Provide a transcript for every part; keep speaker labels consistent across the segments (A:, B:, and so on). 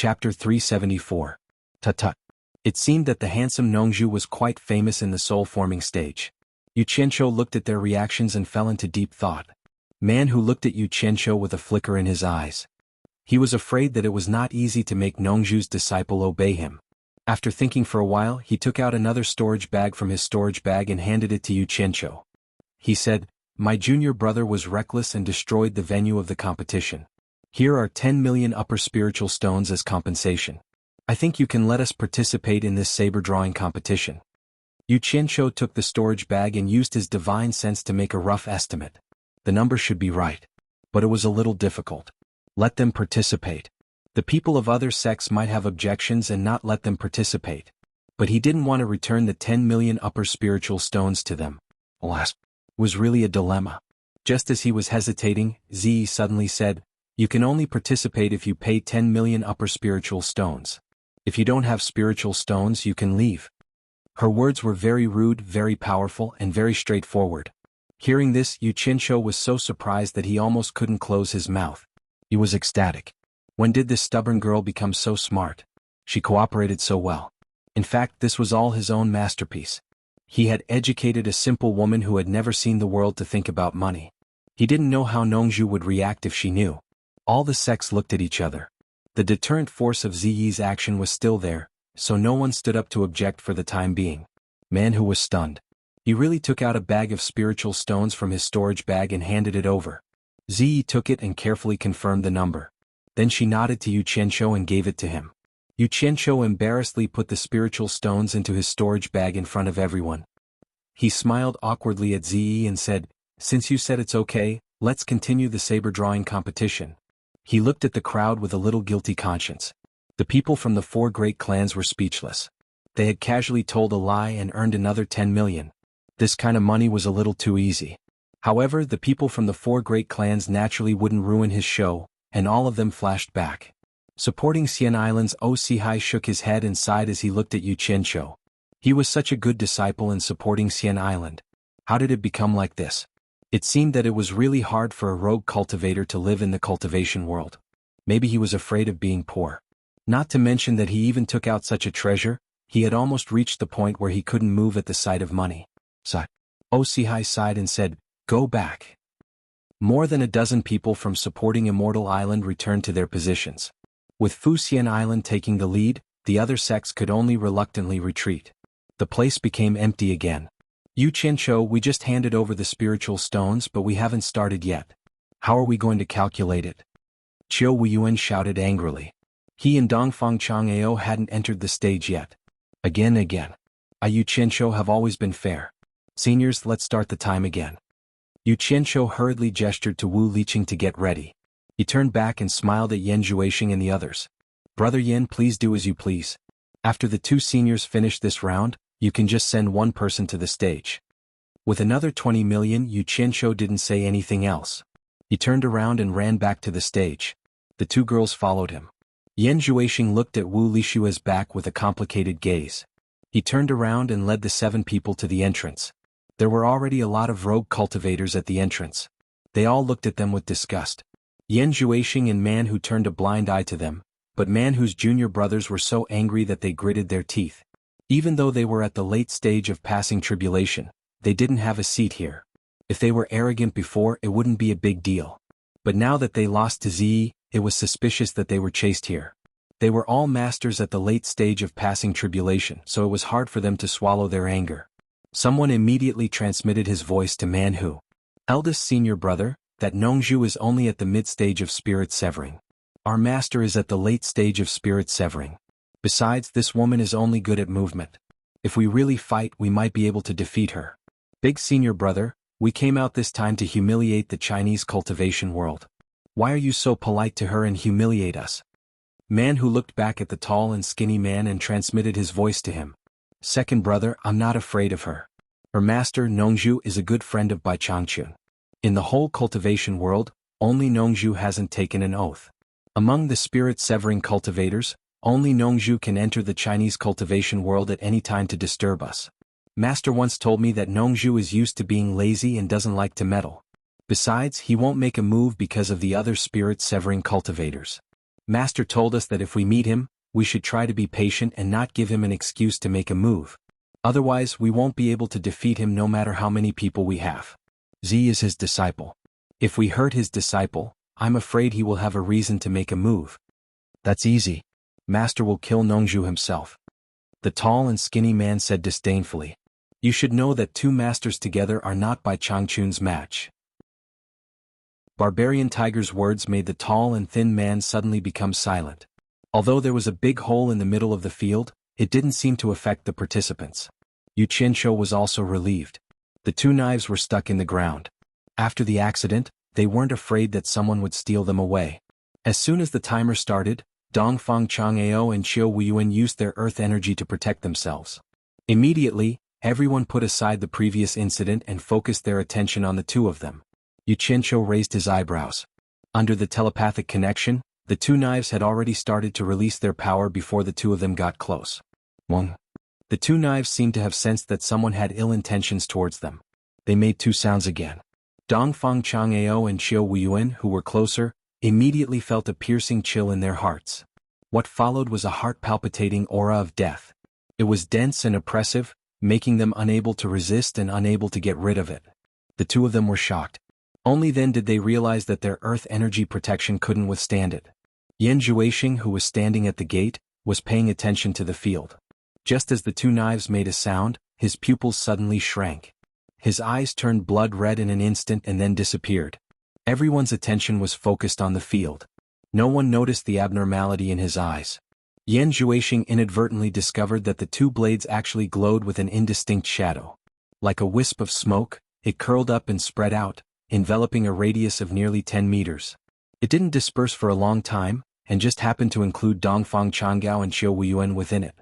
A: Chapter 374. Tut-tut. It seemed that the handsome Nongju was quite famous in the soul-forming stage. Yu Qianqiu looked at their reactions and fell into deep thought. Man who looked at Yu Qianqiu with a flicker in his eyes. He was afraid that it was not easy to make Nongju's disciple obey him. After thinking for a while, he took out another storage bag from his storage bag and handed it to Yu Qianqiu. He said, "My junior brother was reckless and destroyed the venue of the competition. Here are 10 million upper spiritual stones as compensation. I think you can let us participate in this saber drawing competition." Yu Qianqiu took the storage bag and used his divine sense to make a rough estimate. The number should be right. But it was a little difficult. Let them participate. The people of other sects might have objections and not let them participate. But he didn't want to return the 10 million upper spiritual stones to them. Alas, it was really a dilemma. Just as he was hesitating, Zi suddenly said, "You can only participate if you pay 10 million upper spiritual stones. If you don't have spiritual stones, you can leave." Her words were very rude, very powerful, and very straightforward. Hearing this, Yu Qianqiu was so surprised that he almost couldn't close his mouth. He was ecstatic. When did this stubborn girl become so smart? She cooperated so well. In fact, this was all his own masterpiece. He had educated a simple woman who had never seen the world to think about money. He didn't know how Nongju would react if she knew. All the sects looked at each other. The deterrent force of Ziyi's action was still there, so no one stood up to object for the time being. Man who was stunned. He really took out a bag of spiritual stones from his storage bag and handed it over. Ziyi took it and carefully confirmed the number. Then she nodded to Yu Qianqiu and gave it to him. Yu Qianqiu embarrassedly put the spiritual stones into his storage bag in front of everyone. He smiled awkwardly at Ziyi and said, "Since you said it's okay, let's continue the saber drawing competition." He looked at the crowd with a little guilty conscience. The people from the 4 great clans were speechless. They had casually told a lie and earned another 10 million. This kind of money was a little too easy. However, the people from the 4 great clans naturally wouldn't ruin his show, and all of them flashed back. Supporting Xian Island's Osihai shook his head and sighed as he looked at Yu Qianqiu. He was such a good disciple in supporting Xian Island. How did it become like this? It seemed that it was really hard for a rogue cultivator to live in the cultivation world. Maybe he was afraid of being poor. Not to mention that he even took out such a treasure, he had almost reached the point where he couldn't move at the sight of money. Osihai sighed and said, "Go back." More than a dozen people from supporting Immortal Island returned to their positions. With Fuxian Island taking the lead, the other sects could only reluctantly retreat. The place became empty again. "Yu Qianqiu, we just handed over the spiritual stones but we haven't started yet. How are we going to calculate it?" Qiu Weiyuan shouted angrily. He and Dongfang Chang'ao hadn't entered the stage yet. Again. I Yu Qianqiu have always been fair. Seniors, let's start the time again. Yu Qianqiu hurriedly gestured to Wu Liqing to get ready. He turned back and smiled at Yan Zhuixing and the others. "Brother Yan, please do as you please. After the 2 seniors finish this round, you can just send 1 person to the stage." With another 20 million, Yu Qianqiu didn't say anything else. He turned around and ran back to the stage. The 2 girls followed him. Yan Zhuixing looked at Wu Lishua's back with a complicated gaze. He turned around and led the 7 people to the entrance. There were already a lot of rogue cultivators at the entrance. They all looked at them with disgust. Yan Zhuixing and Man Who turned a blind eye to them, but Man Who's junior brothers were so angry that they gritted their teeth. Even though they were at the late stage of passing tribulation, they didn't have a seat here. If they were arrogant before, it wouldn't be a big deal. But now that they lost to Zi, it was suspicious that they were chased here. They were all masters at the late stage of passing tribulation, so it was hard for them to swallow their anger. Someone immediately transmitted his voice to Man Who. "Eldest senior brother, that Nongju is only at the mid-stage of spirit severing. Our master is at the late stage of spirit severing. Besides, this woman is only good at movement. If we really fight, we might be able to defeat her. Big senior brother, we came out this time to humiliate the Chinese cultivation world. Why are you so polite to her and humiliate us?" Man Who looked back at the tall and skinny man and transmitted his voice to him. "Second brother, I'm not afraid of her. Her master, Nongju, is a good friend of Bai Changchun. In the whole cultivation world, only Nongju hasn't taken an oath. Among the spirit-severing cultivators, only Nongju can enter the Chinese cultivation world at any time to disturb us. Master once told me that Nongju is used to being lazy and doesn't like to meddle. Besides, he won't make a move because of the other spirit-severing cultivators." Master told us that if we meet him, we should try to be patient and not give him an excuse to make a move. Otherwise we won't be able to defeat him no matter how many people we have. Z is his disciple. If we hurt his disciple, I'm afraid he will have a reason to make a move. That's easy. Master will kill Nongju himself. The tall and skinny man said disdainfully. You should know that two masters together are not by Changchun's match. Barbarian Tiger's words made the tall and thin man suddenly become silent. Although there was a big hole in the middle of the field, it didn't seem to affect the participants. Yu Qianqiu was also relieved. The two knives were stuck in the ground. After the accident, they weren't afraid that someone would steal them away. As soon as the timer started, Dongfang Chang'ao and Qiu Wuyuan used their earth energy to protect themselves. Immediately, everyone put aside the previous incident and focused their attention on the two of them. Yu Qianqiu raised his eyebrows. Under the telepathic connection, the two knives had already started to release their power before the two of them got close. Wong. The two knives seemed to have sensed that someone had ill intentions towards them. They made two sounds again. Dongfang Chang'ao and Qiu Wuyuan, who were closer, immediately felt a piercing chill in their hearts. What followed was a heart-palpitating aura of death. It was dense and oppressive, making them unable to resist and unable to get rid of it. The two of them were shocked. Only then did they realize that their earth energy protection couldn't withstand it. Yan Zhuixing, who was standing at the gate, was paying attention to the field. Just as the two knives made a sound, his pupils suddenly shrank. His eyes turned blood red in an instant and then disappeared. Everyone's attention was focused on the field. No one noticed the abnormality in his eyes. Yan Zhuixing inadvertently discovered that the two blades actually glowed with an indistinct shadow. Like a wisp of smoke, it curled up and spread out, enveloping a radius of nearly 10 meters. It didn't disperse for a long time, and just happened to include Dongfang Chang'ao and Qiu Wuyuan within it.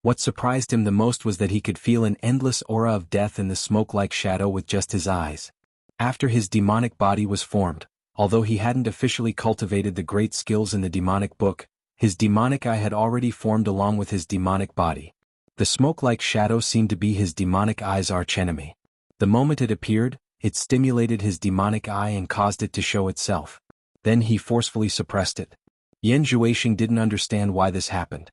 A: What surprised him the most was that he could feel an endless aura of death in the smoke-like shadow with just his eyes. After his demonic body was formed, although he hadn't officially cultivated the great skills in the demonic book, his demonic eye had already formed along with his demonic body. The smoke-like shadow seemed to be his demonic eye's archenemy. The moment it appeared, it stimulated his demonic eye and caused it to show itself. Then he forcefully suppressed it. Yan Zhuixing didn't understand why this happened.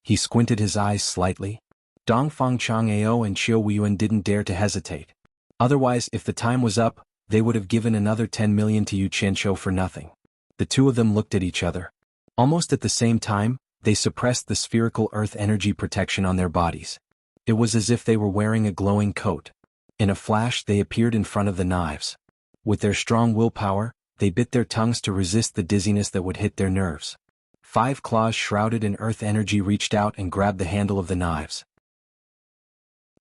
A: He squinted his eyes slightly. Dongfang Chang'ao and Qiu Wuyuan didn't dare to hesitate. Otherwise, if the time was up, they would have given another 10 million to Yu Qianqiu for nothing. The two of them looked at each other. Almost at the same time, they suppressed the spherical earth energy protection on their bodies. It was as if they were wearing a glowing coat. In a flash they appeared in front of the knives. With their strong willpower, they bit their tongues to resist the dizziness that would hit their nerves. 5 claws shrouded in earth energy reached out and grabbed the handle of the knives.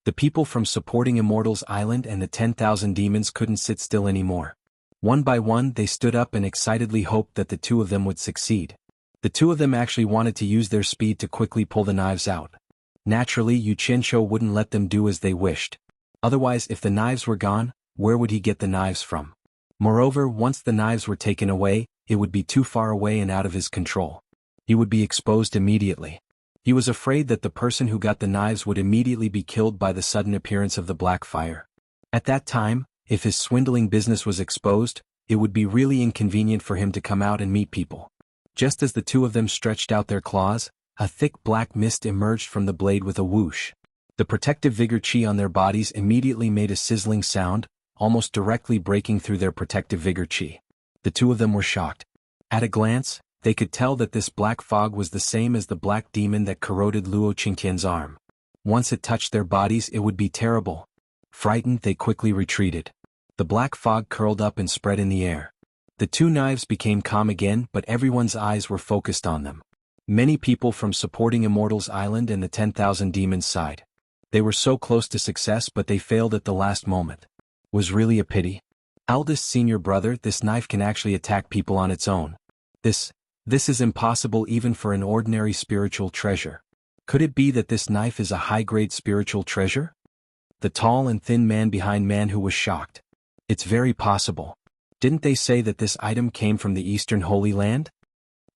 A: The people from supporting Immortals Island and the 10,000 demons couldn't sit still anymore. One by one they stood up and excitedly hoped that the two of them would succeed. The two of them actually wanted to use their speed to quickly pull the knives out. Naturally, Yu Qianqiu wouldn't let them do as they wished. Otherwise, if the knives were gone, where would he get the knives from? Moreover, once the knives were taken away, it would be too far away and out of his control. He would be exposed immediately. He was afraid that the person who got the knives would immediately be killed by the sudden appearance of the black fire. At that time, if his swindling business was exposed, it would be really inconvenient for him to come out and meet people. Just as the two of them stretched out their claws, a thick black mist emerged from the blade with a whoosh. The protective vigor chi on their bodies immediately made a sizzling sound, almost directly breaking through their protective vigor chi. The two of them were shocked. At a glance, they could tell that this black fog was the same as the black demon that corroded Luo Qingtian's arm. Once it touched their bodies, it would be terrible. Frightened, they quickly retreated. The black fog curled up and spread in the air. The two knives became calm again, but everyone's eyes were focused on them. Many people from supporting Immortals Island and the 10,000 demons sighed. They were so close to success, but they failed at the last moment. Was really a pity. Eldest senior brother, this knife can actually attack people on its own. This is impossible even for an ordinary spiritual treasure. Could it be that this knife is a high-grade spiritual treasure? The tall and thin man behind Manhu was shocked. It's very possible. Didn't they say that this item came from the Eastern Holy Land?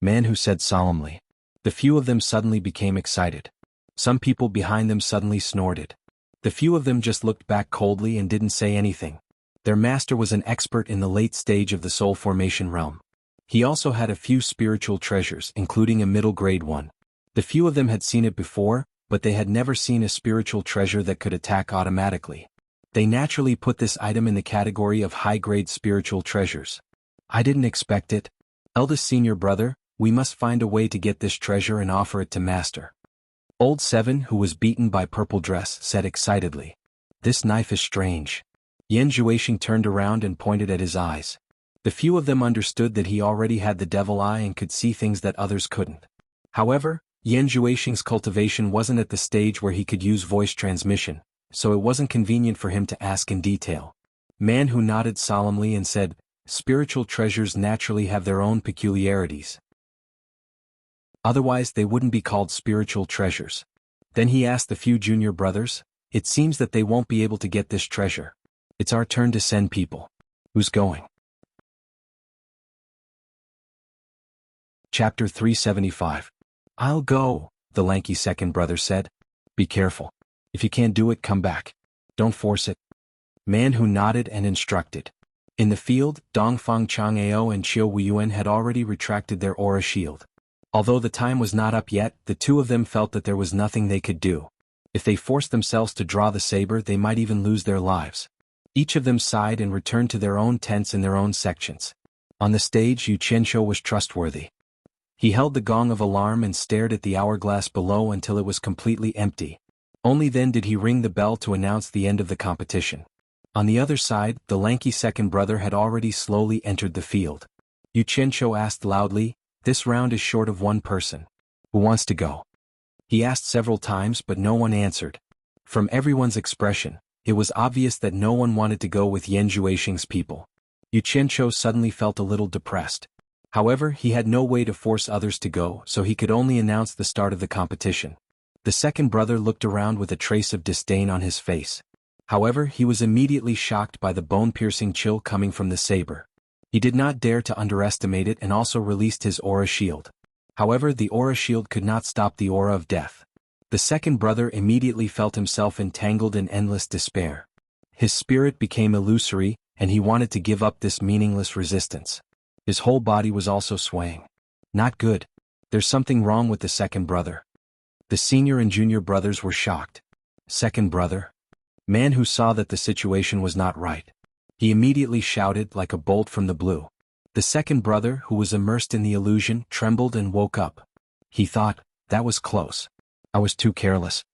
A: Manhu said solemnly. The few of them suddenly became excited. Some people behind them suddenly snorted. The few of them just looked back coldly and didn't say anything. Their master was an expert in the late stage of the soul formation realm. He also had a few spiritual treasures, including a middle-grade one. The few of them had seen it before, but they had never seen a spiritual treasure that could attack automatically. They naturally put this item in the category of high-grade spiritual treasures. I didn't expect it. Eldest senior brother, we must find a way to get this treasure and offer it to Master. Old 7, who was beaten by purple dress, said excitedly. This knife is strange. Yan Zhuixing turned around and pointed at his eyes. The few of them understood that he already had the devil eye and could see things that others couldn't. However, Yan Zhuixing's cultivation wasn't at the stage where he could use voice transmission, so it wasn't convenient for him to ask in detail. Man Hu nodded solemnly and said, spiritual treasures naturally have their own peculiarities. Otherwise they wouldn't be called spiritual treasures. Then he asked the few junior brothers, it seems that they won't be able to get this treasure. It's our turn to send people. Who's going? Chapter 375. I'll go, the lanky second brother said. Be careful. If you can't do it, come back. Don't force it. Man Hu nodded and instructed. In the field, Dongfang Chang'ao and Qiu Wuyuan had already retracted their aura shield. Although the time was not up yet, the two of them felt that there was nothing they could do. If they forced themselves to draw the saber, they might even lose their lives. Each of them sighed and returned to their own tents in their own sections. On the stage, Yu Qianqiu was trustworthy. He held the gong of alarm and stared at the hourglass below until it was completely empty. Only then did he ring the bell to announce the end of the competition. On the other side, the lanky second brother had already slowly entered the field. Yu Qianqiu asked loudly, this round is short of one person. Who wants to go? He asked several times but no one answered. From everyone's expression, it was obvious that no one wanted to go with Yan Zhuixing's people. Yu Qianqiu suddenly felt a little depressed. However, he had no way to force others to go, so he could only announce the start of the competition. The second brother looked around with a trace of disdain on his face. However, he was immediately shocked by the bone-piercing chill coming from the saber. He did not dare to underestimate it and also released his aura shield. However, the aura shield could not stop the aura of death. The second brother immediately felt himself entangled in endless despair. His spirit became illusory, and he wanted to give up this meaningless resistance. His whole body was also swaying. Not good. There's something wrong with the second brother. The senior and junior brothers were shocked. Second brother? Man Hu saw that the situation was not right. He immediately shouted like a bolt from the blue. The second brother, who was immersed in the illusion, trembled and woke up. He thought, that was close. I was too careless.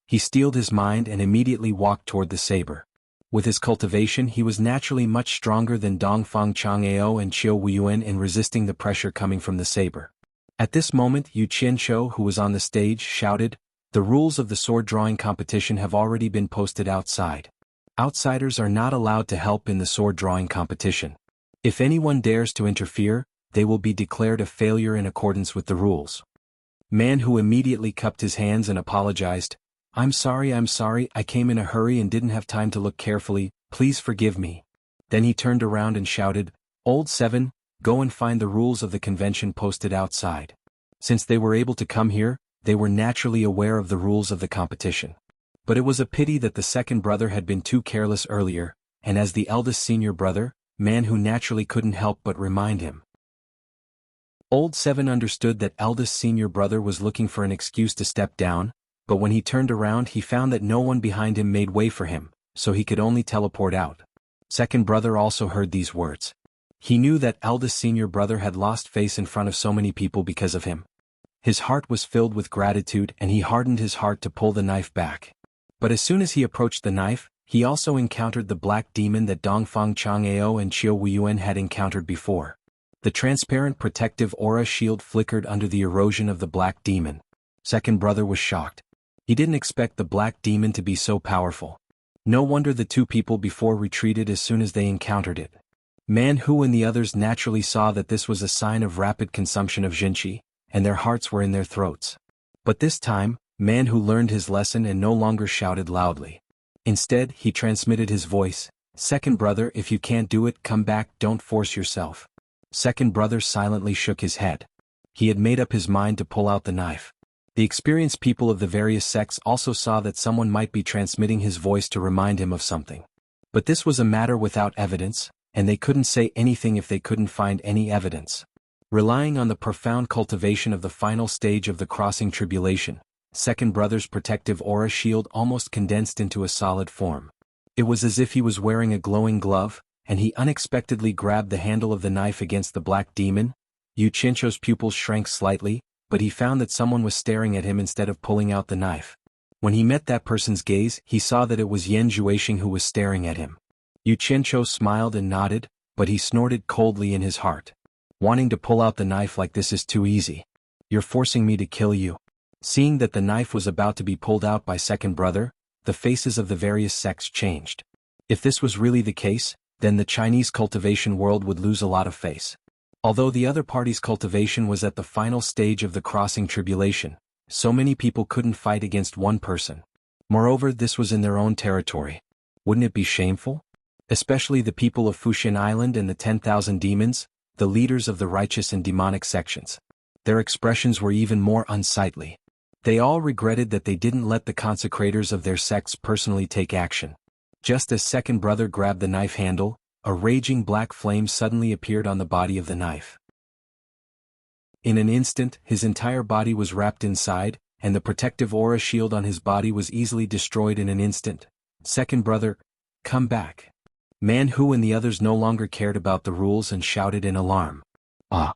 A: He steeled his mind and immediately walked toward the saber. With his cultivation, he was naturally much stronger than Dongfang Chang'ao and Qiu Wuyuan in resisting the pressure coming from the saber. At this moment, Yu Qianqiu, who was on the stage, shouted, the rules of the sword-drawing competition have already been posted outside. Outsiders are not allowed to help in the sword-drawing competition. If anyone dares to interfere, they will be declared a failure in accordance with the rules. Man Hu immediately cupped his hands and apologized. I'm sorry, I came in a hurry and didn't have time to look carefully, please forgive me. Then he turned around and shouted, Old 7, go and find the rules of the convention posted outside. Since they were able to come here, they were naturally aware of the rules of the competition. But it was a pity that the second brother had been too careless earlier, and as the eldest senior brother, Man Hu naturally couldn't help but remind him. Old 7 understood that eldest senior brother was looking for an excuse to step down, but when he turned around he found that no one behind him made way for him, so he could only teleport out. Second brother also heard these words. He knew that eldest senior brother had lost face in front of so many people because of him. His heart was filled with gratitude and he hardened his heart to pull the knife back. But as soon as he approached the knife, he also encountered the black demon that Dongfang Chang'ao and Qiu Wuyuan had encountered before. The transparent protective aura shield flickered under the erosion of the black demon. Second brother was shocked. He didn't expect the black demon to be so powerful. No wonder the two people before retreated as soon as they encountered it. Man Hu and the others naturally saw that this was a sign of rapid consumption of Jinqi, and their hearts were in their throats. But this time, Man Hu learned his lesson and no longer shouted loudly. Instead, he transmitted his voice, Second brother, if you can't do it, come back, don't force yourself. Second brother silently shook his head. He had made up his mind to pull out the knife. The experienced people of the various sects also saw that someone might be transmitting his voice to remind him of something. But this was a matter without evidence, and they couldn't say anything if they couldn't find any evidence. Relying on the profound cultivation of the final stage of the crossing tribulation, second brother's protective aura shield almost condensed into a solid form. It was as if he was wearing a glowing glove, and he unexpectedly grabbed the handle of the knife against the black demon. Yu Qianzhou's pupils shrank slightly, but he found that someone was staring at him instead of pulling out the knife. When he met that person's gaze, he saw that it was Yan Zhuixing who was staring at him. Yu Qianzhou smiled and nodded, but he snorted coldly in his heart. Wanting to pull out the knife like this is too easy. You're forcing me to kill you. Seeing that the knife was about to be pulled out by second brother, the faces of the various sects changed. If this was really the case, then the Chinese cultivation world would lose a lot of face. Although the other party's cultivation was at the final stage of the crossing tribulation, so many people couldn't fight against one person. Moreover, this was in their own territory. Wouldn't it be shameful? Especially the people of Fuxian Island and the 10,000 demons, the leaders of the righteous and demonic sections. Their expressions were even more unsightly. They all regretted that they didn't let the consecrators of their sects personally take action. Just as second brother grabbed the knife handle, a raging black flame suddenly appeared on the body of the knife. In an instant, his entire body was wrapped inside, and the protective aura shield on his body was easily destroyed in an instant. Second brother, come back. Man Hu and the others no longer cared about the rules and shouted in alarm. Ah!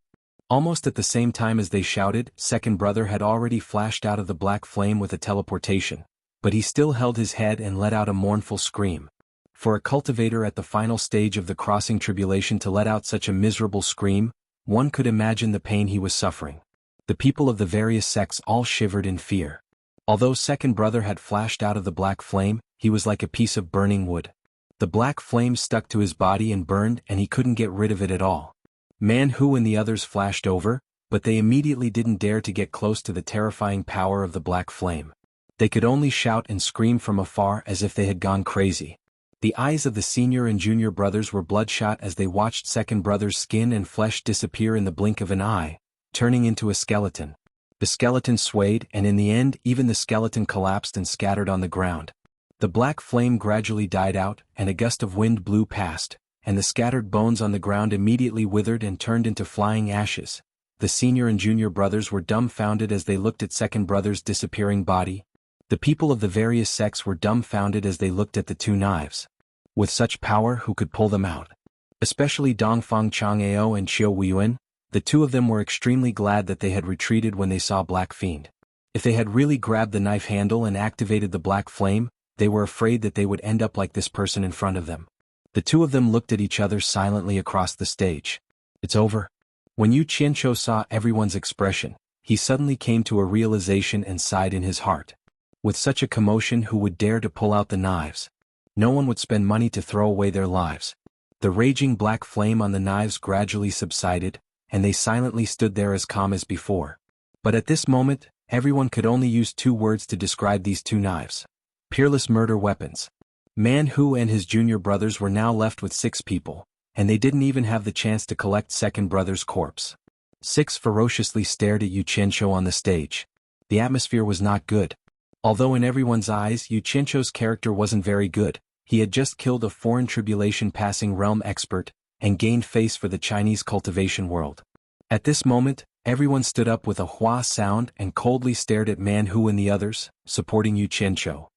A: Almost at the same time as they shouted, second brother had already flashed out of the black flame with a teleportation, but he still held his head and let out a mournful scream. For a cultivator at the final stage of the crossing tribulation to let out such a miserable scream, one could imagine the pain he was suffering. The people of the various sects all shivered in fear. Although second brother had flashed out of the black flame, he was like a piece of burning wood. The black flame stuck to his body and burned, and he couldn't get rid of it at all. Man Hu and the others flashed over, but they immediately didn't dare to get close to the terrifying power of the black flame. They could only shout and scream from afar as if they had gone crazy. The eyes of the senior and junior brothers were bloodshot as they watched second brother's skin and flesh disappear in the blink of an eye, turning into a skeleton. The skeleton swayed, and in the end even the skeleton collapsed and scattered on the ground. The black flame gradually died out, and a gust of wind blew past, and the scattered bones on the ground immediately withered and turned into flying ashes. The senior and junior brothers were dumbfounded as they looked at second brother's disappearing body. The people of the various sects were dumbfounded as they looked at the two knives. With such power, who could pull them out? Especially Dongfang Chang'ao and Qiu Weiyuan, the two of them were extremely glad that they had retreated when they saw Black Fiend. If they had really grabbed the knife handle and activated the black flame, they were afraid that they would end up like this person in front of them. The two of them looked at each other silently across the stage. It's over. When Yu Qianzhou saw everyone's expression, he suddenly came to a realization and sighed in his heart. With such a commotion, who would dare to pull out the knives? No one would spend money to throw away their lives. The raging black flame on the knives gradually subsided, and they silently stood there as calm as before. But at this moment, everyone could only use two words to describe these two knives. Peerless murder weapons. Man Hu and his junior brothers were now left with 6 people, and they didn't even have the chance to collect second brother's corpse. 6 ferociously stared at Yu Qianzhou on the stage. The atmosphere was not good. Although in everyone's eyes Yu Qianzhou's character wasn't very good, he had just killed a foreign tribulation-passing realm expert, and gained face for the Chinese cultivation world. At this moment, everyone stood up with a hua sound and coldly stared at Man Hu and the others, supporting Yu Qianzhou.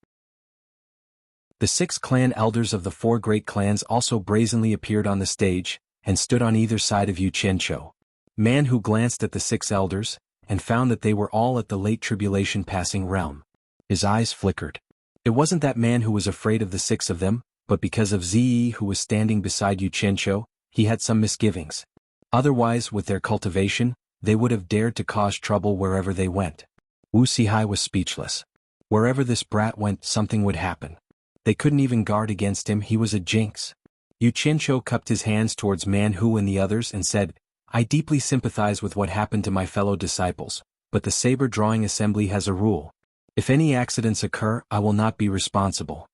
A: The 6 clan elders of the 4 great clans also brazenly appeared on the stage, and stood on either side of Yu Qianzhou. Man Hu glanced at the 6 elders, and found that they were all at the late tribulation-passing realm. His eyes flickered. It wasn't that Man Hu was afraid of the 6 of them, but because of Ziyi who was standing beside Yu Qianzhou, he had some misgivings. Otherwise, with their cultivation, they would have dared to cause trouble wherever they went. Wu Sihai was speechless. Wherever this brat went, something would happen. They couldn't even guard against him, he was a jinx. Yu Qianzhou cupped his hands towards Man Hu and the others and said, I deeply sympathize with what happened to my fellow disciples, but the saber drawing assembly has a rule. If any accidents occur, I will not be responsible.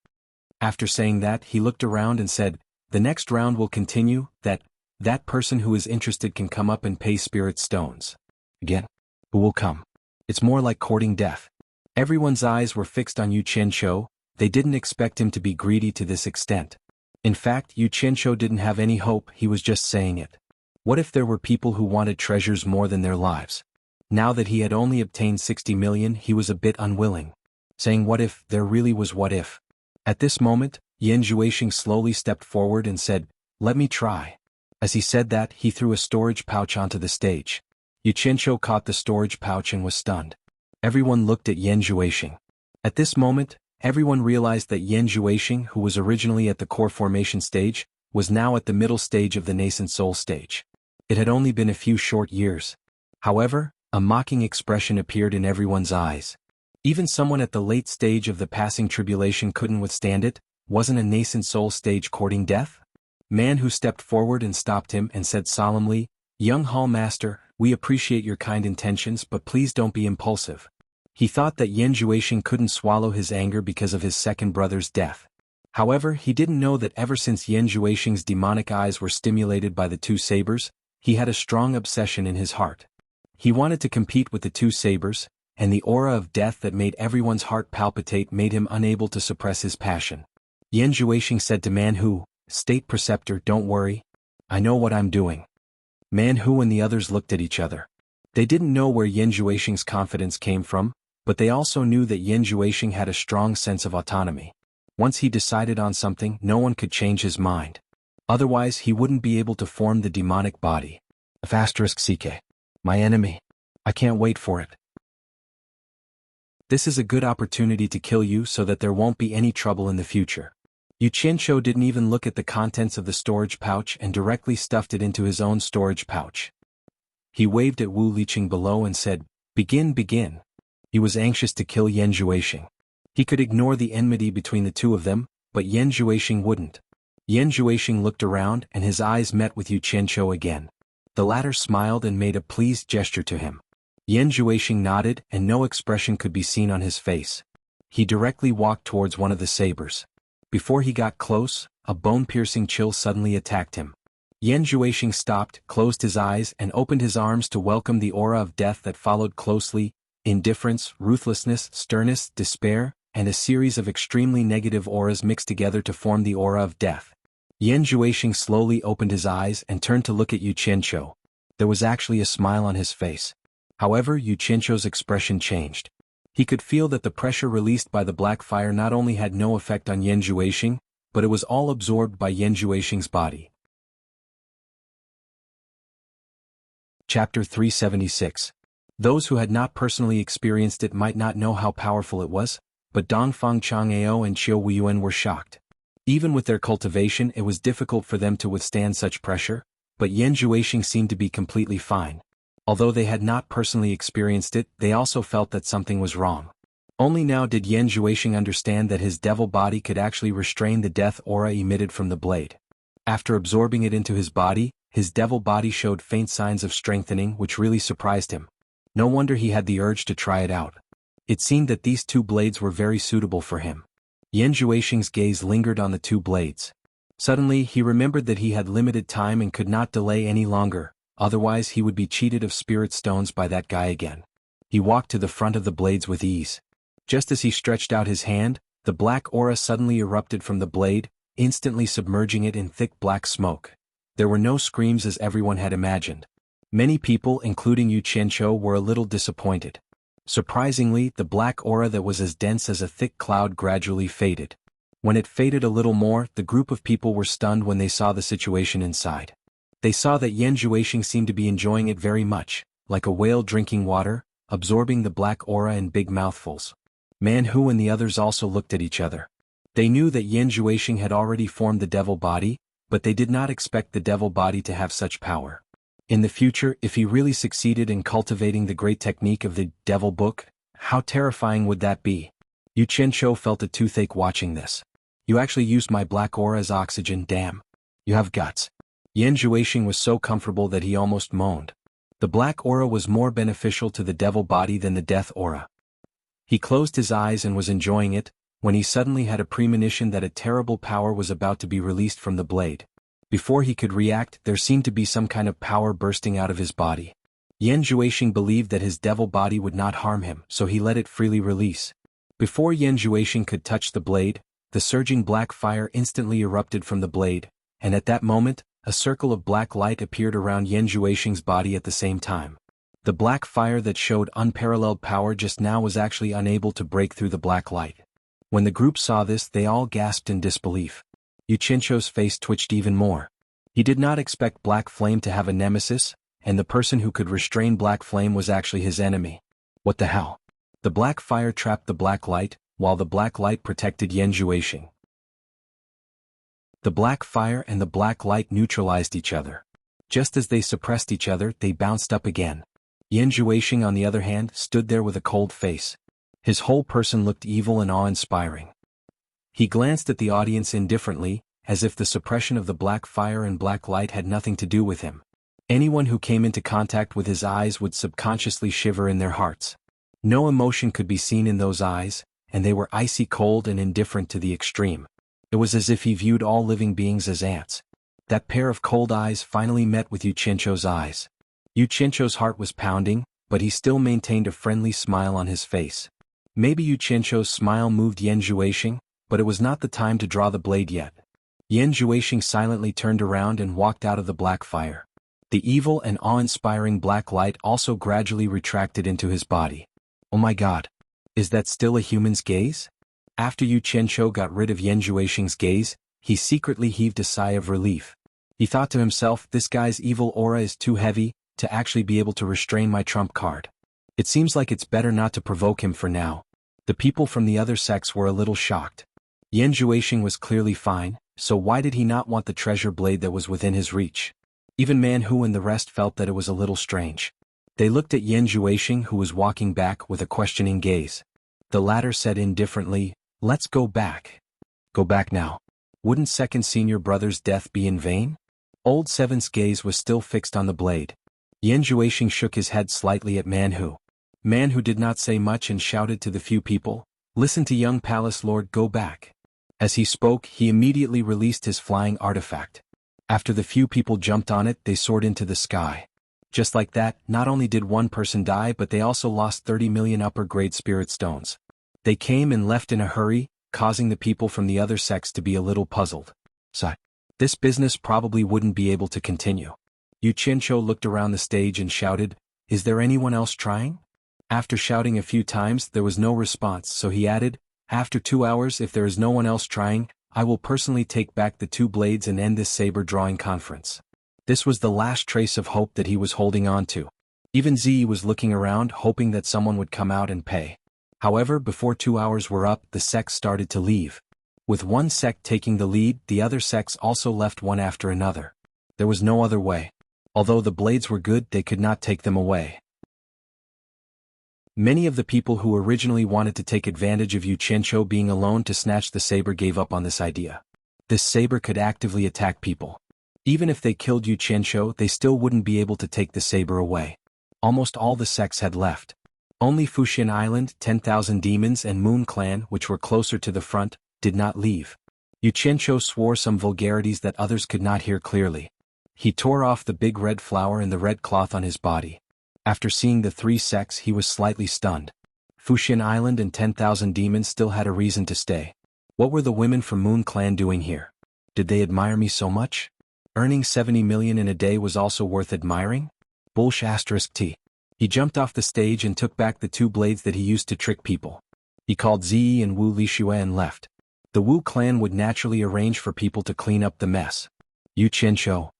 A: After saying that, he looked around and said, the next round will continue, that person who is interested can come up and pay spirit stones. Again, who will come? It's more like courting death. Everyone's eyes were fixed on Yu Qianzhou. They didn't expect him to be greedy to this extent. In fact, Yu Qianqiu didn't have any hope, he was just saying it. What if there were people who wanted treasures more than their lives? Now that he had only obtained 60 million, he was a bit unwilling. Saying what if, there really was what if. At this moment, Yan Zhuixing slowly stepped forward and said, "Let me try." As he said that, he threw a storage pouch onto the stage. Yu Qianqiu caught the storage pouch and was stunned. Everyone looked at Yan Zhuixing. At this moment, everyone realized that Yan Zhuixing, who was originally at the core formation stage, was now at the middle stage of the nascent soul stage. It had only been a few short years. However, a mocking expression appeared in everyone's eyes. Even someone at the late stage of the passing tribulation couldn't withstand it. Wasn't a nascent soul stage courting death? Man who stepped forward and stopped him and said solemnly, "Young Hall Master, we appreciate your kind intentions, but please don't be impulsive." He thought that Yan Zhuixing couldn't swallow his anger because of his second brother's death. However, he didn't know that ever since Yan Zhuixing's demonic eyes were stimulated by the two sabers, he had a strong obsession in his heart. He wanted to compete with the two sabers, and the aura of death that made everyone's heart palpitate made him unable to suppress his passion. Yan Zhuixing said to Man Hu, "State Preceptor, don't worry. I know what I'm doing." Man Hu and the others looked at each other. They didn't know where Yan Zhuixing's confidence came from, but they also knew that Yan Zhuixing had a strong sense of autonomy. Once he decided on something, no one could change his mind. Otherwise, he wouldn't be able to form the demonic body. *CK. My enemy. I can't wait for it. This is a good opportunity to kill you so that there won't be any trouble in the future. Yu Qianqiu didn't even look at the contents of the storage pouch and directly stuffed it into his own storage pouch. He waved at Wu Liqing below and said, "Begin, begin." He was anxious to kill Yan Zhuixing. He could ignore the enmity between the two of them, but Yan Zhuixing wouldn't. Yan Zhuixing looked around and his eyes met with Yu Qianqiu again. The latter smiled and made a pleased gesture to him. Yan Zhuixing nodded and no expression could be seen on his face. He directly walked towards one of the sabers. Before he got close, a bone-piercing chill suddenly attacked him. Yan Zhuixing stopped, closed his eyes and opened his arms to welcome the aura of death that followed closely. Indifference, ruthlessness, sternness, despair, and a series of extremely negative auras mixed together to form the aura of death. Yan Zhuixing slowly opened his eyes and turned to look at Yu Qianqiu. There was actually a smile on his face. However, Yu Qianqiu's expression changed. He could feel that the pressure released by the black fire not only had no effect on Yan Zhuixing, but it was all absorbed by Yan Zhuixing's body. Chapter 376. Those who had not personally experienced it might not know how powerful it was, but Dongfang Chang'ao and Qiu Weiyuan were shocked. Even with their cultivation, it was difficult for them to withstand such pressure, but Yan Zhuixing seemed to be completely fine. Although they had not personally experienced it, they also felt that something was wrong. Only now did Yan Zhuixing understand that his devil body could actually restrain the death aura emitted from the blade. After absorbing it into his body, his devil body showed faint signs of strengthening, which really surprised him. No wonder he had the urge to try it out. It seemed that these two blades were very suitable for him. Yan Zhuixing's gaze lingered on the two blades. Suddenly, he remembered that he had limited time and could not delay any longer, otherwise he would be cheated of spirit stones by that guy again. He walked to the front of the blades with ease. Just as he stretched out his hand, the black aura suddenly erupted from the blade, instantly submerging it in thick black smoke. There were no screams as everyone had imagined. Many people, including Yu Qianqiu, were a little disappointed. Surprisingly, the black aura that was as dense as a thick cloud gradually faded. When it faded a little more, the group of people were stunned when they saw the situation inside. They saw that Yan Zhuixing seemed to be enjoying it very much, like a whale drinking water, absorbing the black aura in big mouthfuls. Man Hu and the others also looked at each other. They knew that Yan Zhuixing had already formed the devil body, but they did not expect the devil body to have such power. In the future, if he really succeeded in cultivating the great technique of the devil book, how terrifying would that be? Yu Qianqiu felt a toothache watching this. You actually used my black aura as oxygen, damn. You have guts. Yan Zhuixing was so comfortable that he almost moaned. The black aura was more beneficial to the devil body than the death aura. He closed his eyes and was enjoying it, when he suddenly had a premonition that a terrible power was about to be released from the blade. Before he could react, there seemed to be some kind of power bursting out of his body. Yan Zhuixing believed that his devil body would not harm him, so he let it freely release. Before Yan Zhuixing could touch the blade, the surging black fire instantly erupted from the blade, and at that moment, a circle of black light appeared around Yan Juexing's body at the same time. The black fire that showed unparalleled power just now was actually unable to break through the black light. When the group saw this, they all gasped in disbelief. Yu Qianzhou's face twitched even more. He did not expect Black Flame to have a nemesis, and the person who could restrain Black Flame was actually his enemy. What the hell? The black fire trapped the black light, while the black light protected Yan Juexing. The black fire and the black light neutralized each other. Just as they suppressed each other, they bounced up again. Yan Juexing, on the other hand, stood there with a cold face. His whole person looked evil and awe-inspiring. He glanced at the audience indifferently, as if the suppression of the black fire and black light had nothing to do with him. Anyone who came into contact with his eyes would subconsciously shiver in their hearts. No emotion could be seen in those eyes, and they were icy cold and indifferent to the extreme. It was as if he viewed all living beings as ants. That pair of cold eyes finally met with Yu Qianzhou's eyes. Yu Qianzhou's heart was pounding, but he still maintained a friendly smile on his face. Maybe Yu Qianzhou's smile moved Yan Juexing, but it was not the time to draw the blade yet. Yan Juexing silently turned around and walked out of the black fire. The evil and awe-inspiring black light also gradually retracted into his body. Oh my god. Is that still a human's gaze? After Yu Qianzhou got rid of Yan Juexing's gaze, he secretly heaved a sigh of relief. He thought to himself, this guy's evil aura is too heavy to actually be able to restrain my trump card. It seems like it's better not to provoke him for now. The people from the other sects were a little shocked. Yan Juexing was clearly fine, so why did he not want the treasure blade that was within his reach? Even Man Hu and the rest felt that it was a little strange. They looked at Yan Juexing, who was walking back with a questioning gaze. The latter said indifferently, let's go back. Go back now. Wouldn't second senior brother's death be in vain? Old Seven's gaze was still fixed on the blade. Yan Juexing shook his head slightly at Man Hu. Man Hu did not say much and shouted to the few people, listen to young Palace Lord, go back. As he spoke, he immediately released his flying artifact. After the few people jumped on it, they soared into the sky. Just like that, not only did one person die, but they also lost 30 million upper-grade spirit stones. They came and left in a hurry, causing the people from the other sects to be a little puzzled. So, this business probably wouldn't be able to continue. Yu Qianzhou looked around the stage and shouted, is there anyone else trying? After shouting a few times, there was no response, so he added, after 2 hours, if there is no one else trying, I will personally take back the 2 blades and end this saber-drawing conference. This was the last trace of hope that he was holding on to. Even Ziyi was looking around, hoping that someone would come out and pay. However, before 2 hours were up, the sects started to leave. With one sect taking the lead, the other sects also left one after another. There was no other way. Although the blades were good, they could not take them away. Many of the people who originally wanted to take advantage of Yu Qianzhou being alone to snatch the saber gave up on this idea. This saber could actively attack people. Even if they killed Yu Qianzhou, they still wouldn't be able to take the saber away. Almost all the sects had left. Only Fuxian Island, 10,000 Demons and Moon Clan, which were closer to the front, did not leave. Yu Qianzhou swore some vulgarities that others could not hear clearly. He tore off the big red flower and the red cloth on his body. After seeing the 3 sects, he was slightly stunned. Fuxian Island and 10,000 Demons still had a reason to stay. What were the women from Moon Clan doing here? Did they admire me so much? Earning 70 million in a day was also worth admiring? T. He jumped off the stage and took back the 2 blades that he used to trick people. He called Ziyi and Wu Lixue and left. The Wu clan would naturally arrange for people to clean up the mess. Yu Qianzhou.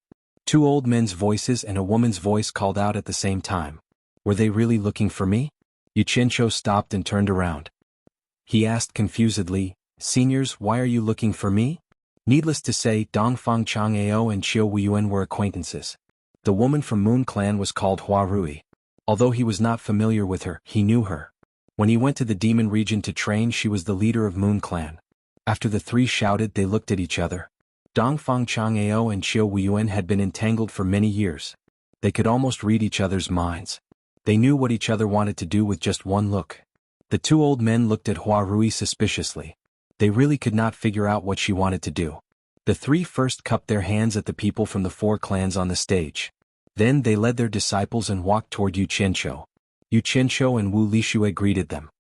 A: 2 old men's voices and a woman's voice called out at the same time. Were they really looking for me? Yu Qianzhou stopped and turned around. He asked confusedly, seniors, why are you looking for me? Needless to say, Dongfang Chang'ao and Qiu Wuyuan were acquaintances. The woman from Moon Clan was called Hua Rui. Although he was not familiar with her, he knew her. When he went to the demon region to train, she was the leader of Moon Clan. After the 3 shouted, they looked at each other. Dongfang Chang'ao and Qiu Wuyuan had been entangled for many years. They could almost read each other's minds. They knew what each other wanted to do with just one look. The 2 old men looked at Hua Rui suspiciously. They really could not figure out what she wanted to do. The 3 first cupped their hands at the people from the 4 clans on the stage. Then they led their disciples and walked toward Yu Qianzhou. Yu Qianzhou and Wu Lixue greeted them.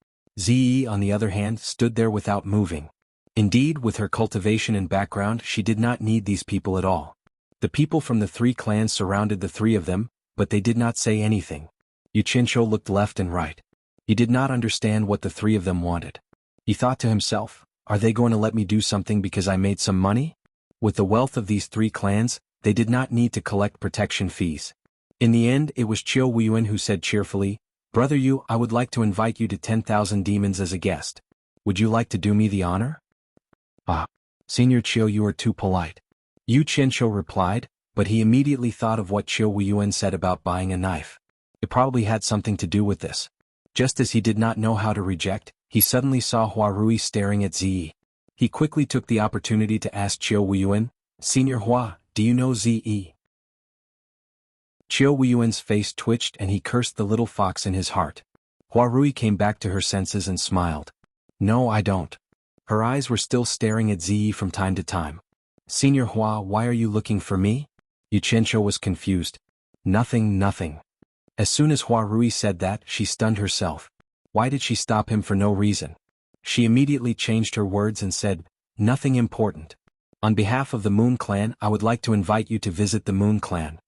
A: Ziyi, on the other hand, stood there without moving. Indeed, with her cultivation and background, she did not need these people at all. The people from the 3 clans surrounded the 3 of them, but they did not say anything. Yu Qianqiu looked left and right. He did not understand what the 3 of them wanted. He thought to himself, are they going to let me do something because I made some money? With the wealth of these 3 clans, they did not need to collect protection fees. In the end, it was Qiu Weiyuan who said cheerfully, Brother Yu, I would like to invite you to 10,000 demons as a guest. Would you like to do me the honor? Ah, Senior Qiu, you are too polite. Yu Qianqiu replied, but he immediately thought of what Qiu Weiyuan said about buying a knife. It probably had something to do with this. Just as he did not know how to reject, he suddenly saw Hua Rui staring at Ziyi. He quickly took the opportunity to ask Qiu Weiyuan, Senior Hua, do you know Ziyi? Qiu Weiyuan's face twitched and he cursed the little fox in his heart. Hua Rui came back to her senses and smiled. No, I don't. Her eyes were still staring at Ziyi from time to time. Senior Hua, why are you looking for me? Yu Qianqiu was confused. Nothing. As soon as Hua Rui said that, she stunned herself. Why did she stop him for no reason? She immediately changed her words and said, nothing important. On behalf of the Moon Clan, I would like to invite you to visit the Moon Clan.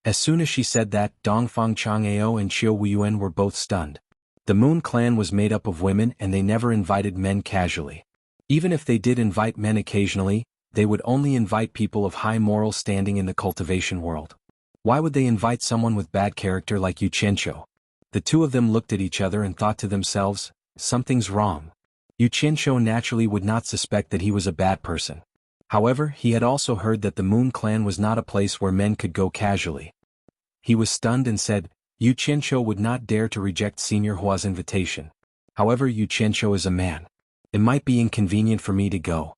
A: As soon as she said that, Dongfang Chang'eo and Qiu Weiyuan were both stunned. The Moon Clan was made up of women and they never invited men casually. Even if they did invite men occasionally, they would only invite people of high moral standing in the cultivation world. Why would they invite someone with bad character like Yu Qianqiu? The 2 of them looked at each other and thought to themselves, something's wrong. Yu Qianqiu naturally would not suspect that he was a bad person. However, he had also heard that the Moon Clan was not a place where men could go casually. He was stunned and said, Yu Qianqiu would not dare to reject Senior Hua's invitation. However, Yu Qianqiu is a man. It might be inconvenient for me to go.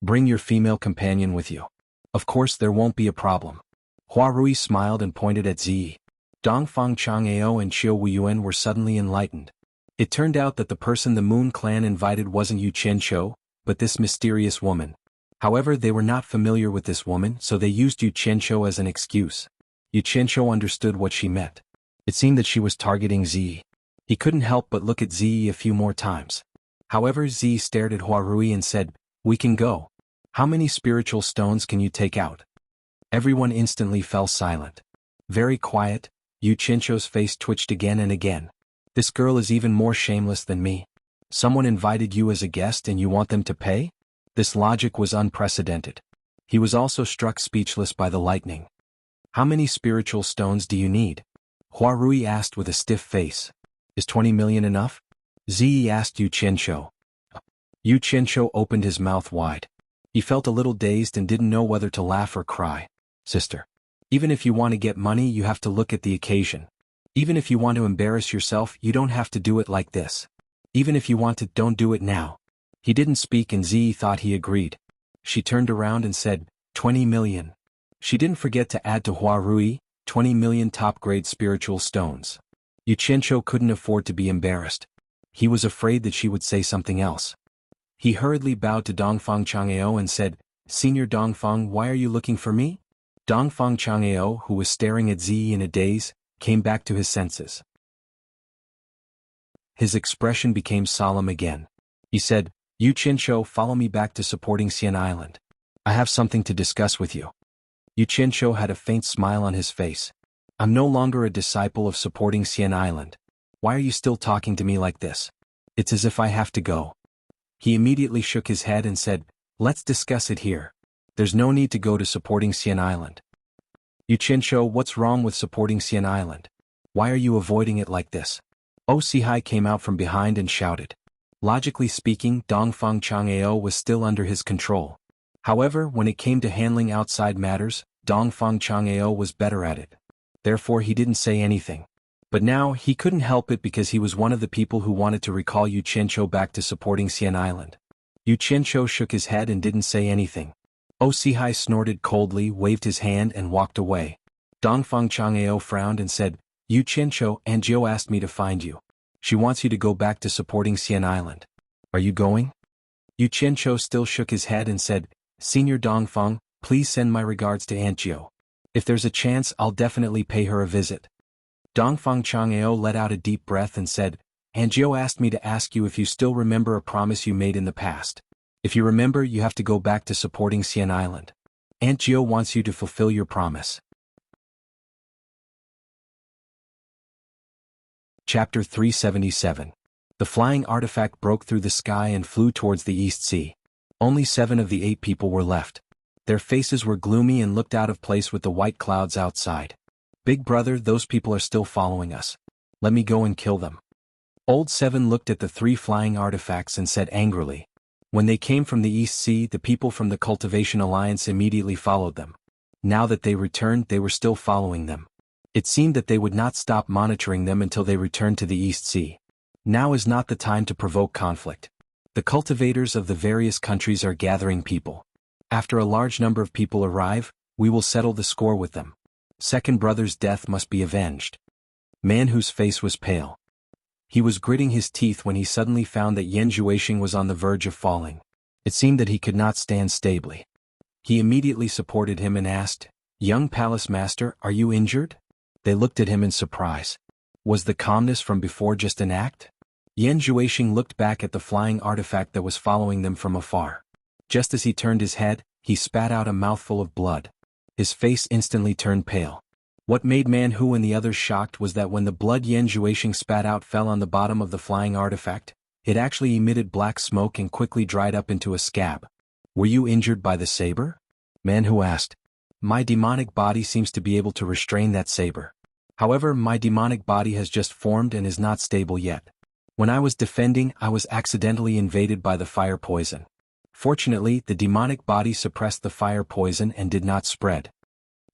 A: Bring your female companion with you. Of course there won't be a problem. Hua Rui smiled and pointed at Ziyi. Dongfang Chang'eo and Qiu Weiyuan were suddenly enlightened. It turned out that the person the Moon Clan invited wasn't Yu Qianqiu, but this mysterious woman. However, they were not familiar with this woman, so they used Yu Qianqiu as an excuse. Yu Qianqiu understood what she meant. It seemed that she was targeting Ziyi. He couldn't help but look at Ziyi a few more times. However, Ziyi stared at Hua Rui and said, we can go. How many spiritual stones can you take out? Everyone instantly fell silent. Very quiet, Yu Qianqiu's face twitched again and again. This girl is even more shameless than me. Someone invited you as a guest and you want them to pay? This logic was unprecedented. He was also struck speechless by the lightning. How many spiritual stones do you need? Hua Rui asked with a stiff face. Is 20 million enough? Ziyi asked Yu Qianqiu. Yu Qianqiu opened his mouth wide. He felt a little dazed and didn't know whether to laugh or cry. Sister. Even if you want to get money, you have to look at the occasion. Even if you want to embarrass yourself, you don't have to do it like this. Even if you want to, don't do it now. He didn't speak and Ziyi thought he agreed. She turned around and said, 20 million. She didn't forget to add to Hua Rui, 20 million top-grade spiritual stones. Yu Qianqiu couldn't afford to be embarrassed. He was afraid that she would say something else. He hurriedly bowed to Dongfang Chang'eo and said, Senior Dongfang, why are you looking for me? Dongfang Chang'eo, who was staring at Ziyi in a daze, came back to his senses. His expression became solemn again. He said, Yu Qianqiu, follow me back to supporting Xian Island. I have something to discuss with you. Yu Qianqiu had a faint smile on his face. I'm no longer a disciple of supporting Xian Island. Why are you still talking to me like this? It's as if I have to go. He immediately shook his head and said, let's discuss it here. There's no need to go to supporting Xian Island. Yu Qianqiu, what's wrong with supporting Xian Island? Why are you avoiding it like this? Sihai came out from behind and shouted. Logically speaking, Dongfang Chang'eo was still under his control. However, when it came to handling outside matters, Dongfang Chang'eo was better at it. Therefore he didn't say anything. But now, he couldn't help it because he was one of the people who wanted to recall Yu Qianqiu back to supporting Xian Island. Yu Qianqiu shook his head and didn't say anything. Sihai snorted coldly, waved his hand and walked away. Dongfang Chang'eo frowned and said, Yu Qianqiu, Aunt Jiu asked me to find you. She wants you to go back to supporting Xian Island. Are you going? Yu Qianqiu still shook his head and said, Senior Dongfang, please send my regards to Aunt Jiu. If there's a chance, I'll definitely pay her a visit. Dongfang Chang'eo let out a deep breath and said, Aunt Jiu asked me to ask you if you still remember a promise you made in the past. If you remember, you have to go back to supporting Xian Island. Aunt Gio wants you to fulfill your promise. Chapter 377. The flying artifact broke through the sky and flew towards the East Sea. Only 7 of the 8 people were left. Their faces were gloomy and looked out of place with the white clouds outside. Big brother, those people are still following us. Let me go and kill them. Old 7 looked at the 3 flying artifacts and said angrily. When they came from the East Sea, the people from the Cultivation Alliance immediately followed them. Now that they returned, they were still following them. It seemed that they would not stop monitoring them until they returned to the East Sea. Now is not the time to provoke conflict. The cultivators of the various countries are gathering people. After a large number of people arrive, we will settle the score with them. Second brother's death must be avenged. Man whose face was pale. He was gritting his teeth when he suddenly found that Yan Juexing was on the verge of falling. It seemed that he could not stand stably. He immediately supported him and asked, "Young palace master, are you injured?" They looked at him in surprise. Was the calmness from before just an act? Yan Juexing looked back at the flying artifact that was following them from afar. Just as he turned his head, he spat out a mouthful of blood. His face instantly turned pale. What made Man Hu and the others shocked was that when the blood Yan Juexing spat out fell on the bottom of the flying artifact, it actually emitted black smoke and quickly dried up into a scab. "Were you injured by the saber?" Man Hu asked. "My demonic body seems to be able to restrain that saber. However, my demonic body has just formed and is not stable yet. When I was defending, I was accidentally invaded by the fire poison. Fortunately, the demonic body suppressed the fire poison and did not spread."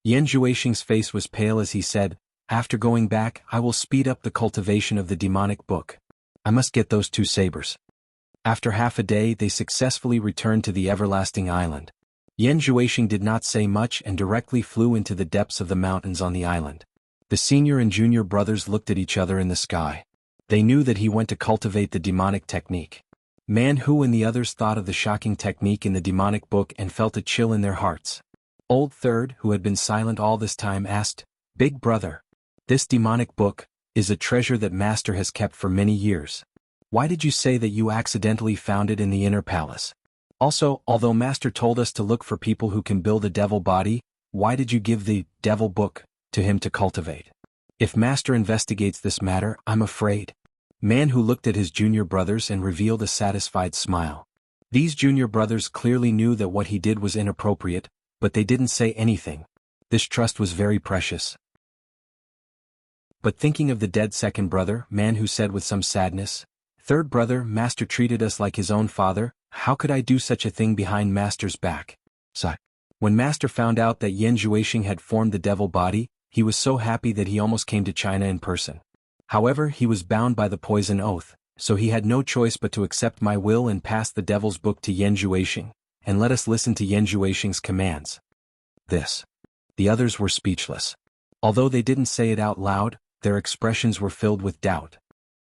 A: Yan Juexing's face was pale as he said, "After going back, I will speed up the cultivation of the demonic book. I must get those 2 sabers." After half a day, they successfully returned to the everlasting island. Yan Juexing did not say much and directly flew into the depths of the mountains on the island. The senior and junior brothers looked at each other in the sky. They knew that he went to cultivate the demonic technique. Man Hu and the others thought of the shocking technique in the demonic book and felt a chill in their hearts. Old Third, who had been silent all this time, asked, "Big brother, this demonic book is a treasure that Master has kept for many years. Why did you say that you accidentally found it in the inner palace? Also, although Master told us to look for people who can build a devil body, why did you give the devil book to him to cultivate? If Master investigates this matter, I'm afraid." Man Hu looked at his junior brothers and revealed a satisfied smile. These junior brothers clearly knew that what he did was inappropriate, but they didn't say anything. This trust was very precious. But thinking of the dead second brother, Man Hu said with some sadness, "Third brother, Master treated us like his own father. How could I do such a thing behind Master's back?" When Master found out that Yan Juexing had formed the devil body, he was so happy that he almost came to China in person. However, he was bound by the poison oath, so he had no choice but to accept my will and pass the devil's book to Yan Juexing, and let us listen to Yan Juexing's commands. The others were speechless. Although they didn't say it out loud, their expressions were filled with doubt.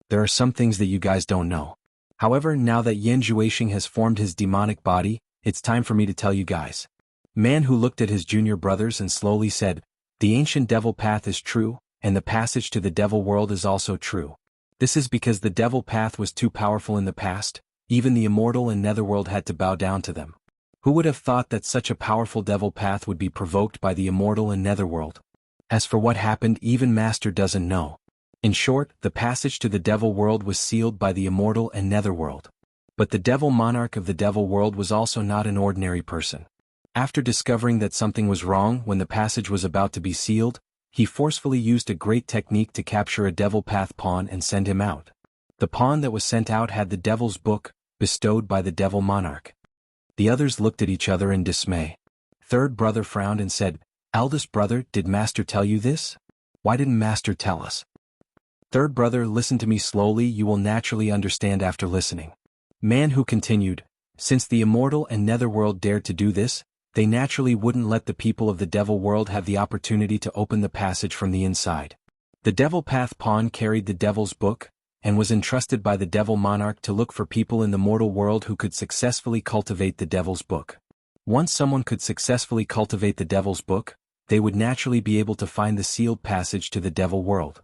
A: "There are some things that you guys don't know. However, now that Yan Juexing has formed his demonic body, it's time for me to tell you guys." Man Hu looked at his junior brothers and slowly said, "The ancient devil path is true, and the passage to the devil world is also true. This is because the devil path was too powerful in the past, even the immortal and netherworld had to bow down to them. Who would have thought that such a powerful devil path would be provoked by the immortal and netherworld? As for what happened, even Master doesn't know. In short, the passage to the devil world was sealed by the immortal and netherworld. But the devil monarch of the devil world was also not an ordinary person. After discovering that something was wrong when the passage was about to be sealed, he forcefully used a great technique to capture a devil path pawn and send him out. The pawn that was sent out had the devil's book, bestowed by the devil monarch. The others looked at each other in dismay. Third brother frowned and said, "Eldest brother, did Master tell you this? Why didn't Master tell us?" Third brother, listen to me slowly, you will naturally understand after listening. Man Hu continued, "Since the immortal and netherworld dared to do this, they naturally wouldn't let the people of the devil world have the opportunity to open the passage from the inside. The devil path pawn carried the devil's book, and was entrusted by the devil monarch to look for people in the mortal world who could successfully cultivate the devil's book. Once someone could successfully cultivate the devil's book, they would naturally be able to find the sealed passage to the devil world.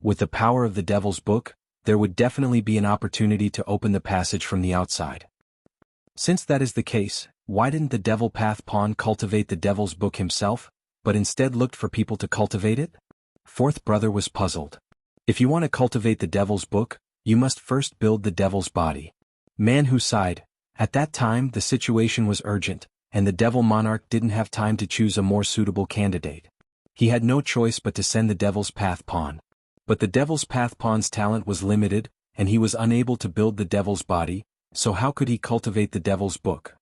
A: With the power of the devil's book, there would definitely be an opportunity to open the passage from the outside." Since that is the case, why didn't the devil path pawn cultivate the devil's book himself, but instead looked for people to cultivate it? Fourth brother was puzzled. If you want to cultivate the devil's book, you must first build the devil's body. Man who sighed. At that time the situation was urgent, and the devil monarch didn't have time to choose a more suitable candidate. He had no choice but to send the devil's path pawn. But the devil's path pawn's talent was limited, and he was unable to build the devil's body, so how could he cultivate the devil's book?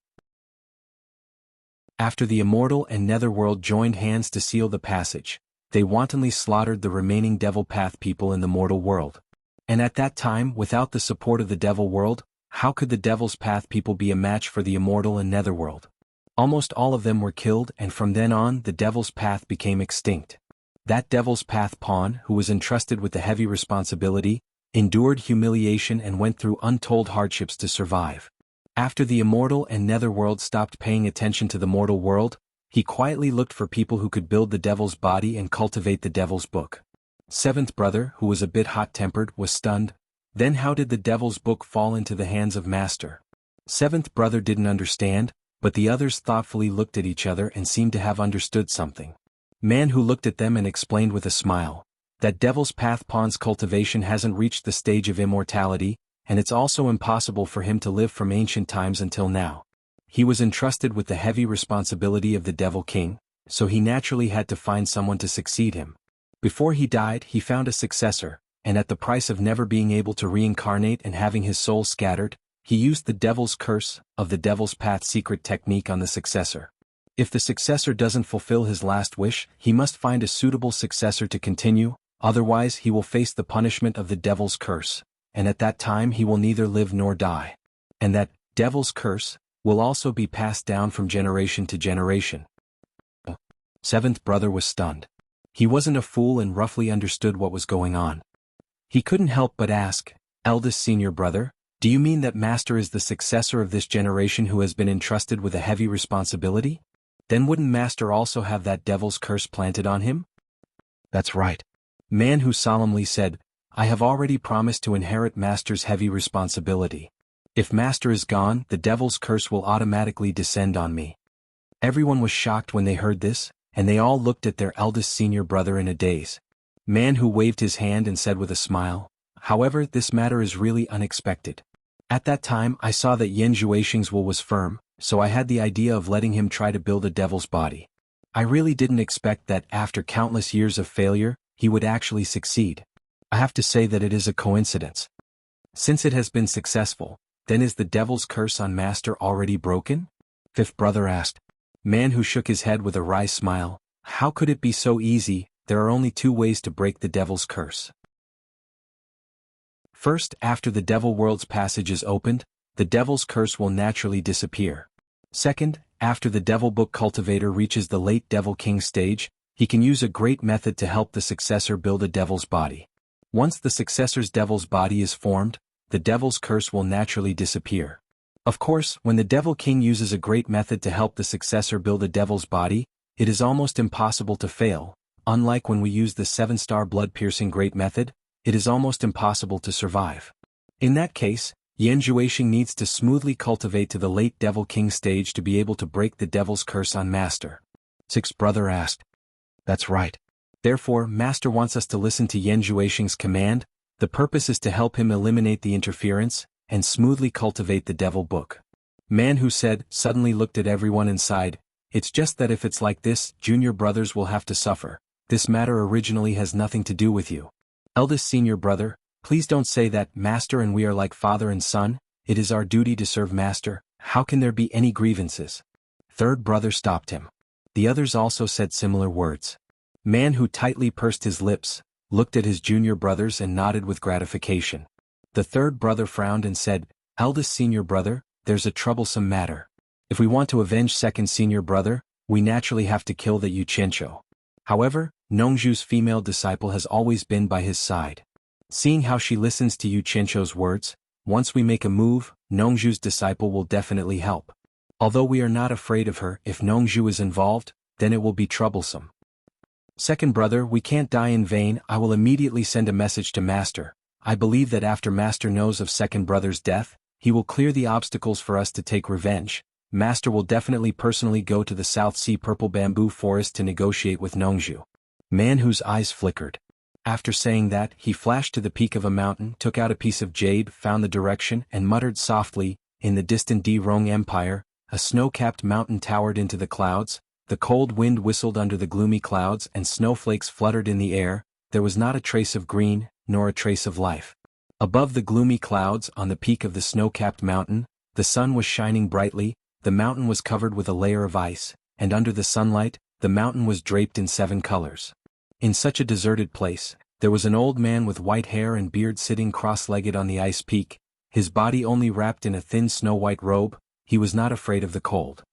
A: After the immortal and netherworld joined hands to seal the passage, they wantonly slaughtered the remaining devil path people in the mortal world. And at that time, without the support of the devil world, how could the devil's path people be a match for the immortal and netherworld? Almost all of them were killed, and from then on the devil's path became extinct. That devil's path pawn, who was entrusted with the heavy responsibility, endured humiliation and went through untold hardships to survive. After the immortal and netherworld stopped paying attention to the mortal world, he quietly looked for people who could build the devil's body and cultivate the devil's book. Seventh brother, who was a bit hot-tempered, was stunned. Then how did the devil's book fall into the hands of Master? Seventh brother didn't understand, but the others thoughtfully looked at each other and seemed to have understood something. Man who looked at them and explained with a smile, that devil's path pawn's cultivation hasn't reached the stage of immortality, and it's also impossible for him to live from ancient times until now. He was entrusted with the heavy responsibility of the Devil King, so he naturally had to find someone to succeed him. Before he died, he found a successor, and at the price of never being able to reincarnate and having his soul scattered, he used the Devil's Curse of the Devil's Path secret technique on the successor. If the successor doesn't fulfill his last wish, he must find a suitable successor to continue, otherwise he will face the punishment of the Devil's Curse, and at that time he will neither live nor die. And that Devil's Curse will also be passed down from generation to generation. Seventh brother was stunned. He wasn't a fool and roughly understood what was going on. He couldn't help but ask, "Eldest senior brother, do you mean that Master is the successor of this generation who has been entrusted with a heavy responsibility? Then wouldn't Master also have that devil's curse planted on him?" "That's right." Man who solemnly said, "I have already promised to inherit Master's heavy responsibility. If Master is gone, the devil's curse will automatically descend on me." Everyone was shocked when they heard this, and they all looked at their eldest senior brother in a daze. Man who waved his hand and said with a smile, "However, this matter is really unexpected. At that time I saw that Yen Zhuixing's will was firm, so I had the idea of letting him try to build a devil's body. I really didn't expect that after countless years of failure, he would actually succeed. I have to say that it is a coincidence. Since it has been successful, then is the devil's curse on Master already broken?" Fifth brother asked. Man who shook his head with a wry smile, "How could it be so easy? There are only two ways to break the devil's curse. First, after the devil world's passage is opened, the devil's curse will naturally disappear. Second, after the devil book cultivator reaches the late devil king stage, he can use a great method to help the successor build a devil's body. Once the successor's devil's body is formed, the devil's curse will naturally disappear. Of course, when the devil king uses a great method to help the successor build a devil's body, it is almost impossible to fail. Unlike when we use the 7-star blood-piercing great method, it is almost impossible to survive. In that case, Yen Zhuixing needs to smoothly cultivate to the late devil king stage to be able to break the devil's curse on Master. Sixth brother asked. That's right. Therefore, Master wants us to listen to Yen Zhuixing's command. The purpose is to help him eliminate the interference and smoothly cultivate the devil book. Man who said suddenly looked at everyone and sighed. It's just that if it's like this, junior brothers will have to suffer. This matter originally has nothing to do with you. Eldest senior brother, please don't say that. Master and we are like father and son. It is our duty to serve Master. How can there be any grievances? Third brother stopped him. The others also said similar words. Man who tightly pursed his lips, looked at his junior brothers and nodded with gratification. The third brother frowned and said, Eldest senior brother, there's a troublesome matter. If we want to avenge second senior brother, we naturally have to kill the Yuchencho. However, Nongzhu's female disciple has always been by his side. Seeing how she listens to Yuchencho's words, once we make a move, Nongzhu's disciple will definitely help. Although we are not afraid of her, if Nongzhu is involved, then it will be troublesome. Second brother, we can't die in vain. I will immediately send a message to Master. I believe that after Master knows of second brother's death, he will clear the obstacles for us to take revenge. Master will definitely personally go to the South Sea Purple Bamboo Forest to negotiate with Nongju. Man whose eyes flickered. After saying that, he flashed to the peak of a mountain, took out a piece of jade, found the direction, and muttered softly, in the distant Di-Rong Empire, a snow-capped mountain towered into the clouds, the cold wind whistled under the gloomy clouds and snowflakes fluttered in the air, there was not a trace of green, nor a trace of life. Above the gloomy clouds, on the peak of the snow-capped mountain, the sun was shining brightly, the mountain was covered with a layer of ice, and under the sunlight, the mountain was draped in 7 colors. In such a deserted place, there was an old man with white hair and beard sitting cross-legged on the ice peak, his body only wrapped in a thin snow-white robe. He was not afraid of the cold.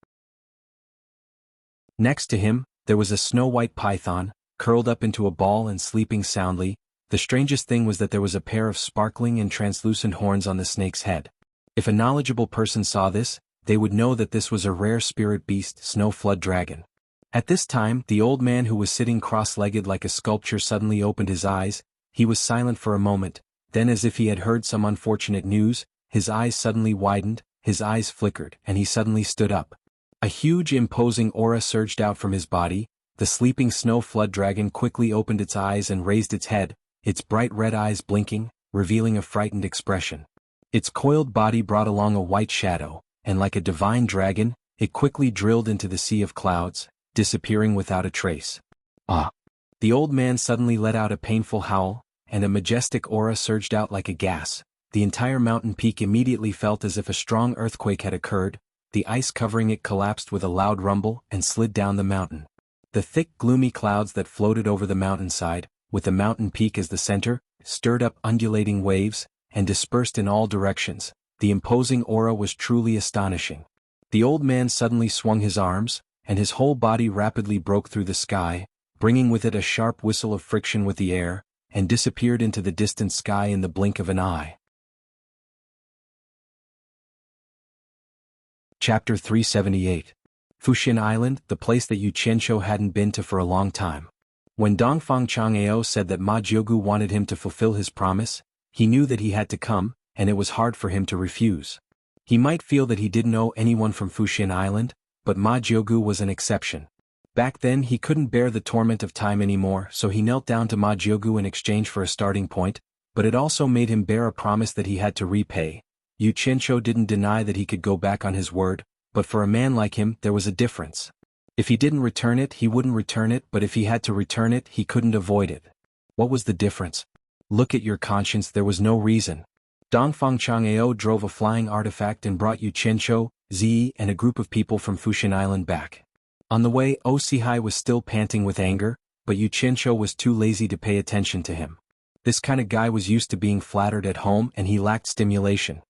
A: Next to him, there was a snow-white python, curled up into a ball and sleeping soundly. The strangest thing was that there was a pair of sparkling and translucent horns on the snake's head. If a knowledgeable person saw this, they would know that this was a rare spirit beast, snow flood dragon. At this time, the old man who was sitting cross-legged like a sculpture suddenly opened his eyes. He was silent for a moment, then as if he had heard some unfortunate news, his eyes suddenly widened, his eyes flickered, and he suddenly stood up. A huge imposing aura surged out from his body. The sleeping snow flood dragon quickly opened its eyes and raised its head, its bright red eyes blinking, revealing a frightened expression. Its coiled body brought along a white shadow, and like a divine dragon, it quickly drilled into the sea of clouds, disappearing without a trace. Ah! The old man suddenly let out a painful howl, and a majestic aura surged out like a gas. The entire mountain peak immediately felt as if a strong earthquake had occurred. The ice covering it collapsed with a loud rumble and slid down the mountain. The thick gloomy clouds that floated over the mountainside, with the mountain peak as the center, stirred up undulating waves, and dispersed in all directions. The imposing aura was truly astonishing. The old man suddenly swung his arms, and his whole body rapidly broke through the sky, bringing with it a sharp whistle of friction with the air, and disappeared into the distant sky in the blink of an eye. Chapter 378. Fuxin Island, the place that Yu Qianqiu hadn't been to for a long time. When Dongfang Chang'ao said that Ma Jiugu wanted him to fulfill his promise, he knew that he had to come, and it was hard for him to refuse. He might feel that he didn't know anyone from Fuxin Island, but Ma Jiugu was an exception. Back then he couldn't bear the torment of time anymore, so he knelt down to Ma Jiugu in exchange for a starting point, but it also made him bear a promise that he had to repay. Yu Qianqiu didn't deny that he could go back on his word, but for a man like him there was a difference. If he didn't return it he wouldn't return it, but if he had to return it he couldn't avoid it. What was the difference? Look at your conscience, there was no reason. Dongfang Chang'ao drove a flying artifact and brought Yu Qianqiu, Ziyi and a group of people from Fuxin Island back. On the way, Osihai was still panting with anger, but Yu Qianqiu was too lazy to pay attention to him. This kind of guy was used to being flattered at home and he lacked stimulation.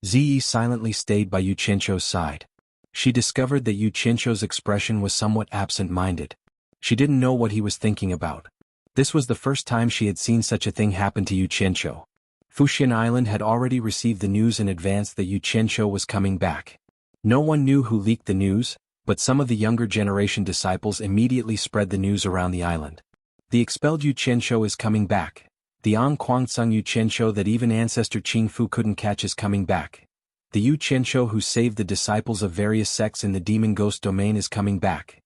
A: Ziyi silently stayed by Yu Qianqiu's side. She discovered that Yu Qianqiu's expression was somewhat absent-minded. She didn't know what he was thinking about. This was the first time she had seen such a thing happen to Yu Qianqiu. Fuxin Island had already received the news in advance that Yu Qianqiu was coming back. No one knew who leaked the news, but some of the younger generation disciples immediately spread the news around the island. The expelled Yu Qianqiu is coming back. The Ang Kuangtsung Yu Qianqiu that even ancestor Qing Fu couldn't catch is coming back. The Yu Qianqiu who saved the disciples of various sects in the demon ghost domain is coming back.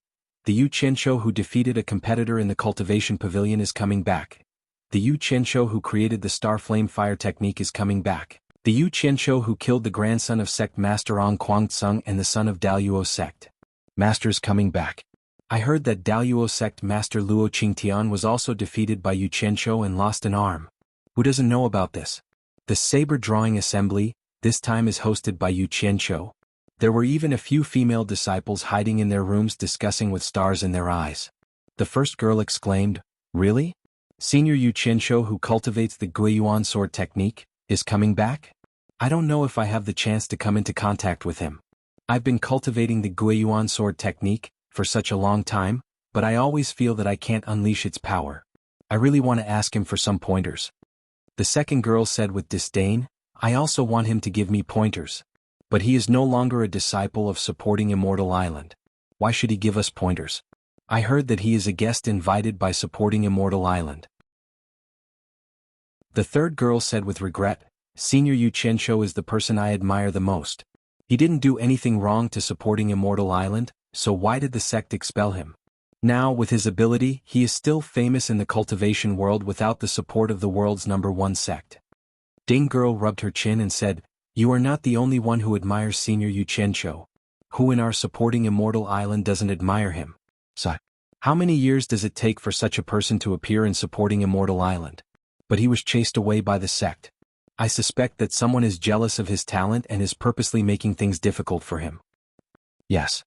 A: The Yu Qianqiu who defeated a competitor in the cultivation pavilion is coming back. The Yu Qianqiu who created the star flame fire technique is coming back. The Yu Qianqiu who killed the grandson of sect master Ang Kuangtsung and the son of Daluo sect. Master's coming back. I heard that Daluo sect master Luo Qingtian was also defeated by Yu Qianqiu and lost an arm. Who doesn't know about this? The saber drawing assembly, this time is hosted by Yu Qianqiu. There were even a few female disciples hiding in their rooms discussing with stars in their eyes. The first girl exclaimed, "Really? Senior Yu Qianqiu who cultivates the Guiyuan sword technique, is coming back? I don't know if I have the chance to come into contact with him. I've been cultivating the Guiyuan sword technique for such a long time, but I always feel that I can't unleash its power. I really want to ask him for some pointers." The second girl said with disdain, "I also want him to give me pointers. But he is no longer a disciple of supporting Immortal Island. Why should he give us pointers? I heard that he is a guest invited by supporting Immortal Island." The third girl said with regret, Senior Yu Qianqiu is the person I admire the most. He didn't do anything wrong to supporting Immortal Island, so why did the sect expel him? Now, with his ability, he is still famous in the cultivation world without the support of the world's #1 sect. Ding Girl rubbed her chin and said, "You are not the only one who admires Senior Yu Qianqiu. Who in our supporting Immortal Island doesn't admire him? So, how many years does it take for such a person to appear in supporting Immortal Island? But he was chased away by the sect. I suspect that someone is jealous of his talent and is purposely making things difficult for him." Yes.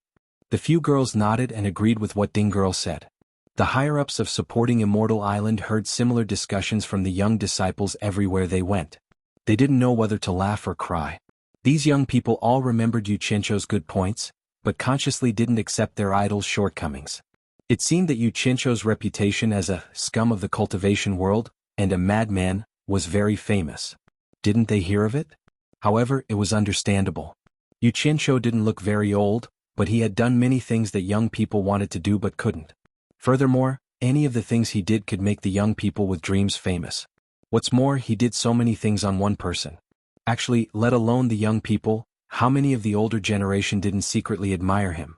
A: The few girls nodded and agreed with what Ding Girl said. The higher-ups of supporting Immortal Island heard similar discussions from the young disciples everywhere they went. They didn't know whether to laugh or cry. These young people all remembered Yu Qianqiu's good points, but consciously didn't accept their idol's shortcomings. It seemed that Yu Qianqiu's reputation as a scum of the cultivation world, and a madman, was very famous. Didn't they hear of it? However, it was understandable. Yu Qianqiu didn't look very old, but he had done many things that young people wanted to do but couldn't. Furthermore, any of the things he did could make the young people with dreams famous. What's more, he did so many things on one person. Actually, let alone the young people, how many of the older generation didn't secretly admire him?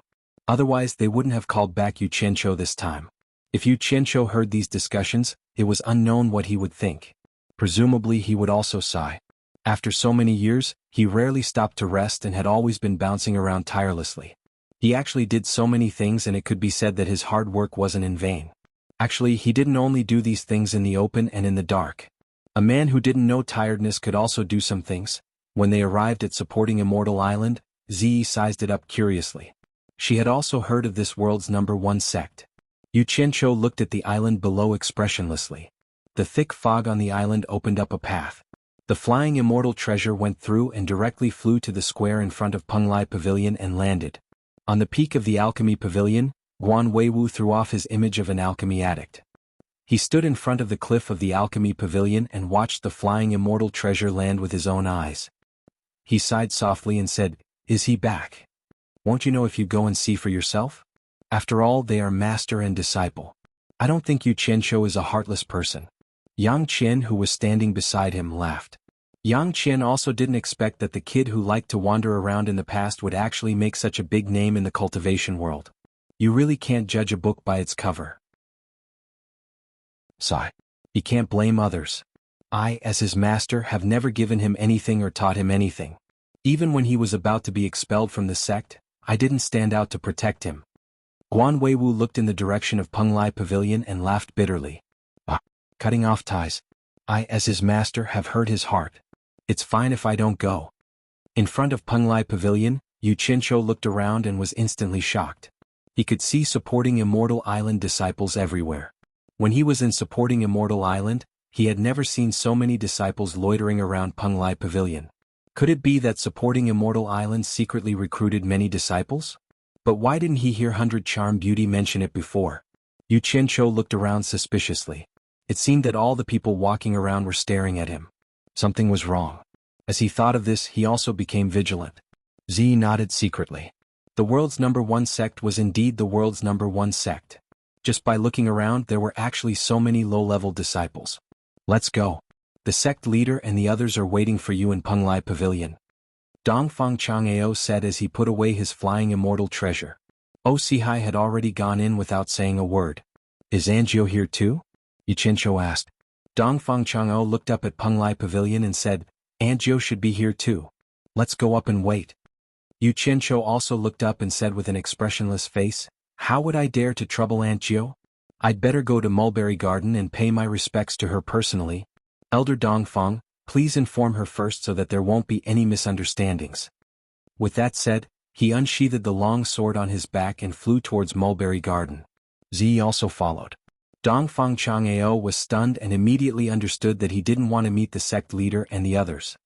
A: Otherwise they wouldn't have called back Yu Qianqiu this time. If Yu Qianqiu heard these discussions, it was unknown what he would think. Presumably he would also sigh. After so many years, he rarely stopped to rest and had always been bouncing around tirelessly. He actually did so many things, and it could be said that his hard work wasn't in vain. Actually, he didn't only do these things in the open and in the dark. A man who didn't know tiredness could also do some things. When they arrived at supporting Immortal Island, Ziyi sized it up curiously. She had also heard of this world's #1 sect. Yu Qianqiu looked at the island below expressionlessly. The thick fog on the island opened up a path. The flying immortal treasure went through and directly flew to the square in front of Penglai Pavilion and landed. On the peak of the alchemy pavilion, Guan Weiwu threw off his image of an alchemy addict. He stood in front of the cliff of the alchemy pavilion and watched the flying immortal treasure land with his own eyes. He sighed softly and said, "Is he back? Won't you know if you go and see for yourself? After all, they are master and disciple. I don't think Yu Qianqiu is a heartless person." Yang Qian, who was standing beside him, laughed. Yang Qian also didn't expect that the kid who liked to wander around in the past would actually make such a big name in the cultivation world. You really can't judge a book by its cover. Sigh. He can't blame others. I, as his master, have never given him anything or taught him anything. Even when he was about to be expelled from the sect, I didn't stand out to protect him. Guan Weiwu looked in the direction of Penglai Pavilion and laughed bitterly. Cutting off ties. I, as his master, have hurt his heart. It's fine if I don't go. In front of Penglai Pavilion, Yu Qianqiu looked around and was instantly shocked. He could see supporting Immortal Island disciples everywhere. When he was in supporting Immortal Island, he had never seen so many disciples loitering around Penglai Pavilion. Could it be that supporting Immortal Island secretly recruited many disciples? But why didn't he hear 100 Charm Beauty mention it before? Yu Qianqiu looked around suspiciously. It seemed that all the people walking around were staring at him. Something was wrong. As he thought of this, he also became vigilant. Ziyi nodded secretly. The world's #1 sect was indeed the world's #1 sect. Just by looking around, there were actually so many low-level disciples. Let's go. The sect leader and the others are waiting for you in Penglai Pavilion. Dongfang Chang'ao said as he put away his flying immortal treasure. Osihai had already gone in without saying a word. Is Anjio here too? Yu Qianqiu asked. Dongfang Chang'ao looked up at Penglai Pavilion and said, Anjio should be here too. Let's go up and wait. Yu Qianqiu also looked up and said with an expressionless face, How would I dare to trouble Anjio? I'd better go to Mulberry Garden and pay my respects to her personally. Elder Dongfang, please inform her first so that there won't be any misunderstandings. With that said, he unsheathed the long sword on his back and flew towards Mulberry Garden. Ziyi also followed. Dongfang Chang'ao was stunned and immediately understood that he didn't want to meet the sect leader and the others.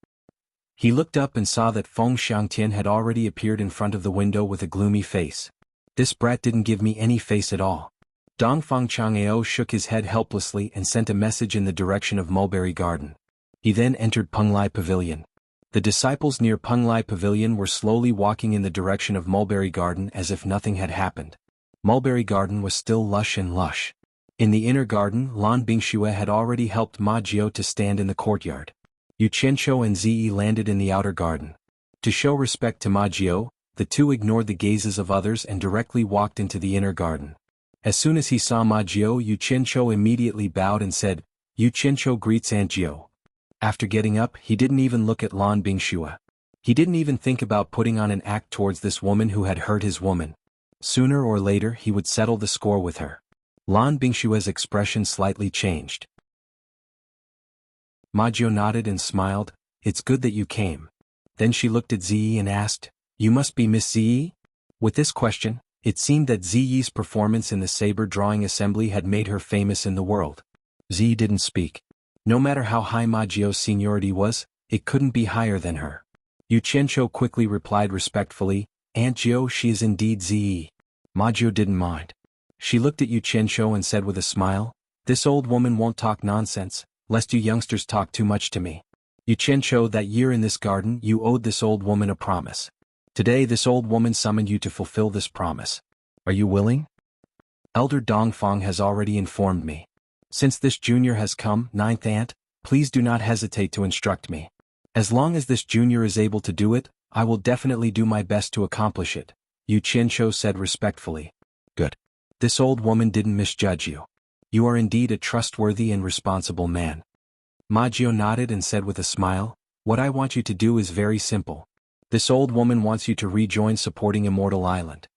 A: He looked up and saw that Feng Xiangtian had already appeared in front of the window with a gloomy face. This brat didn't give me any face at all. Dongfang Chang'ao shook his head helplessly and sent a message in the direction of Mulberry Garden. He then entered Penglai Pavilion. The disciples near Penglai Pavilion were slowly walking in the direction of Mulberry Garden as if nothing had happened. Mulberry Garden was still lush and lush. In the inner garden, Lan Bingxue had already helped Ma Jiao to stand in the courtyard. Yu Qianqiu and Ziyi landed in the outer garden. To show respect to Ma Jiao, the two ignored the gazes of others and directly walked into the inner garden. As soon as he saw Ma Jiao, Yu Qianqiu immediately bowed and said, "Yu Qianqiu greets Aunt Jiao." After getting up, he didn't even look at Lan Bingxue. He didn't even think about putting on an act towards this woman who had hurt his woman. Sooner or later he would settle the score with her. Lan Bingxue's expression slightly changed. Ma Jiao nodded and smiled. "It's good that you came." Then she looked at Ziyi and asked, "You must be Miss Ziyi?" With this question, it seemed that Ziyi's performance in the saber drawing assembly had made her famous in the world. Ziyi didn't speak. No matter how high Ma Jiao's seniority was, it couldn't be higher than her. Yu Qianqiu quickly replied respectfully, "Aunt Jiao, she is indeed Ziyi." Ma Jiao didn't mind. She looked at Yu Qianqiu and said with a smile, "This old woman won't talk nonsense, lest you youngsters talk too much to me. Yu Qianqiu, that year in this garden you owed this old woman a promise. Today this old woman summoned you to fulfill this promise. Are you willing? Elder Dongfang has already informed me. Since this junior has come, ninth aunt, please do not hesitate to instruct me. As long as this junior is able to do it, I will definitely do my best to accomplish it," Yu Qianqiu said respectfully. "Good. This old woman didn't misjudge you. You are indeed a trustworthy and responsible man." Ma Jiao nodded and said with a smile, "What I want you to do is very simple. This old woman wants you to rejoin supporting Immortal Island."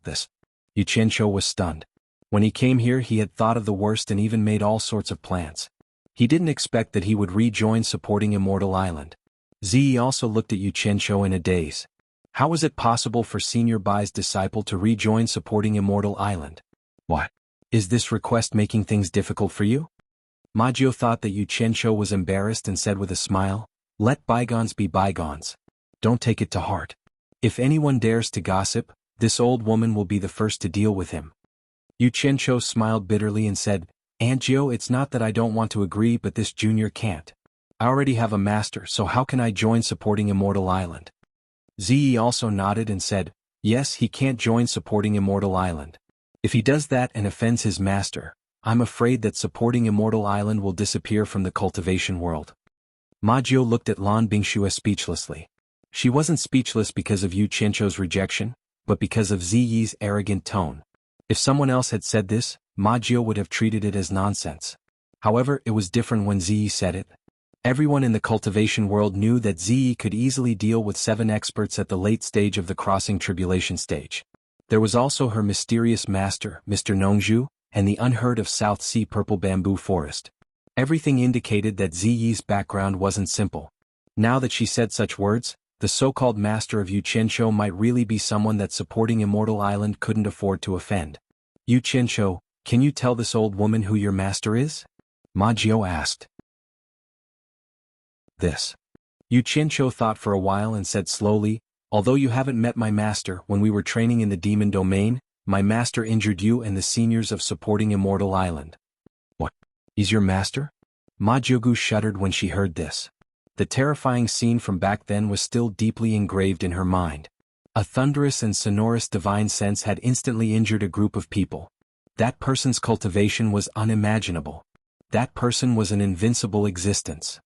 A: This. Yu Qianqiu was stunned. When he came here he had thought of the worst and even made all sorts of plans. He didn't expect that he would rejoin supporting Immortal Island. Ziyi also looked at Yu Qianqiu in a daze. How was it possible for Senior Bai's disciple to rejoin supporting Immortal Island? What? Is this request making things difficult for you? Ma Jiao thought that Yu Qianqiu was embarrassed and said with a smile, "Let bygones be bygones. Don't take it to heart. If anyone dares to gossip, this old woman will be the first to deal with him." Yu Qianqiu smiled bitterly and said, "Aunt Jiao, it's not that I don't want to agree, but this junior can't. I already have a master, so how can I join supporting Immortal Island?" Ziyi also nodded and said, "Yes, he can't join supporting Immortal Island. If he does that and offends his master, I'm afraid that supporting Immortal Island will disappear from the cultivation world." Ma Jiao looked at Lan Bingxue speechlessly. She wasn't speechless because of Yu Qianqiu's rejection, but because of Ziyi's arrogant tone. If someone else had said this, Ma Jiao would have treated it as nonsense. However, it was different when Ziyi said it. Everyone in the cultivation world knew that Ziyi could easily deal with 7 experts at the late stage of the crossing tribulation stage. There was also her mysterious master, Mr. Nongzhu, and the unheard of South Sea purple bamboo forest. Everything indicated that Ziyi's background wasn't simple. Now that she said such words, the so-called master of Yu Qianqiu might really be someone that supporting Immortal Island couldn't afford to offend. "Yu Qianqiu, can you tell this old woman who your master is?" Ma Jiao asked. This. Yu Qianqiu thought for a while and said slowly, "Although you haven't met my master, when we were training in the demon domain, my master injured you and the seniors of supporting Immortal Island." "What? He's your master?" Ma Jiao shuddered when she heard this. The terrifying scene from back then was still deeply engraved in her mind. A thunderous and sonorous divine sense had instantly injured a group of people. That person's cultivation was unimaginable. That person was an invincible existence.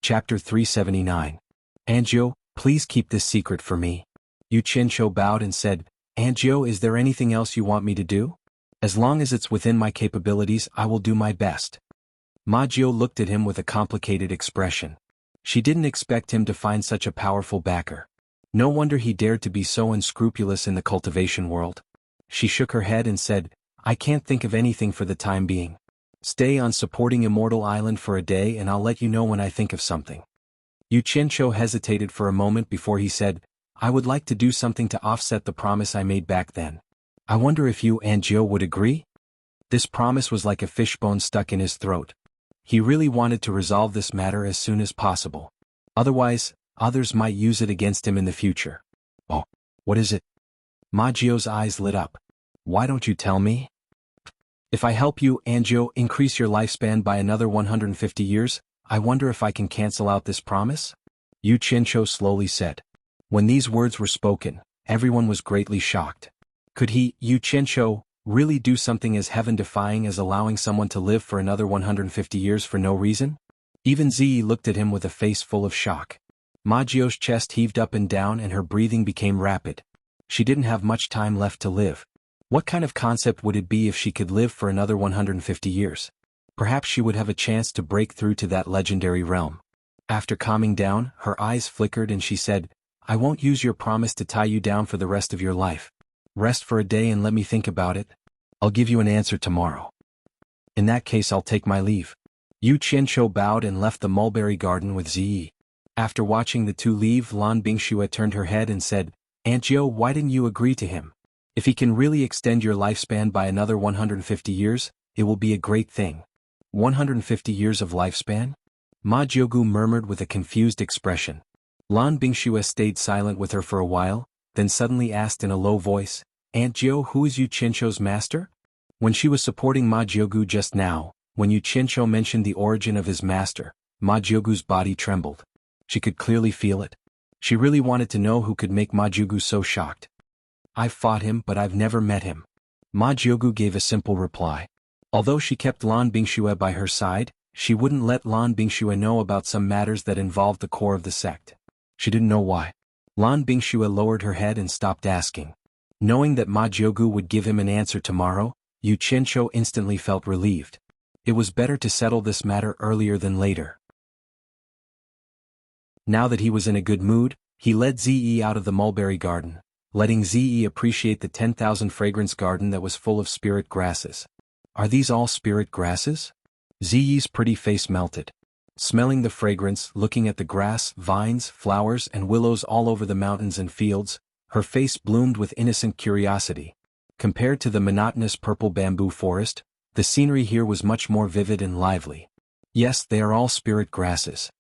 A: Chapter 379. "Aunt Jiao, please keep this secret for me." Yu Qianqiu bowed and said, "Aunt Jiao, is there anything else you want me to do? As long as it's within my capabilities, I will do my best." Ma Jiao looked at him with a complicated expression. She didn't expect him to find such a powerful backer. No wonder he dared to be so unscrupulous in the cultivation world. She shook her head and said, "I can't think of anything for the time being. Stay on supporting Immortal Island for a day and I'll let you know when I think of something." Yu Qianqiu hesitated for a moment before he said, "I would like to do something to offset the promise I made back then. I wonder if you, Aunt Jiao, would agree?" This promise was like a fishbone stuck in his throat. He really wanted to resolve this matter as soon as possible. Otherwise, others might use it against him in the future. "Oh, what is it?" Ma Jiao's eyes lit up. "Why don't you tell me?" "If I help you, Aunt Jiao, increase your lifespan by another 150 years, I wonder if I can cancel out this promise?" Yu Qianqiu slowly said. When these words were spoken, everyone was greatly shocked. Could he, Yu Qianqiu, Really do something as heaven-defying as allowing someone to live for another 150 years for no reason? Even Ziyi looked at him with a face full of shock. Ma Jiao's chest heaved up and down and her breathing became rapid. She didn't have much time left to live. What kind of concept would it be if she could live for another 150 years? Perhaps she would have a chance to break through to that legendary realm. After calming down, her eyes flickered and she said, I won't use your promise to tie you down for the rest of your life. Rest for a day and let me think about it. I'll give you an answer tomorrow. In that case I'll take my leave. Yu Qianqiu bowed and left the mulberry garden with Ziyi. After watching the two leave, Lan Bingxue turned her head and said, Aunt Jiao, why didn't you agree to him? If he can really extend your lifespan by another 150 years, it will be a great thing. 150 years of lifespan? Ma Jiaogu murmured with a confused expression. Lan Bingxue stayed silent with her for a while, then suddenly asked in a low voice, Aunt Jiao, who is Yu Qianqiu's master? When she was supporting Ma Jiaogu just now, when Yu Qianqiu mentioned the origin of his master, Ma Jiaogu's body trembled. She could clearly feel it. She really wanted to know who could make Ma Jiaogu so shocked. I've fought him but I've never met him. Ma Jiaogu gave a simple reply. Although she kept Lan Bingxue by her side, she wouldn't let Lan Bingxue know about some matters that involved the core of the sect. She didn't know why. Lan Bingxue lowered her head and stopped asking. Knowing that Ma Jiaogu would give him an answer tomorrow, Yu Qianqiu instantly felt relieved. It was better to settle this matter earlier than later. Now that he was in a good mood, he led Ziyi out of the mulberry garden, letting Ziyi appreciate the 10,000 fragrance garden that was full of spirit grasses. Are these all spirit grasses? Ziyi's pretty face melted. Smelling the fragrance, looking at the grass, vines, flowers and willows all over the mountains and fields, her face bloomed with innocent curiosity. Compared to the monotonous purple bamboo forest, the scenery here was much more vivid and lively. Yes, they are all spirit grasses.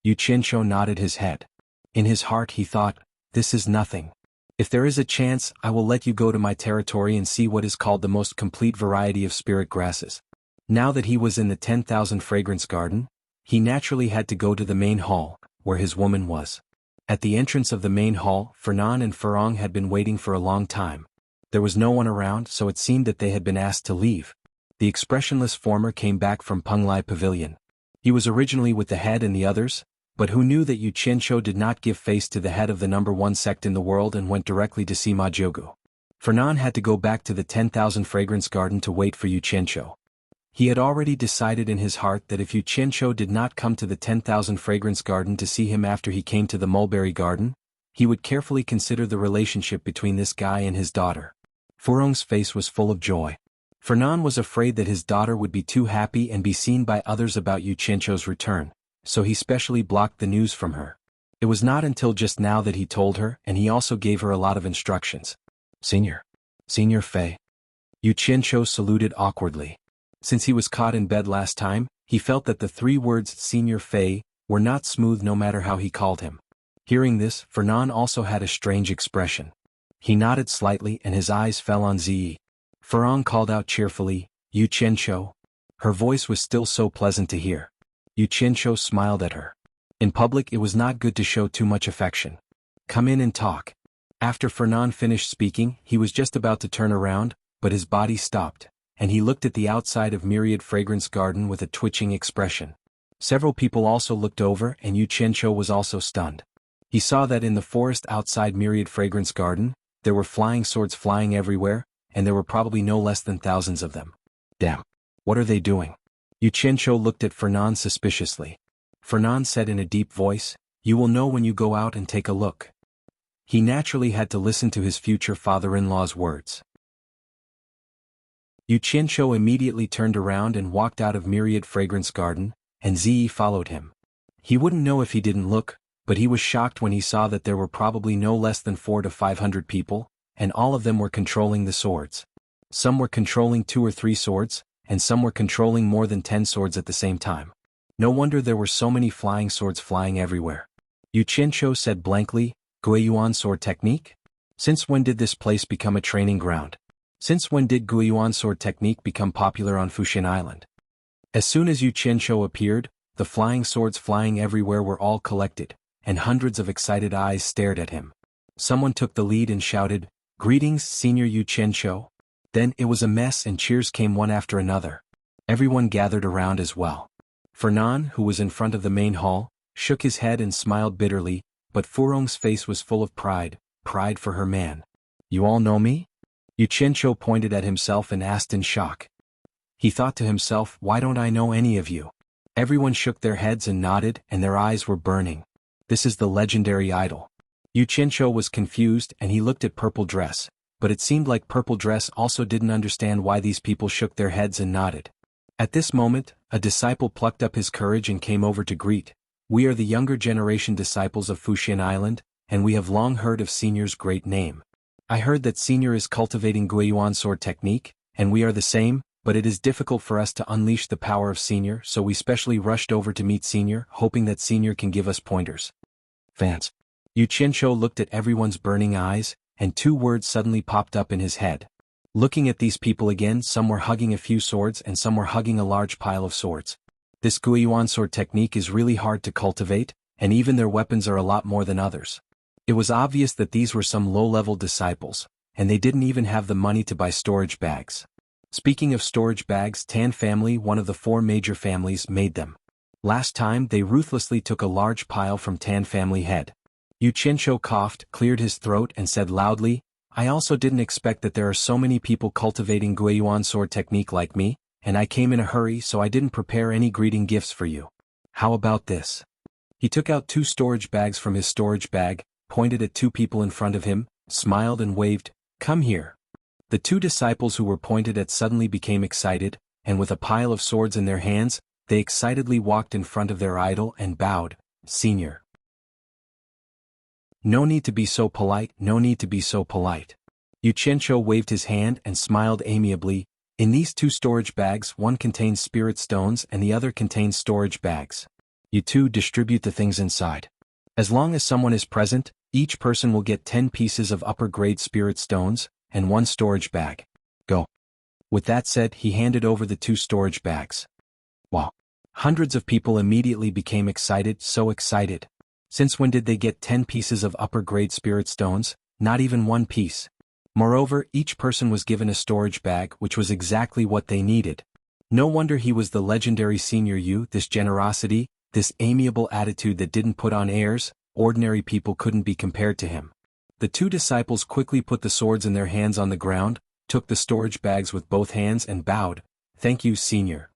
A: Yu Qianqiu nodded his head. In his heart he thought, this is nothing. If there is a chance, I will let you go to my territory and see what is called the most complete variety of spirit grasses. Now that he was in the 10,000 fragrance garden, he naturally had to go to the main hall, where his woman was. At the entrance of the main hall, Fernan and Ferong had been waiting for a long time. There was no one around, so it seemed that they had been asked to leave. The expressionless former came back from Penglai Pavilion. He was originally with the head and the others, but who knew that Yu Qianqiu did not give face to the head of the #1 sect in the world and went directly to see Ma Jiaogu. Fernan had to go back to the 10,000 fragrance garden to wait for Yu Qianqiu. He had already decided in his heart that if Yu Qianqiu did not come to the 10,000 fragrance garden to see him after he came to the mulberry garden, he would carefully consider the relationship between this guy and his daughter. Furong's face was full of joy. Fernan was afraid that his daughter would be too happy and be seen by others about Yu Qianqiu's return, so he specially blocked the news from her. It was not until just now that he told her, and he also gave her a lot of instructions. Senior Fei. Yu Qianqiu saluted awkwardly. Since he was caught in bed last time, he felt that the 3 words Senior Fei were not smooth no matter how he called him. Hearing this, Fernan also had a strange expression. He nodded slightly and his eyes fell on Ziyi. Ferong called out cheerfully, Yu Qianqiu. Her voice was still so pleasant to hear. Yu Qianqiu smiled at her. In public it was not good to show too much affection. Come in and talk. After Fernan finished speaking, he was just about to turn around, but his body stopped, and he looked at the outside of Myriad Fragrance Garden with a twitching expression. Several people also looked over and Yu Qianqiu was also stunned. He saw that in the forest outside Myriad Fragrance Garden, there were flying swords flying everywhere, and there were probably no less than thousands of them. Damn. What are they doing? Yu Qianqiu looked at Fernan suspiciously. Fernan said in a deep voice, You will know when you go out and take a look. He naturally had to listen to his future father-in-law's words. Yu Qianqiu immediately turned around and walked out of Myriad Fragrance Garden, and Ziyi followed him. He wouldn't know if he didn't look, but he was shocked when he saw that there were probably no less than 400 to 500 people, and all of them were controlling the swords. Some were controlling 2 or 3 swords, and some were controlling more than 10 swords at the same time. No wonder there were so many flying swords flying everywhere. Yu Qianqiu said blankly, Guiyuan sword technique? Since when did this place become a training ground? Since when did Guiyuan sword technique become popular on Fuxian Island? As soon as Yu Qianqiu appeared, the flying swords flying everywhere were all collected, and hundreds of excited eyes stared at him. Someone took the lead and shouted, Greetings, Senior Yu Qianqiu. Then it was a mess and cheers came one after another. Everyone gathered around as well. Fernan, who was in front of the main hall, shook his head and smiled bitterly, but Furong's face was full of pride for her man. You all know me? Yu Qianqiu pointed at himself and asked in shock. He thought to himself, why don't I know any of you? Everyone shook their heads and nodded, and their eyes were burning. This is the legendary idol. Yu Qianqiu was confused and he looked at Purple Dress, but it seemed like Purple Dress also didn't understand why these people shook their heads and nodded. At this moment, a disciple plucked up his courage and came over to greet. We are the younger generation disciples of Fuxian Island, and we have long heard of Senior's great name. I heard that Senior is cultivating Guiyuan sword technique, and we are the same, but it is difficult for us to unleash the power of Senior, so we specially rushed over to meet Senior, hoping that Senior can give us pointers. Fans. Yu Qianqiu looked at everyone's burning eyes, and two words suddenly popped up in his head. Looking at these people again, some were hugging a few swords and some were hugging a large pile of swords. This Guiyuan sword technique is really hard to cultivate, and even their weapons are a lot more than others. It was obvious that these were some low-level disciples, and they didn't even have the money to buy storage bags. Speaking of storage bags, Tan family, one of the 4 major families, made them. Last time they ruthlessly took a large pile from Tan family head. Yu Qianqiu coughed, cleared his throat and said loudly, I also didn't expect that there are so many people cultivating Guiyuan sword technique like me, and I came in a hurry so I didn't prepare any greeting gifts for you. How about this? He took out 2 storage bags from his storage bag, pointed at 2 people in front of him, smiled and waved, come here. The 2 disciples who were pointed at suddenly became excited, and with a pile of swords in their hands, they excitedly walked in front of their idol and bowed, Senior. No need to be so polite, no need to be so polite. Yu Qianqiu waved his hand and smiled amiably. In these 2 storage bags, one contains spirit stones and the other contains storage bags. You 2 distribute the things inside. As long as someone is present, each person will get 10 pieces of upper-grade spirit stones, and 1 storage bag. Go. With that said, he handed over the 2 storage bags. Wow. Hundreds of people immediately became excited, so excited. Since when did they get 10 pieces of upper-grade spirit stones? Not even 1 piece. Moreover, each person was given a storage bag, which was exactly what they needed. No wonder he was the legendary Senior Yu. This generosity, this amiable attitude that didn't put on airs, ordinary people couldn't be compared to him. The 2 disciples quickly put the swords in their hands on the ground, took the storage bags with both hands and bowed, thank you, Senior.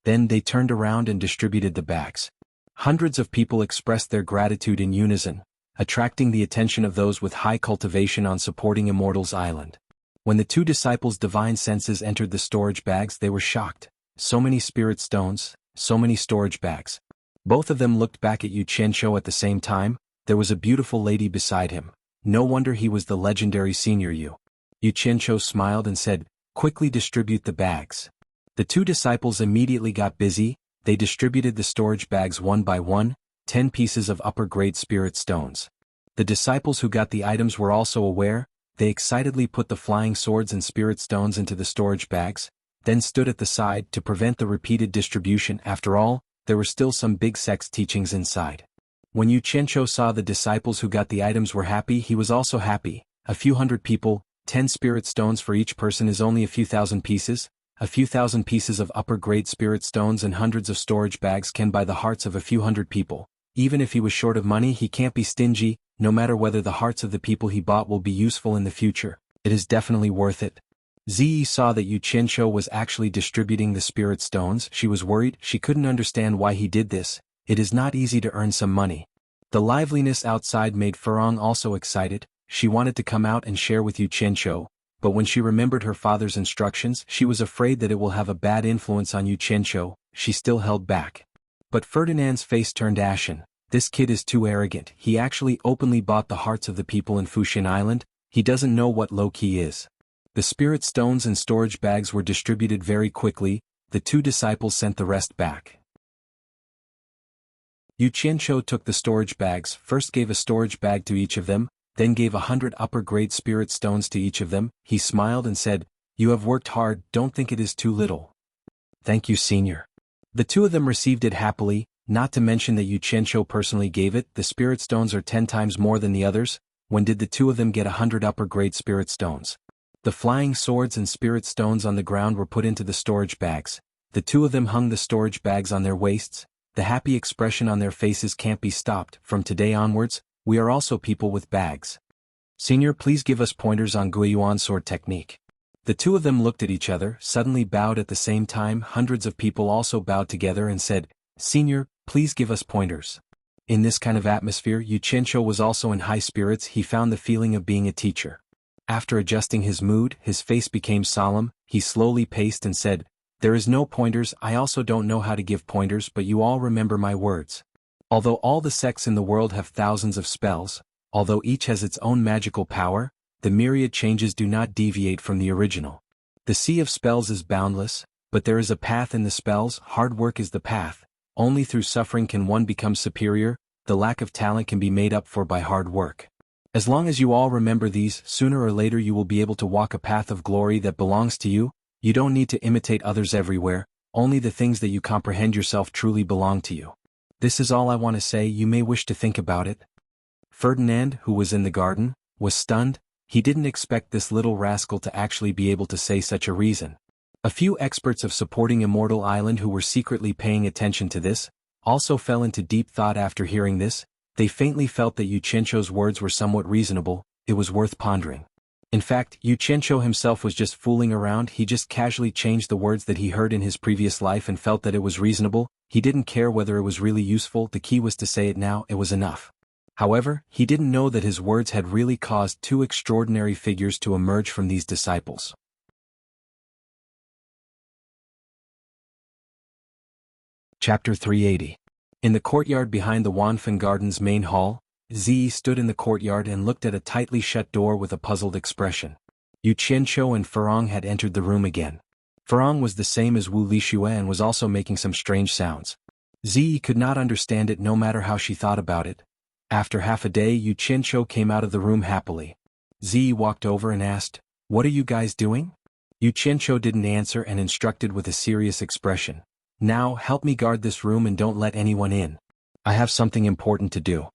A: Then they turned around and distributed the bags. Hundreds of people expressed their gratitude in unison, attracting the attention of those with high cultivation on supporting Immortals Island. When the 2 disciples' divine senses entered the storage bags, they were shocked. So many spirit stones, so many storage bags. Both of them looked back at Yu Qianqiu at the same time. There was a beautiful lady beside him. No wonder he was the legendary Senior Yu. Yu Qianqiu smiled and said, quickly distribute the bags. The 2 disciples immediately got busy. They distributed the storage bags one by one, 10 pieces of upper-grade spirit stones. The disciples who got the items were also aware. They excitedly put the flying swords and spirit stones into the storage bags, then stood at the side to prevent the repeated distribution. After all, there were still some big sex teachings inside. When Yu Qianqiu saw the disciples who got the items were happy, he was also happy. A few hundred people, 10 spirit stones for each person is only a few thousand pieces. A few thousand pieces of upper-grade spirit stones and hundreds of storage bags can buy the hearts of a few hundred people. Even if he was short of money, he can't be stingy, no matter whether the hearts of the people he bought will be useful in the future. It is definitely worth it. Ziyi saw that Yu Qianqiu was actually distributing the spirit stones. She was worried. She couldn't understand why he did this. It is not easy to earn some money. The liveliness outside made Furong also excited. She wanted to come out and share with Yu Qianqiu, but when she remembered her father's instructions, she was afraid that it will have a bad influence on Yu Qianqiu. She still held back. But Ferdinand's face turned ashen. This kid is too arrogant. He actually openly bought the hearts of the people in Fuxian Island. He doesn't know what low-key is. The spirit stones and storage bags were distributed very quickly. The 2 disciples sent the rest back. Yu Qianqiu took the storage bags, first gave a storage bag to each of them, then gave 100 upper-grade spirit stones to each of them. He smiled and said, you have worked hard, don't think it is too little. Thank you, Senior. The 2 of them received it happily, not to mention that Yu Qianqiu personally gave it. The spirit stones are 10 times more than the others. When did the 2 of them get 100 upper-grade spirit stones? The flying swords and spirit stones on the ground were put into the storage bags. The two of them hung the storage bags on their waists. The happy expression on their faces can't be stopped. From today onwards, we are also people with bags. Senior, please give us pointers on Guiyuan sword technique. The two of them looked at each other, suddenly bowed at the same time. Hundreds of people also bowed together and said, Senior, please give us pointers. In this kind of atmosphere, Yu Qianqiu was also in high spirits. He found the feeling of being a teacher. After adjusting his mood, his face became solemn. He slowly paced and said, There is no pointers. I also don't know how to give pointers, but you all remember my words. Although all the sects in the world have thousands of spells, although each has its own magical power, the myriad changes do not deviate from the original. The sea of spells is boundless, but there is a path in the spells. Hard work is the path. Only through suffering can one become superior. The lack of talent can be made up for by hard work. As long as you all remember these, sooner or later you will be able to walk a path of glory that belongs to you. You don't need to imitate others everywhere. Only the things that you comprehend yourself truly belong to you. This is all I want to say. You may wish to think about it. Ferdinand, who was in the garden, was stunned. He didn't expect this little rascal to actually be able to say such a reason. A few experts of supporting Immortal Island who were secretly paying attention to this, also fell into deep thought after hearing this. They faintly felt that Yu Qianqiu's words were somewhat reasonable. It was worth pondering. In fact, Yu Qianqiu himself was just fooling around. He just casually changed the words that he heard in his previous life and felt that it was reasonable. He didn't care whether it was really useful. The key was to say it now. It was enough. However, he didn't know that his words had really caused two extraordinary figures to emerge from these disciples. Chapter 380. In the courtyard behind the Wanfen Garden's main hall, Ziyi stood in the courtyard and looked at a tightly shut door with a puzzled expression. Yu Qianqiu and Furong had entered the room again. Furong was the same as Wu Lixue and was also making some strange sounds. Ziyi could not understand it no matter how she thought about it. After half a day, Yu Qianqiu came out of the room happily. Ziyi walked over and asked, What are you guys doing? Yu Qianqiu didn't answer and instructed with a serious expression. Now, help me guard this room and don't let anyone in. I have something important to do.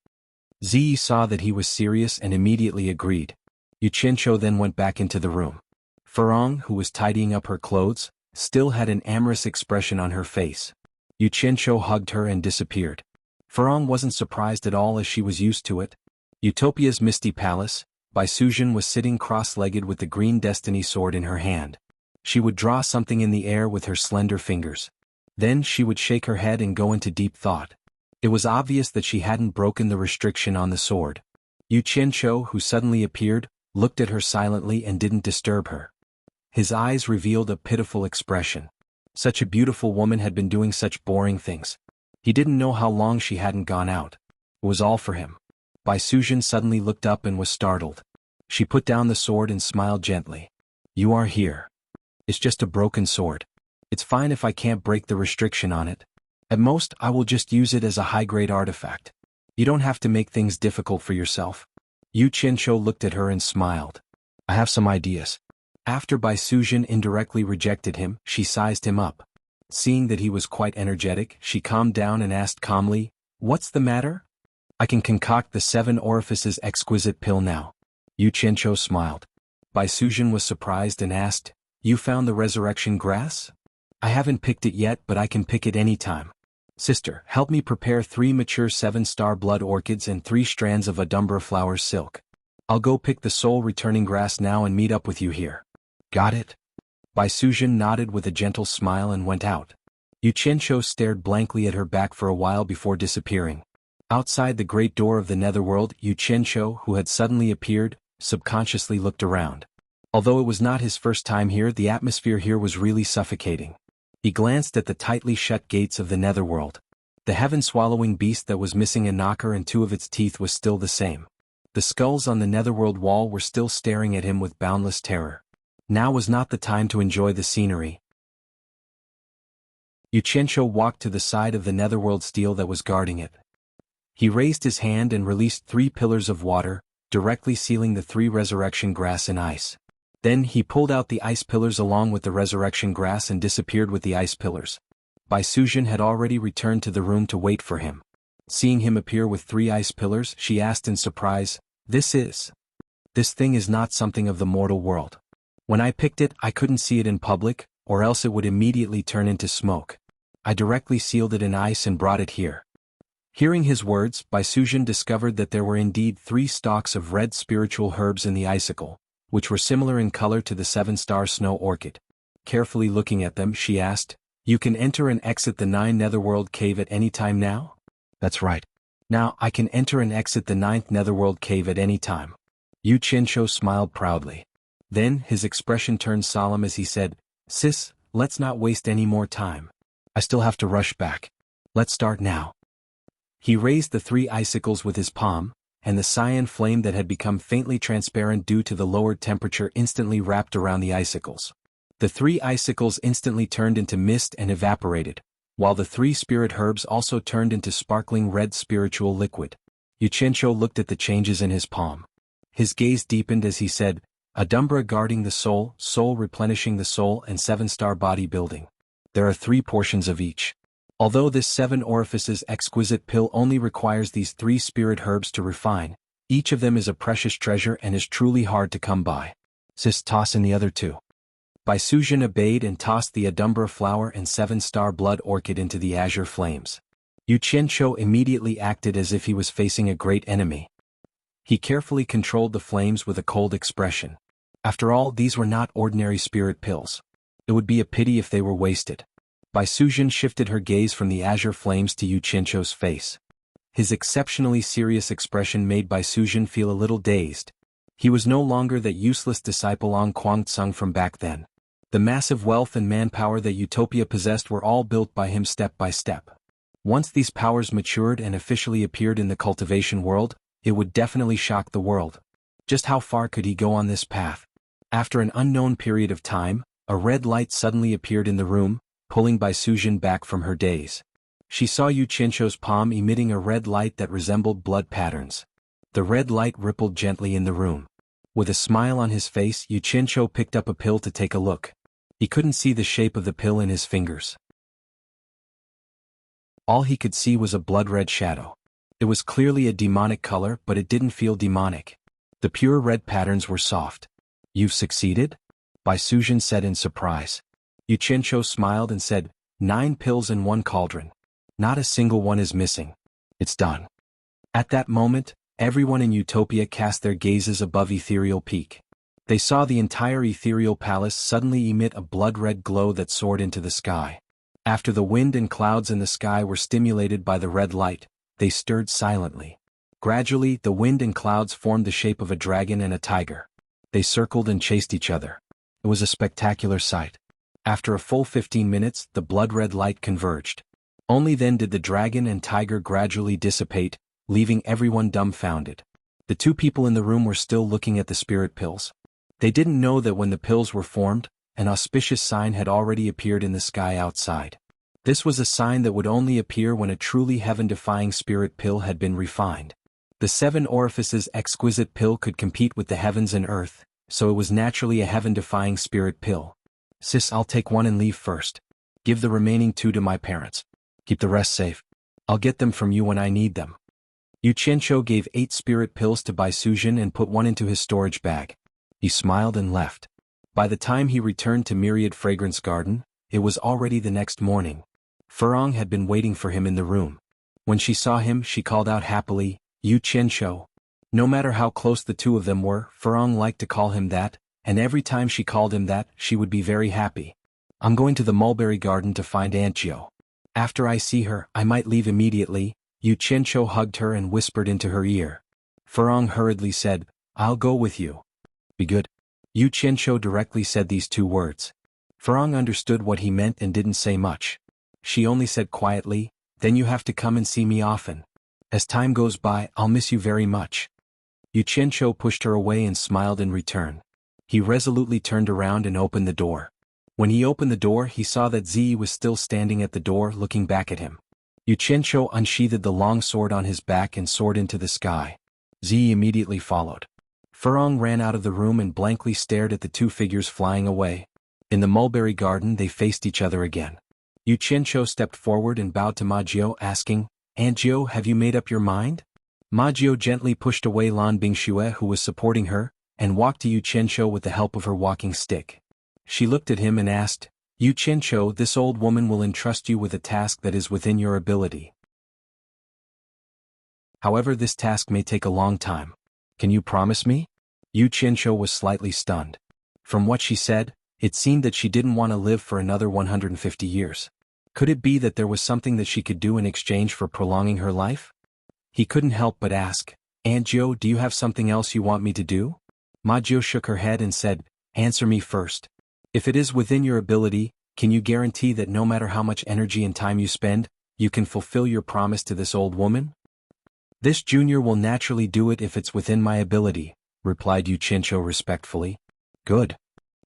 A: Ziyi saw that he was serious and immediately agreed. Yu Qianqiu then went back into the room. Furong, who was tidying up her clothes, still had an amorous expression on her face. Yu Qianqiu hugged her and disappeared. Furong wasn't surprised at all as she was used to it. Utopia's misty palace, Bai Suzhen was sitting cross-legged with the green destiny sword in her hand. She would draw something in the air with her slender fingers. Then she would shake her head and go into deep thought. It was obvious that she hadn't broken the restriction on the sword. Yu Qianqiu, who suddenly appeared, looked at her silently and didn't disturb her. His eyes revealed a pitiful expression. Such a beautiful woman had been doing such boring things. He didn't know how long she hadn't gone out. It was all for him. Bai Suzhen suddenly looked up and was startled. She put down the sword and smiled gently. You are here. It's just a broken sword. It's fine if I can't break the restriction on it. At most, I will just use it as a high-grade artifact. You don't have to make things difficult for yourself. Yu Qianqiu looked at her and smiled. I have some ideas. After Bai Suzhen indirectly rejected him, she sized him up. Seeing that he was quite energetic, she calmed down and asked calmly, What's the matter? I can concoct the 7 orifices exquisite pill now. Yu Qianqiu smiled. Bai Suzhen was surprised and asked, You found the resurrection grass? I haven't picked it yet, but I can pick it any time. Sister, help me prepare 3 mature 7-star blood orchids and 3 strands of Adumbra flower silk. I'll go pick the soul-returning grass now and meet up with you here. Got it? Bai Suzhen nodded with a gentle smile and went out. Yu Qianqiu stared blankly at her back for a while before disappearing. Outside the great door of the netherworld, Yu Qianqiu, who had suddenly appeared, subconsciously looked around. Although it was not his first time here, the atmosphere here was really suffocating. He glanced at the tightly shut gates of the netherworld. The heaven-swallowing beast that was missing a knocker and 2 of its teeth was still the same. The skulls on the netherworld wall were still staring at him with boundless terror. Now was not the time to enjoy the scenery. Yu Qianqiu walked to the side of the netherworld steel that was guarding it. He raised his hand and released 3 pillars of water, directly sealing the 3 resurrection grass in ice. Then he pulled out the ice pillars along with the resurrection grass and disappeared with the ice pillars. Bai Suzhen had already returned to the room to wait for him. Seeing him appear with 3 ice pillars, she asked in surprise, This thing is not something of the mortal world. When I picked it, I couldn't see it in public, or else it would immediately turn into smoke. I directly sealed it in ice and brought it here." Hearing his words, Baisuzhen discovered that there were indeed 3 stalks of red spiritual herbs in the icicle, which were similar in color to the 7-star snow orchid. Carefully looking at them, she asked, "You can enter and exit the 9 Netherworld cave at any time now?" "That's right. Now I can enter and exit the 9th Netherworld cave at any time." Yu Qianqiu smiled proudly. Then, his expression turned solemn as he said, "Sis, let's not waste any more time. I still have to rush back. Let's start now." He raised the 3 icicles with his palm, and the cyan flame that had become faintly transparent due to the lowered temperature instantly wrapped around the icicles. The 3 icicles instantly turned into mist and evaporated, while the 3 spirit herbs also turned into sparkling red spiritual liquid. Yu Qianqiu looked at the changes in his palm. His gaze deepened as he said, "Adumbra guarding the soul, soul replenishing the soul, and 7-star body building. There are 3 portions of each. Although this 7 orifices exquisite pill only requires these 3 spirit herbs to refine, each of them is a precious treasure and is truly hard to come by. Sis, toss in the other 2. Baisuzhen obeyed and tossed the Adumbra flower and 7-star blood orchid into the azure flames. Yu Qianqiu immediately acted as if he was facing a great enemy. He carefully controlled the flames with a cold expression. After all, these were not ordinary spirit pills. It would be a pity if they were wasted. Baisuzhen shifted her gaze from the azure flames to Yu Qianqiu's face. His exceptionally serious expression made Baisuzhen feel a little dazed. He was no longer that useless disciple Ong Kwangtsung from back then. The massive wealth and manpower that Utopia possessed were all built by him step by step. Once these powers matured and officially appeared in the cultivation world, it would definitely shock the world. Just how far could he go on this path? After an unknown period of time, a red light suddenly appeared in the room, pulling Baisuzhen back from her daze. She saw Yu Qianqiu's palm emitting a red light that resembled blood patterns. The red light rippled gently in the room. With a smile on his face, Yu Qianqiu picked up a pill to take a look. He couldn't see the shape of the pill in his fingers. All he could see was a blood-red shadow. It was clearly a demonic color, but it didn't feel demonic. The pure red patterns were soft. "You've succeeded?" Baisuzhen said in surprise. Yu Qianqiu smiled and said, 9 pills in 1 cauldron. Not a single one is missing. It's done." At that moment, everyone in Utopia cast their gazes above Ethereal Peak. They saw the entire ethereal palace suddenly emit a blood-red glow that soared into the sky. After the wind and clouds in the sky were stimulated by the red light, they stirred silently. Gradually, the wind and clouds formed the shape of a dragon and a tiger. They circled and chased each other. It was a spectacular sight. After a full 15 minutes, the blood-red light converged. Only then did the dragon and tiger gradually dissipate, leaving everyone dumbfounded. The 2 people in the room were still looking at the spirit pills. They didn't know that when the pills were formed, an auspicious sign had already appeared in the sky outside. This was a sign that would only appear when a truly heaven-defying spirit pill had been refined. The 7 orifices exquisite pill could compete with the heavens and earth, so it was naturally a heaven-defying spirit pill. "Sis, I'll take 1 and leave first. Give the remaining 2 to my parents. Keep the rest safe. I'll get them from you when I need them." Yu Qianqiu gave 8 spirit pills to Baisuzhen and put 1 into his storage bag. He smiled and left. By the time he returned to Myriad Fragrance Garden, it was already the next morning. Furong had been waiting for him in the room. When she saw him, she called out happily, "Yu Qianqiu." No matter how close the 2 of them were, Furong liked to call him that, and every time she called him that, she would be very happy. "I'm going to the mulberry garden to find Aunt Gio. After I see her, I might leave immediately." Yu Qianqiu hugged her and whispered into her ear. Furong hurriedly said, "I'll go with you." "Be good." Yu Qianqiu directly said these 2 words. Furong understood what he meant and didn't say much. She only said quietly, "Then you have to come and see me often. As time goes by, I'll miss you very much." Yu Qianqiu pushed her away and smiled in return. He resolutely turned around and opened the door. When he opened the door, he saw that Ziyi was still standing at the door looking back at him. Yu Qianqiu unsheathed the long sword on his back and soared into the sky. Ziyi immediately followed. Furong ran out of the room and blankly stared at the 2 figures flying away. In the mulberry garden they faced each other again. Yu Qianqiu stepped forward and bowed to Ma Jiu, asking, "Aunt Jiu, have you made up your mind?" Ma Jiu gently pushed away Lan Bingxue, who was supporting her, and walked to Yu Qianqiu with the help of her walking stick. She looked at him and asked, Yu Qianqiu, this old woman will entrust you with a task that is within your ability. However, this task may take a long time. Can you promise me? Yu Qianqiu was slightly stunned. From what she said, it seemed that she didn't want to live for another 150 years. Could it be that there was something that she could do in exchange for prolonging her life? He couldn't help but ask, Aunt Jiu, do you have something else you want me to do? Ma Jiu shook her head and said, answer me first. If it is within your ability, can you guarantee that no matter how much energy and time you spend, you can fulfill your promise to this old woman? This junior will naturally do it if it's within my ability, replied Yu Qianqiu respectfully. Good.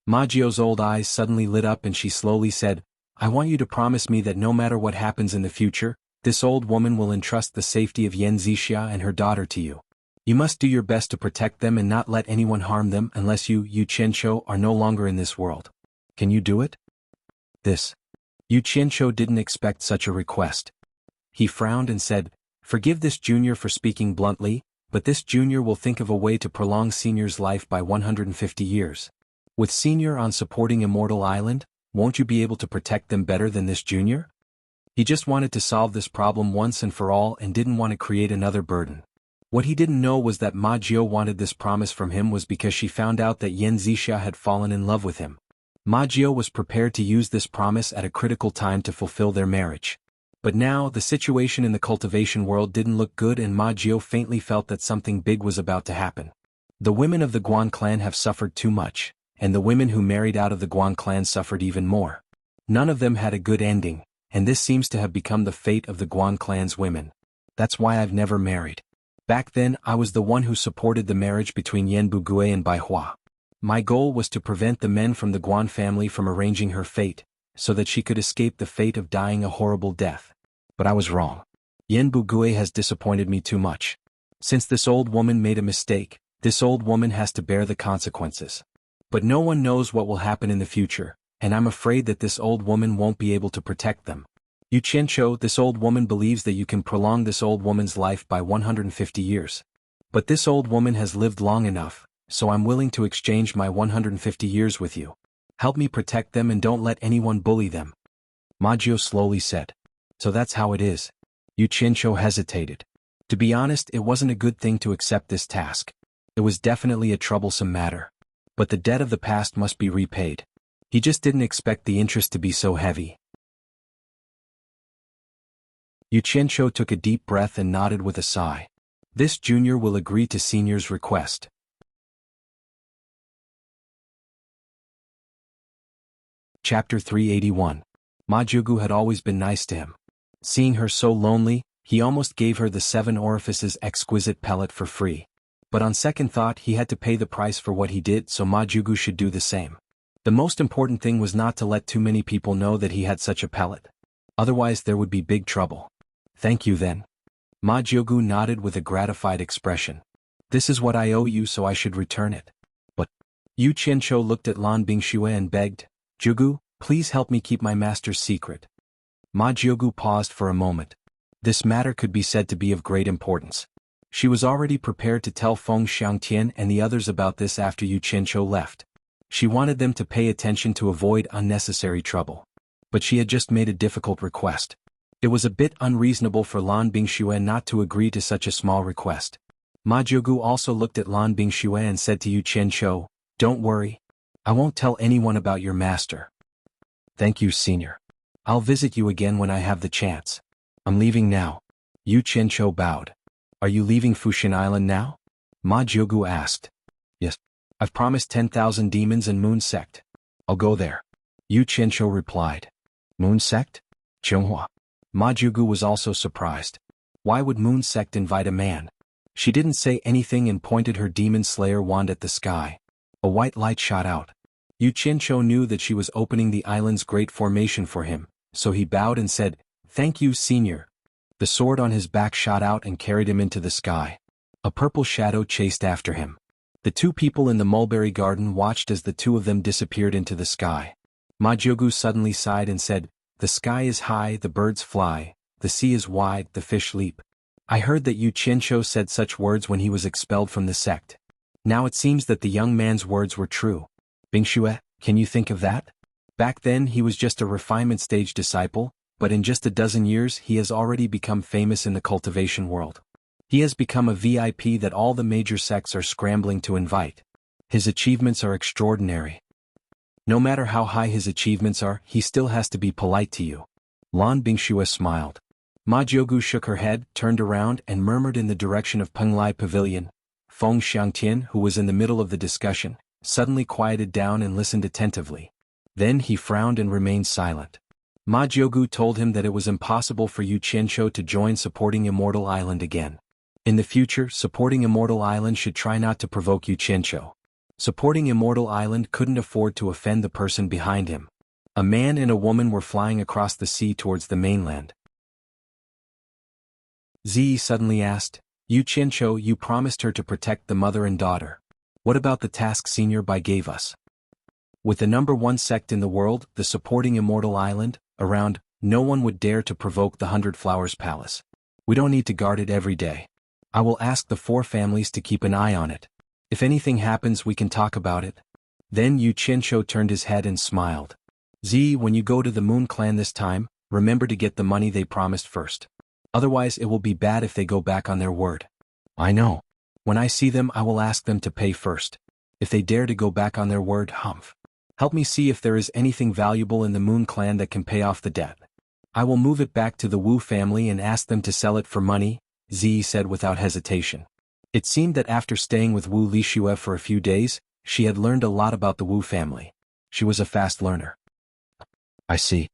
A: Ma Jiu's old eyes suddenly lit up and she slowly said, I want you to promise me that no matter what happens in the future, this old woman will entrust the safety of Yan Zixia and her daughter to you. You must do your best to protect them and not let anyone harm them unless you, Yu Qianqiu, are no longer in this world. Can you do it? Yu Qianqiu didn't expect such a request. He frowned and said, forgive this junior for speaking bluntly, but this junior will think of a way to prolong Senior's life by 150 years. With Senior on supporting Immortal Island, won't you be able to protect them better than this junior? He just wanted to solve this problem once and for all and didn't want to create another burden. What he didn't know was that Ma Jiu wanted this promise from him was because she found out that Yan Zixia had fallen in love with him. Ma Jiu was prepared to use this promise at a critical time to fulfill their marriage. But now, the situation in the cultivation world didn't look good and Ma Jiu faintly felt that something big was about to happen. The women of the Guan clan have suffered too much, and the women who married out of the Guan clan suffered even more. None of them had a good ending, and this seems to have become the fate of the Guan clan's women. That's why I've never married. Back then, I was the one who supported the marriage between Yan Bugui and Bai Hua. My goal was to prevent the men from the Guan family from arranging her fate, so that she could escape the fate of dying a horrible death. But I was wrong. Yan Bugui has disappointed me too much. Since this old woman made a mistake, this old woman has to bear the consequences. But no one knows what will happen in the future, and I'm afraid that this old woman won't be able to protect them. Yu Qianqiu, this old woman believes that you can prolong this old woman's life by 150 years. But this old woman has lived long enough, so I'm willing to exchange my 150 years with you. Help me protect them and don't let anyone bully them. Ma Jiu slowly said. So that's how it is. Yu Qianqiu hesitated. To be honest, it wasn't a good thing to accept this task. It was definitely a troublesome matter. But the debt of the past must be repaid. He just didn't expect the interest to be so heavy. Yu Qianqiu took a deep breath and nodded with a sigh. This junior will agree to Senior's request. Chapter 381. Ma Jiugu had always been nice to him. Seeing her so lonely, he almost gave her the 7 orifices exquisite pellet for free. But on second thought he had to pay the price for what he did, so Ma Jiugu should do the same. The most important thing was not to let too many people know that he had such a pellet. Otherwise there would be big trouble. Thank you then. Ma Jiugu nodded with a gratified expression. This is what I owe you, so I should return it. But Yu Qianqiu looked at Lan Bingxue and begged, Jiugu, please help me keep my master's secret. Ma Jiugu paused for a moment. This matter could be said to be of great importance. She was already prepared to tell Feng Xiangtian and the others about this after Yu Qianqiu left. She wanted them to pay attention to avoid unnecessary trouble. But she had just made a difficult request. It was a bit unreasonable for Lan Bingxue not to agree to such a small request. Ma Jiugu also looked at Lan Bingxue and said to Yu Qianqiu, don't worry. I won't tell anyone about your master. Thank you, Senior. I'll visit you again when I have the chance. I'm leaving now. Yu Qianqiu bowed. Are you leaving Fushin Island now? Ma Jiugu asked. Yes. I've promised 10,000 demons and Moon Sect. I'll go there. Yu Qianqiu replied. Moon Sect? Qionghua. Ma Jiugu was also surprised. Why would Moon Sect invite a man? She didn't say anything and pointed her demon slayer wand at the sky. A white light shot out. Yu Qianqiu knew that she was opening the island's great formation for him, so he bowed and said, Thank you, Senior. The sword on his back shot out and carried him into the sky. A purple shadow chased after him. The 2 people in the mulberry garden watched as the 2 of them disappeared into the sky. Ma Jiugu suddenly sighed and said, The sky is high, the birds fly, the sea is wide, the fish leap. I heard that Yu Qianqiu said such words when he was expelled from the sect. Now it seems that the young man's words were true. Bingxue, can you think of that? Back then he was just a refinement stage disciple, but in just a dozen years he has already become famous in the cultivation world. He has become a VIP that all the major sects are scrambling to invite. His achievements are extraordinary. No matter how high his achievements are, he still has to be polite to you. Lan Bingxue smiled. Ma Jiugu shook her head, turned around and murmured in the direction of Penglai Pavilion. Feng Xiangtian, who was in the middle of the discussion, suddenly quieted down and listened attentively. Then he frowned and remained silent. Ma Jiugu told him that it was impossible for Yu Qianqiu to join supporting Immortal Island again. In the future, supporting Immortal Island should try not to provoke Yu Qianqiu. Supporting Immortal Island couldn't afford to offend the person behind him. A man and a woman were flying across the sea towards the mainland. Ziyi suddenly asked, Yu Qianqiu, you promised her to protect the mother and daughter. What about the task Senior Bai gave us? With the #1 sect in the world, the supporting Immortal Island, around, no one would dare to provoke the 100 Flowers Palace. We don't need to guard it every day. I will ask the 4 families to keep an eye on it. If anything happens we can talk about it. Then Yu Qianqiu turned his head and smiled. Ziyi, when you go to the Moon Clan this time, remember to get the money they promised first. Otherwise it will be bad if they go back on their word. I know. When I see them I will ask them to pay first. If they dare to go back on their word, humph. Help me see if there is anything valuable in the Moon Clan that can pay off the debt. I will move it back to the Wu family and ask them to sell it for money, Ziyi said without hesitation. It seemed that after staying with Wu Lixue for a few days, she had learned a lot about the Wu family. She was a fast learner. I see.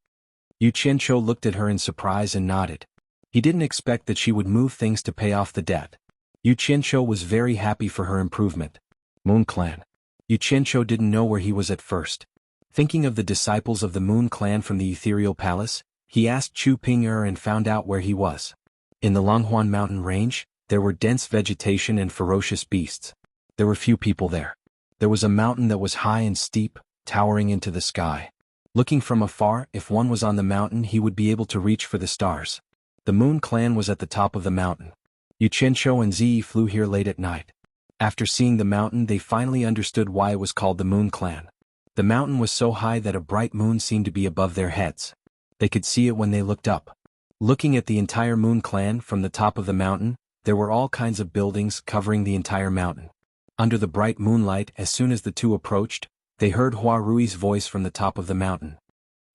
A: Yu Qianqiu looked at her in surprise and nodded. He didn't expect that she would move things to pay off the debt. Yu Qianqiu was very happy for her improvement. Moon Clan. Yu Qianqiu didn't know where he was at first. Thinking of the disciples of the Moon Clan from the Ethereal Palace, he asked Chu Ping'er and found out where he was. In the Longhuan mountain range, there were dense vegetation and ferocious beasts. There were few people there. There was a mountain that was high and steep, towering into the sky. Looking from afar, if one was on the mountain he would be able to reach for the stars. The Moon Clan was at the top of the mountain. Yu Qianqiu and Ziyi flew here late at night. After seeing the mountain they finally understood why it was called the Moon Clan. The mountain was so high that a bright moon seemed to be above their heads. They could see it when they looked up. Looking at the entire Moon Clan from the top of the mountain, there were all kinds of buildings covering the entire mountain. Under the bright moonlight, as soon as the two approached, they heard Hua Rui's voice from the top of the mountain.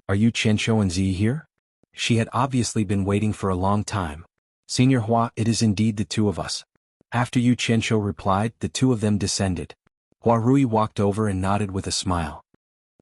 A: Are Yu Qianqiu and Ziyi here? She had obviously been waiting for a long time. Senior Hua, it is indeed the two of us. After Yu Qianqiu replied, the two of them descended. Hua Rui walked over and nodded with a smile.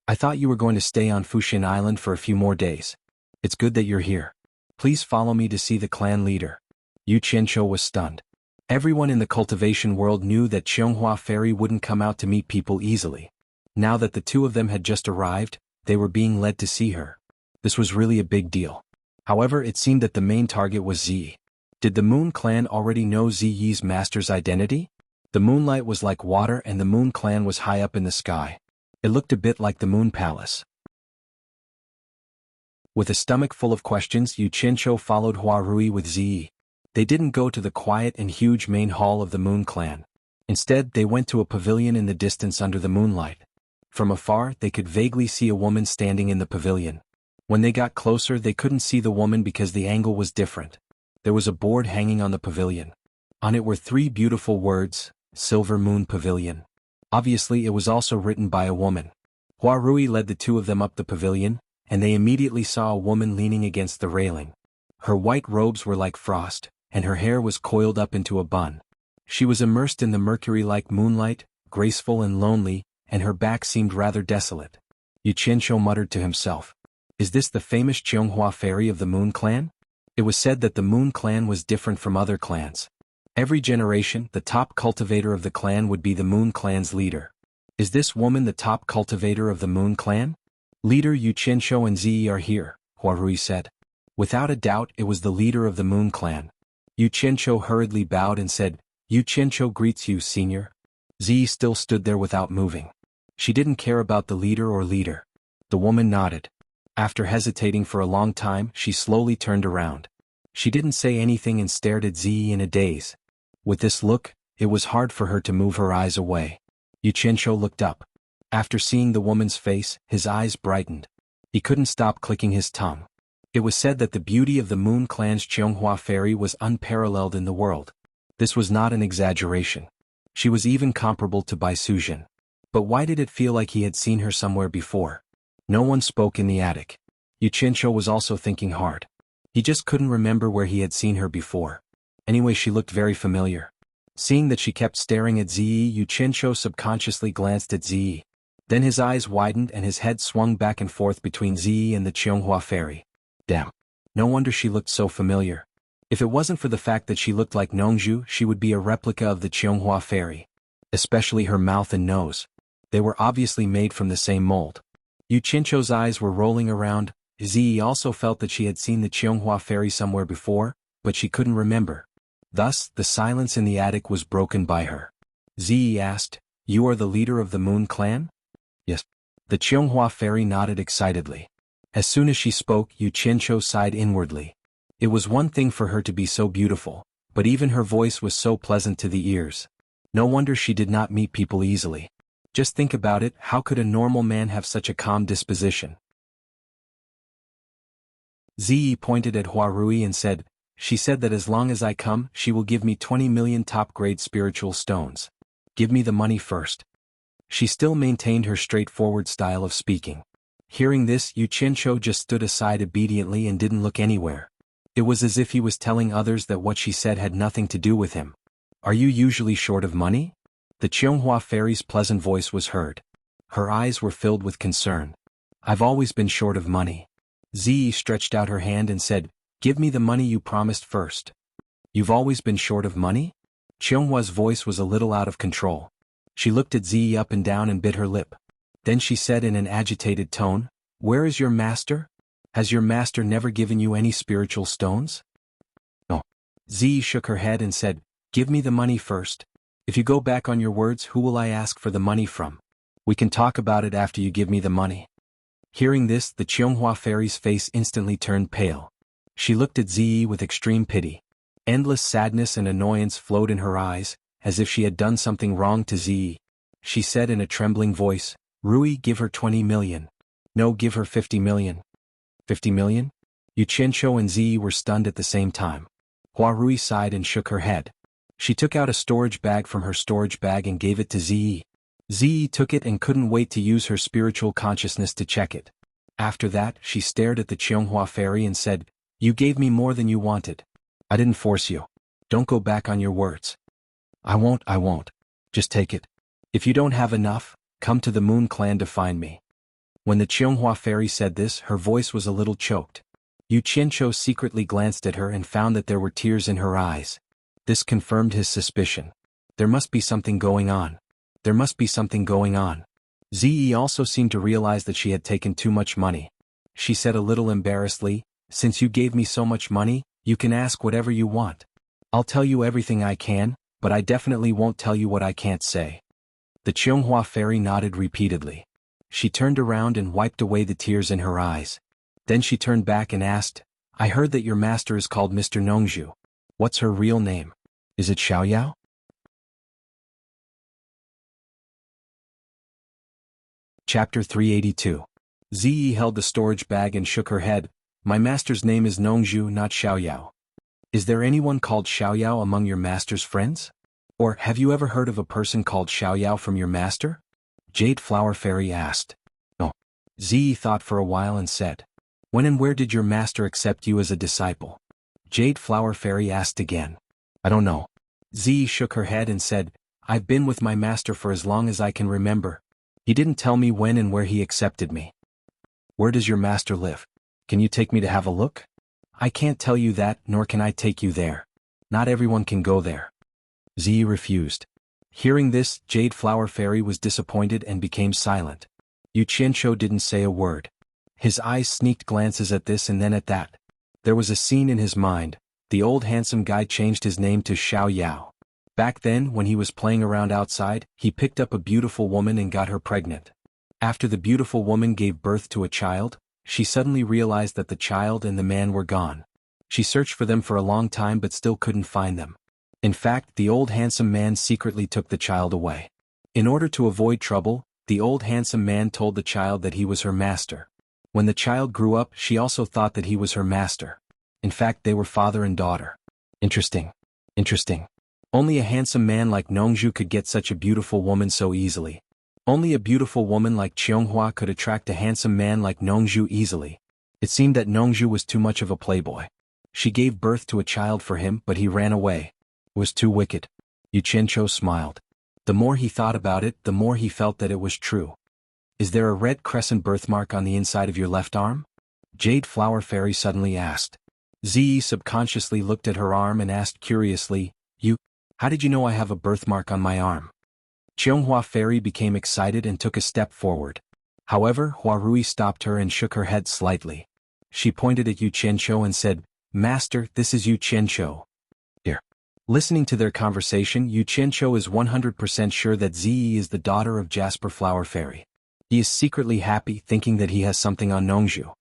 A: I thought you were going to stay on Fuxin Island for a few more days. It's good that you're here. Please follow me to see the clan leader. Yu Qianqiu was stunned. Everyone in the cultivation world knew that Qianghua Fairy wouldn't come out to meet people easily. Now that the two of them had just arrived, they were being led to see her. This was really a big deal. However, it seemed that the main target was Ziyi. Did the Moon Clan already know Ziyi's master's identity? The moonlight was like water and the Moon Clan was high up in the sky. It looked a bit like the Moon Palace. With a stomach full of questions, Yu Qianqiu followed Hua Rui with Ziyi. They didn't go to the quiet and huge main hall of the Moon Clan. Instead, they went to a pavilion in the distance under the moonlight. From afar, they could vaguely see a woman standing in the pavilion. When they got closer, they couldn't see the woman because the angle was different. There was a board hanging on the pavilion. On it were 3 beautiful words, Silver Moon Pavilion. Obviously, it was also written by a woman. Hua Rui led the two of them up the pavilion, and they immediately saw a woman leaning against the railing. Her white robes were like frost, and her hair was coiled up into a bun. She was immersed in the mercury-like moonlight, graceful and lonely, and her back seemed rather desolate. Yu Qianqiu muttered to himself. Is this the famous Qianghua Fairy of the Moon Clan? It was said that the Moon Clan was different from other clans. Every generation, the top cultivator of the clan would be the Moon Clan's leader. Is this woman the top cultivator of the Moon Clan? Leader Yu Qianqiu and Ziyi are here, Hua Rui said. Without a doubt, it was the leader of the Moon Clan. Yu Qianqiu hurriedly bowed and said, Yu Qianqiu greets you, senior. Ziyi still stood there without moving. She didn't care about the leader or leader. The woman nodded. After hesitating for a long time, she slowly turned around. She didn't say anything and stared at Ziyi in a daze. With this look, it was hard for her to move her eyes away. Yu Qianqiu looked up. After seeing the woman's face, his eyes brightened. He couldn't stop clicking his tongue. It was said that the beauty of the Moon Clan's Qianghua fairy was unparalleled in the world. This was not an exaggeration. She was even comparable to Bai Suzhen. But why did it feel like he had seen her somewhere before? No one spoke in the attic. Yu Qianqiu was also thinking hard. He just couldn't remember where he had seen her before. Anyway, she looked very familiar. Seeing that she kept staring at Ziyi, Yu Qianqiu subconsciously glanced at Ziyi. Then his eyes widened and his head swung back and forth between Ziyi and the Qianghua fairy. Damn. No wonder she looked so familiar. If it wasn't for the fact that she looked like Nongzhu, she would be a replica of the Qianghua fairy. Especially her mouth and nose. They were obviously made from the same mold. Yu Qianqiu's eyes were rolling around. Ziyi also felt that she had seen the Qianghua fairy somewhere before, but she couldn't remember. Thus, the silence in the attic was broken by her. Ziyi asked, "You are the leader of the Moon Clan?" "Yes." The Qianghua fairy nodded excitedly. As soon as she spoke, Yu Qianqiu sighed inwardly. It was one thing for her to be so beautiful, but even her voice was so pleasant to the ears. No wonder she did not meet people easily. Just think about it, how could a normal man have such a calm disposition? Ziyi pointed at Huarui and said, "She said that as long as I come, she will give me 20 million top-grade spiritual stones. Give me the money first." She still maintained her straightforward style of speaking. Hearing this, Yu Qianqiu just stood aside obediently and didn't look anywhere. It was as if he was telling others that what she said had nothing to do with him. "Are you usually short of money?" The Qianghua fairy's pleasant voice was heard. Her eyes were filled with concern. "I've always been short of money." Ziyi stretched out her hand and said, "Give me the money you promised first." "You've always been short of money?" Qianghua's voice was a little out of control. She looked at Ziyi up and down and bit her lip. Then she said in an agitated tone, "Where is your master? Has your master never given you any spiritual stones?" "No." Ziyi shook her head and said, "Give me the money first. If you go back on your words, who will I ask for the money from? We can talk about it after you give me the money." Hearing this, the Qianghua fairy's face instantly turned pale. She looked at Ziyi with extreme pity. Endless sadness and annoyance flowed in her eyes, as if she had done something wrong to Ziyi. She said in a trembling voice, "Rui, give her 20 million. No, give her 50 million. 50 million? Yu Qianqiu and Ziyi were stunned at the same time. Huarui sighed and shook her head. She took out a storage bag from her storage bag and gave it to Ziyi. Ziyi took it and couldn't wait to use her spiritual consciousness to check it. After that, she stared at the Qianghua fairy and said, "You gave me more than you wanted. I didn't force you. Don't go back on your words." I won't. Just take it. If you don't have enough, come to the Moon Clan to find me." When the Qianghua fairy said this, her voice was a little choked. Yu Qianqiu secretly glanced at her and found that there were tears in her eyes. This confirmed his suspicion. There must be something going on. There must be something going on. Ziyi also seemed to realize that she had taken too much money. She said a little embarrassedly, "Since you gave me so much money, you can ask whatever you want. I'll tell you everything I can, but I definitely won't tell you what I can't say." The Qianghua fairy nodded repeatedly. She turned around and wiped away the tears in her eyes. Then she turned back and asked, "I heard that your master is called Mr. Nongzhu. What's her real name? Is it Xiaoyao?" Chapter 382. Ziyi held the storage bag and shook her head. "My master's name is Nongzhu, not Xiaoyao. Is there anyone called Xiaoyao among your master's friends? Or have you ever heard of a person called Xiaoyao from your master?" Jade Flower Fairy asked. "No." Ziyi thought for a while and said, "When and where did your master accept you as a disciple?" Jade Flower Fairy asked again. "I don't know." Ziyi shook her head and said, "I've been with my master for as long as I can remember. He didn't tell me when and where he accepted me." "Where does your master live? Can you take me to have a look?" "I can't tell you that, nor can I take you there. Not everyone can go there." Ziyi refused. Hearing this, Jade Flower Fairy was disappointed and became silent. Yu Qianqiu didn't say a word. His eyes sneaked glances at this and then at that. There was a scene in his mind. The old handsome guy changed his name to Xiao Yao. Back then, when he was playing around outside, he picked up a beautiful woman and got her pregnant. After the beautiful woman gave birth to a child, she suddenly realized that the child and the man were gone. She searched for them for a long time but still couldn't find them. In fact, the old handsome man secretly took the child away. In order to avoid trouble, the old handsome man told the child that he was her master. When the child grew up, she also thought that he was her master. In fact, they were father and daughter. Interesting. Interesting. Only a handsome man like Nongju could get such a beautiful woman so easily. Only a beautiful woman like Cheonghua could attract a handsome man like Nongju easily. It seemed that Nongju was too much of a playboy. She gave birth to a child for him, but he ran away. It was too wicked. Yu Qianqiu smiled. The more he thought about it, the more he felt that it was true. Is there a red crescent birthmark on the inside of your left arm? Jade Flower Fairy suddenly asked. Ziyi subconsciously looked at her arm and asked curiously, how did you know I have a birthmark on my arm? Cheonghua Fairy became excited and took a step forward. However, Huarui stopped her and shook her head slightly. She pointed at Yu Qianqiu and said, Master, this is Yu Qianqiu. Here. Listening to their conversation, Yu Qianqiu is 100% sure that Ziyi is the daughter of Jasper Flower Fairy. He is secretly happy, thinking that he has something on Nongju.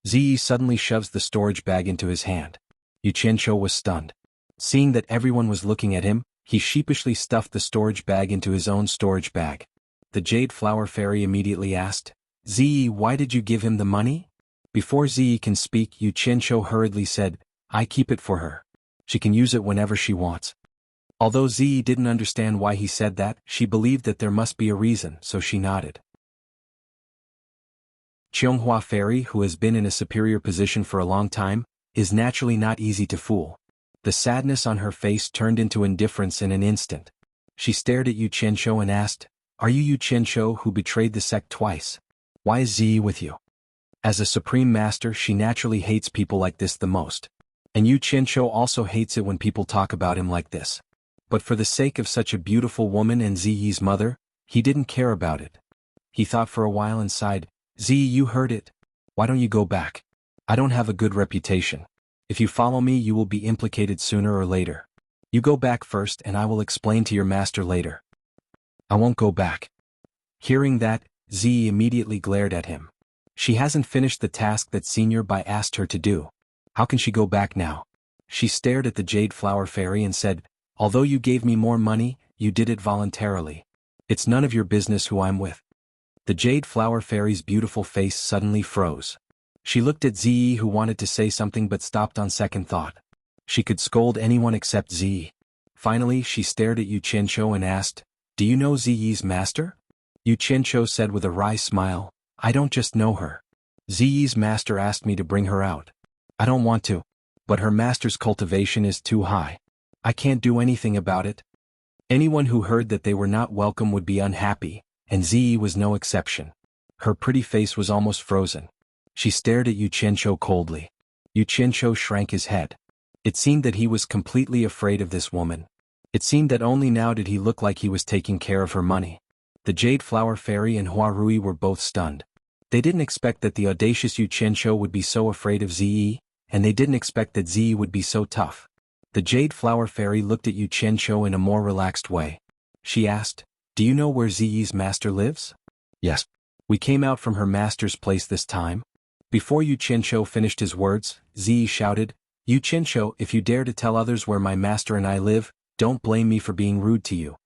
A: Ziyi suddenly shoves the storage bag into his hand. Yu Qianqiu was stunned. Seeing that everyone was looking at him, he sheepishly stuffed the storage bag into his own storage bag. The Jade Flower Fairy immediately asked, Ziyi, why did you give him the money? Before Ziyi can speak, Yu Qianqiu hurriedly said, I keep it for her. She can use it whenever she wants. Although Ziyi didn't understand why he said that, she believed that there must be a reason, so she nodded. Cheonghua Fairy, who has been in a superior position for a long time, is naturally not easy to fool. The sadness on her face turned into indifference in an instant. She stared at Yu Qianqiu and asked, Are you Yu Qianqiu who betrayed the sect twice? Why is Ziyi with you? As a supreme master, she naturally hates people like this the most. And Yu Qianqiu also hates it when people talk about him like this. But for the sake of such a beautiful woman and Ziyi's mother, he didn't care about it. He thought for a while and sighed, Ziyi, you heard it. Why don't you go back? I don't have a good reputation. If you follow me, you will be implicated sooner or later. You go back first and I will explain to your master later. I won't go back. Hearing that, Ziyi immediately glared at him. She hasn't finished the task that Senior Bai asked her to do. How can she go back now? She stared at the Jade Flower Fairy and said, Although you gave me more money, you did it voluntarily. It's none of your business who I'm with. The Jade Flower Fairy's beautiful face suddenly froze. She looked at Ziyi, who wanted to say something but stopped on second thought. She could scold anyone except Ziyi. Finally, she stared at Yu Qianqiu and asked, Do you know Ziyi's master? Yu Qianqiu said with a wry smile, I don't just know her. Ziyi's master asked me to bring her out. I don't want to. But her master's cultivation is too high. I can't do anything about it. Anyone who heard that they were not welcome would be unhappy, and Ziyi was no exception. Her pretty face was almost frozen. She stared at Yu Qianqiu coldly. Yu Qianqiu shrank his head. It seemed that he was completely afraid of this woman. It seemed that only now did he look like he was taking care of her money. The Jade Flower Fairy and Huarui were both stunned. They didn't expect that the audacious Yu Qianqiu would be so afraid of Ziyi, and they didn't expect that Ziyi would be so tough. The Jade Flower Fairy looked at Yu Qianqiu in a more relaxed way. She asked, Do you know where Ziyi's master lives? Yes. We came out from her master's place this time. Before Yu Qianqiu finished his words, Ziyi shouted, Yu Qianqiu, if you dare to tell others where my master and I live, don't blame me for being rude to you.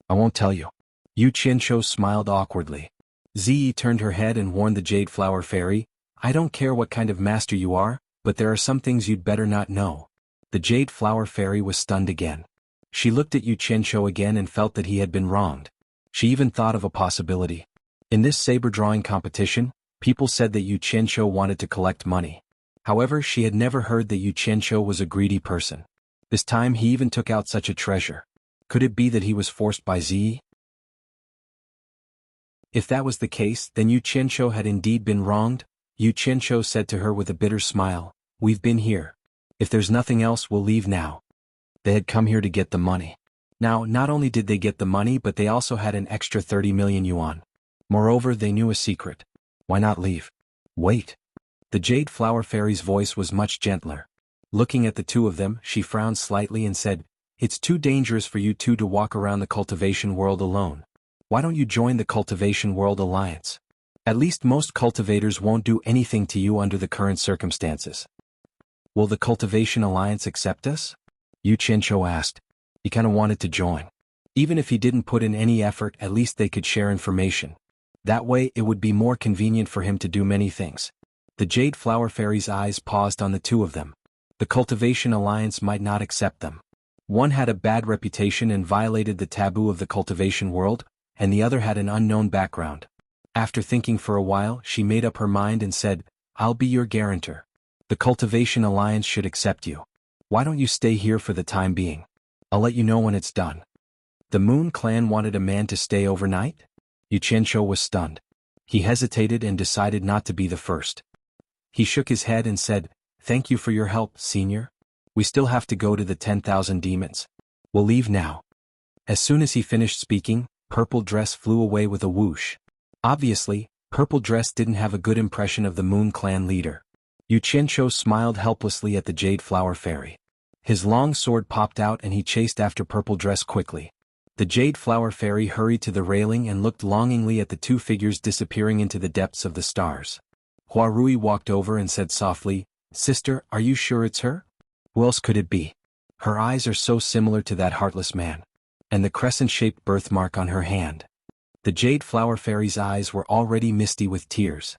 A: I won't tell you. Yu Qianqiu smiled awkwardly. Ziyi turned her head and warned the Jade Flower Fairy, I don't care what kind of master you are, but there are some things you'd better not know. The Jade Flower Fairy was stunned again. She looked at Yu Qianqiu again and felt that he had been wronged. She even thought of a possibility. In this saber drawing competition, people said that Yu Qianqiu wanted to collect money. However, she had never heard that Yu Qianqiu was a greedy person. This time he even took out such a treasure. Could it be that he was forced by Ziyi? If that was the case, then Yu Qianqiu had indeed been wronged. Yu Qianqiu said to her with a bitter smile, We've been here. If there's nothing else, we'll leave now. They had come here to get the money. Now, not only did they get the money, but they also had an extra 30 million yuan. Moreover, they knew a secret. Why not leave? Wait. The Jade Flower Fairy's voice was much gentler. Looking at the two of them, she frowned slightly and said, It's too dangerous for you two to walk around the cultivation world alone. Why don't you join the Cultivation World Alliance? At least most cultivators won't do anything to you under the current circumstances. Will the Cultivation Alliance accept us? Yu Qianqiu asked. He kinda wanted to join. Even if he didn't put in any effort, at least they could share information. That way it would be more convenient for him to do many things. The Jade Flower Fairy's eyes paused on the two of them. The Cultivation Alliance might not accept them. One had a bad reputation and violated the taboo of the cultivation world, and the other had an unknown background. After thinking for a while, she made up her mind and said, I'll be your guarantor. The Cultivation Alliance should accept you. Why don't you stay here for the time being? I'll let you know when it's done. The Moon Clan wanted a man to stay overnight? Yu Qianqiu was stunned. He hesitated and decided not to be the first. He shook his head and said, Thank you for your help, senior. We still have to go to the 10,000 demons. We'll leave now. As soon as he finished speaking, Purple Dress flew away with a whoosh. Obviously, Purple Dress didn't have a good impression of the Moon Clan leader. Yu Qianqiu smiled helplessly at the Jade Flower Fairy. His long sword popped out and he chased after Purple Dress quickly. The Jade Flower Fairy hurried to the railing and looked longingly at the two figures disappearing into the depths of the stars. Hua Rui walked over and said softly, Sister, are you sure it's her? Who else could it be? Her eyes are so similar to that heartless man. And the crescent-shaped birthmark on her hand. The Jade Flower Fairy's eyes were already misty with tears.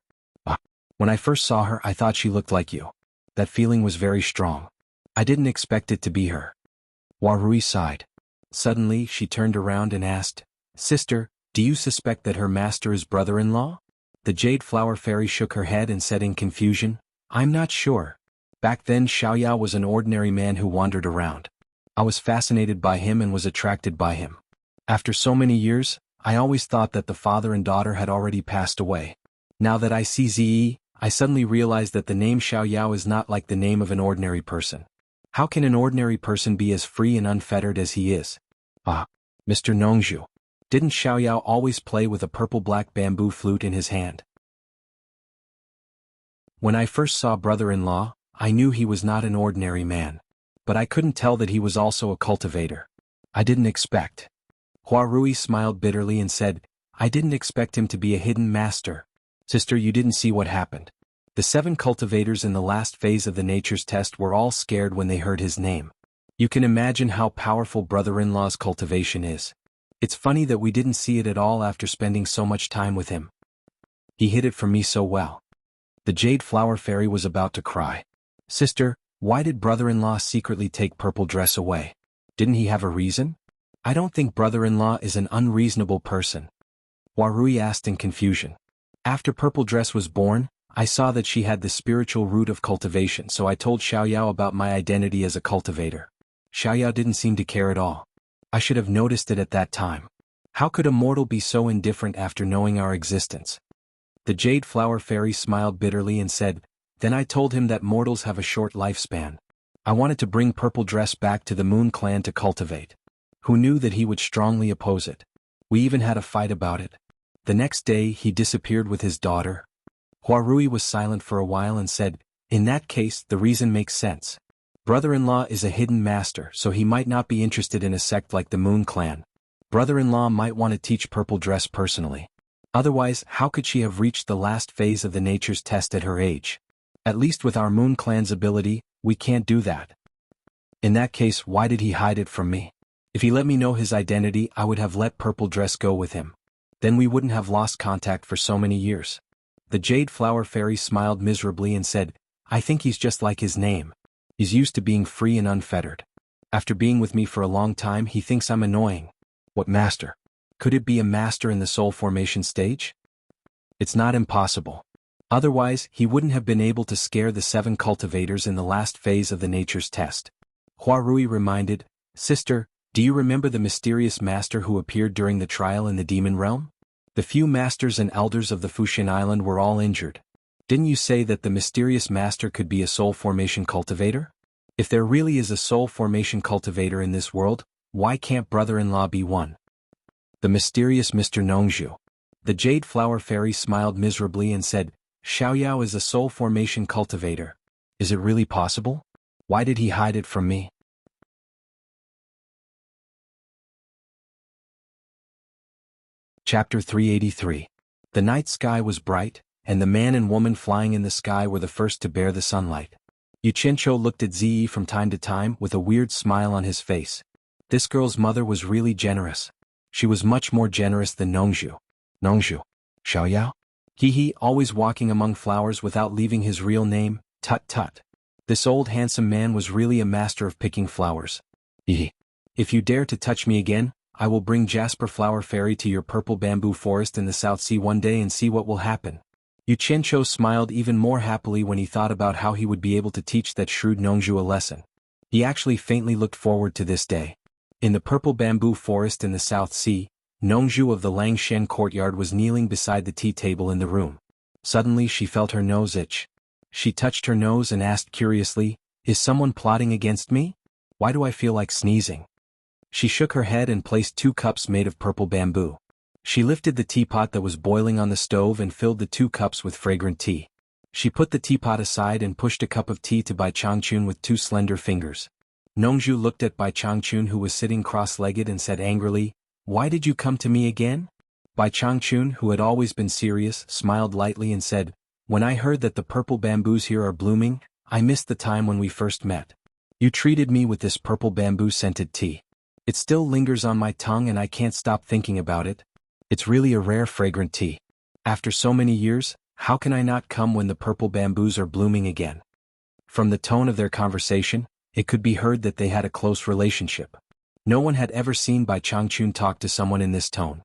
A: When I first saw her, I thought she looked like you. That feeling was very strong. I didn't expect it to be her. Hua Rui sighed. Suddenly, she turned around and asked, Sister, do you suspect that her master is brother-in-law? The Jade Flower Fairy shook her head and said in confusion, I'm not sure. Back then Xiaoyao was an ordinary man who wandered around. I was fascinated by him and was attracted by him. After so many years, I always thought that the father and daughter had already passed away. Now that I see Ziyi, I suddenly realized that the name Xiaoyao is not like the name of an ordinary person. How can an ordinary person be as free and unfettered as he is? Mr. Nongzhu. Didn't Xiaoyao always play with a purple-black bamboo flute in his hand? When I first saw brother-in-law, I knew he was not an ordinary man. But I couldn't tell that he was also a cultivator. I didn't expect. Hua Rui smiled bitterly and said, I didn't expect him to be a hidden master. Sister, you didn't see what happened. The 7 cultivators in the last phase of the nature's test were all scared when they heard his name. You can imagine how powerful brother-in-law's cultivation is. It's funny that we didn't see it at all after spending so much time with him. He hid it from me so well. The Jade Flower Fairy was about to cry. Sister, why did brother-in-law secretly take Purple Dress away? Didn't he have a reason? I don't think brother-in-law is an unreasonable person. Hua Rui asked in confusion. After Purple Dress was born, I saw that she had the spiritual root of cultivation, so I told Xiaoyao about my identity as a cultivator. Xiaoyao didn't seem to care at all. I should have noticed it at that time. How could a mortal be so indifferent after knowing our existence? The Jade Flower Fairy smiled bitterly and said, Then I told him that mortals have a short lifespan. I wanted to bring Purple Dress back to the Moon Clan to cultivate. Who knew that he would strongly oppose it? We even had a fight about it. The next day he disappeared with his daughter. Hua Rui was silent for a while and said, In that case, the reason makes sense. Brother-in-law is a hidden master, so he might not be interested in a sect like the Moon Clan. Brother-in-law might want to teach Purple Dress personally. Otherwise, how could she have reached the last phase of the nature's test at her age? At least with our Moon Clan's ability, we can't do that. In that case, why did he hide it from me? If he let me know his identity, I would have let Purple Dress go with him. Then we wouldn't have lost contact for so many years. The Jade Flower Fairy smiled miserably and said, I think he's just like his name. He's used to being free and unfettered. After being with me for a long time, he thinks I'm annoying. What master? Could it be a master in the soul formation stage? It's not impossible. Otherwise, he wouldn't have been able to scare the 7 cultivators in the last phase of the nature's test. Hua Rui reminded, Sister, do you remember the mysterious master who appeared during the trial in the demon realm? The few masters and elders of the Fuxian Island were all injured. Didn't you say that the mysterious master could be a soul formation cultivator? If there really is a soul formation cultivator in this world, why can't brother-in-law be one? The mysterious Mr. Nongzhu. The Jade Flower Fairy smiled miserably and said, Xiaoyao is a soul formation cultivator. Is it really possible? Why did he hide it from me? Chapter 383. The night sky was bright, and the man and woman flying in the sky were the first to bear the sunlight. Yu Qianqiu looked at Ziyi from time to time with a weird smile on his face. This girl's mother was really generous. She was much more generous than Nongzhu. Nongzhu. Xiaoyao? He always walking among flowers without leaving his real name, tut tut. This old handsome man was really a master of picking flowers. If you dare to touch me again, I will bring Jasper Flower Fairy to your purple bamboo forest in the South Sea one day and see what will happen. Yu Qianqiu smiled even more happily when he thought about how he would be able to teach that shrewd Nongzhu a lesson. He actually faintly looked forward to this day. In the purple bamboo forest in the South Sea, Nongzhu of the Langshen courtyard was kneeling beside the tea table in the room. Suddenly she felt her nose itch. She touched her nose and asked curiously, "Is someone plotting against me? Why do I feel like sneezing?" She shook her head and placed 2 cups made of purple bamboo. She lifted the teapot that was boiling on the stove and filled the 2 cups with fragrant tea. She put the teapot aside and pushed a cup of tea to Bai Changchun with 2 slender fingers. Nongzhu looked at Bai Changchun, who was sitting cross-legged, and said angrily, "Why did you come to me again?" Bai Changchun, who had always been serious, smiled lightly and said, "When I heard that the purple bamboos here are blooming, I missed the time when we first met. You treated me with this purple bamboo-scented tea. It still lingers on my tongue and I can't stop thinking about it. It's really a rare fragrant tea. After so many years, how can I not come when the purple bamboos are blooming again?" From the tone of their conversation, it could be heard that they had a close relationship. No one had ever seen Bai Changchun talk to someone in this tone.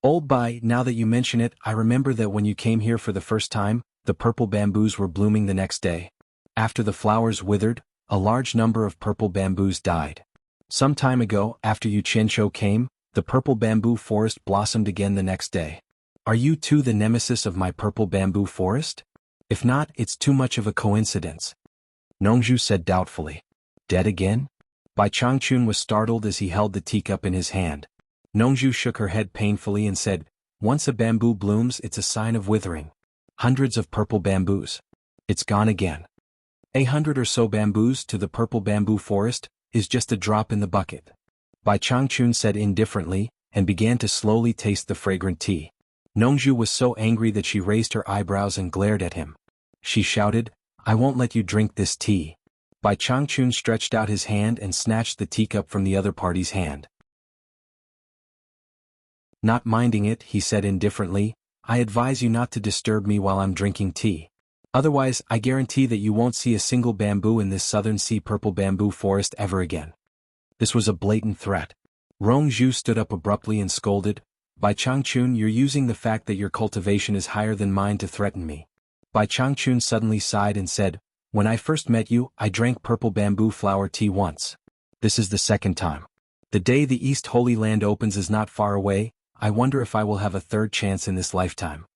A: "Old Bai, now that you mention it, I remember that when you came here for the first time, the purple bamboos were blooming the next day. After the flowers withered, a large number of purple bamboos died. Some time ago, after Yu Qianqiu came, the purple bamboo forest blossomed again the next day. Are you too the nemesis of my purple bamboo forest? If not, it's too much of a coincidence." Nongzhu said doubtfully. "Dead again?" Bai Changchun was startled as he held the teacup in his hand. Nongzhu shook her head painfully and said, "Once a bamboo blooms, it's a sign of withering. Hundreds of purple bamboos. It's gone again. 100 or so bamboos to the purple bamboo forest is just a drop in the bucket." Bai Changchun said indifferently, and began to slowly taste the fragrant tea. Nongzhu was so angry that she raised her eyebrows and glared at him. She shouted, "I won't let you drink this tea." Bai Changchun stretched out his hand and snatched the teacup from the other party's hand. Not minding it, he said indifferently, "I advise you not to disturb me while I'm drinking tea. Otherwise, I guarantee that you won't see a single bamboo in this Southern Sea purple bamboo forest ever again." This was a blatant threat. Rongzhu stood up abruptly and scolded, "Bai Changchun, you're using the fact that your cultivation is higher than mine to threaten me." Bai Changchun suddenly sighed and said, "When I first met you, I drank purple bamboo flower tea once. This is the second time. The day the East Holy Land opens is not far away. I wonder if I will have a third chance in this lifetime."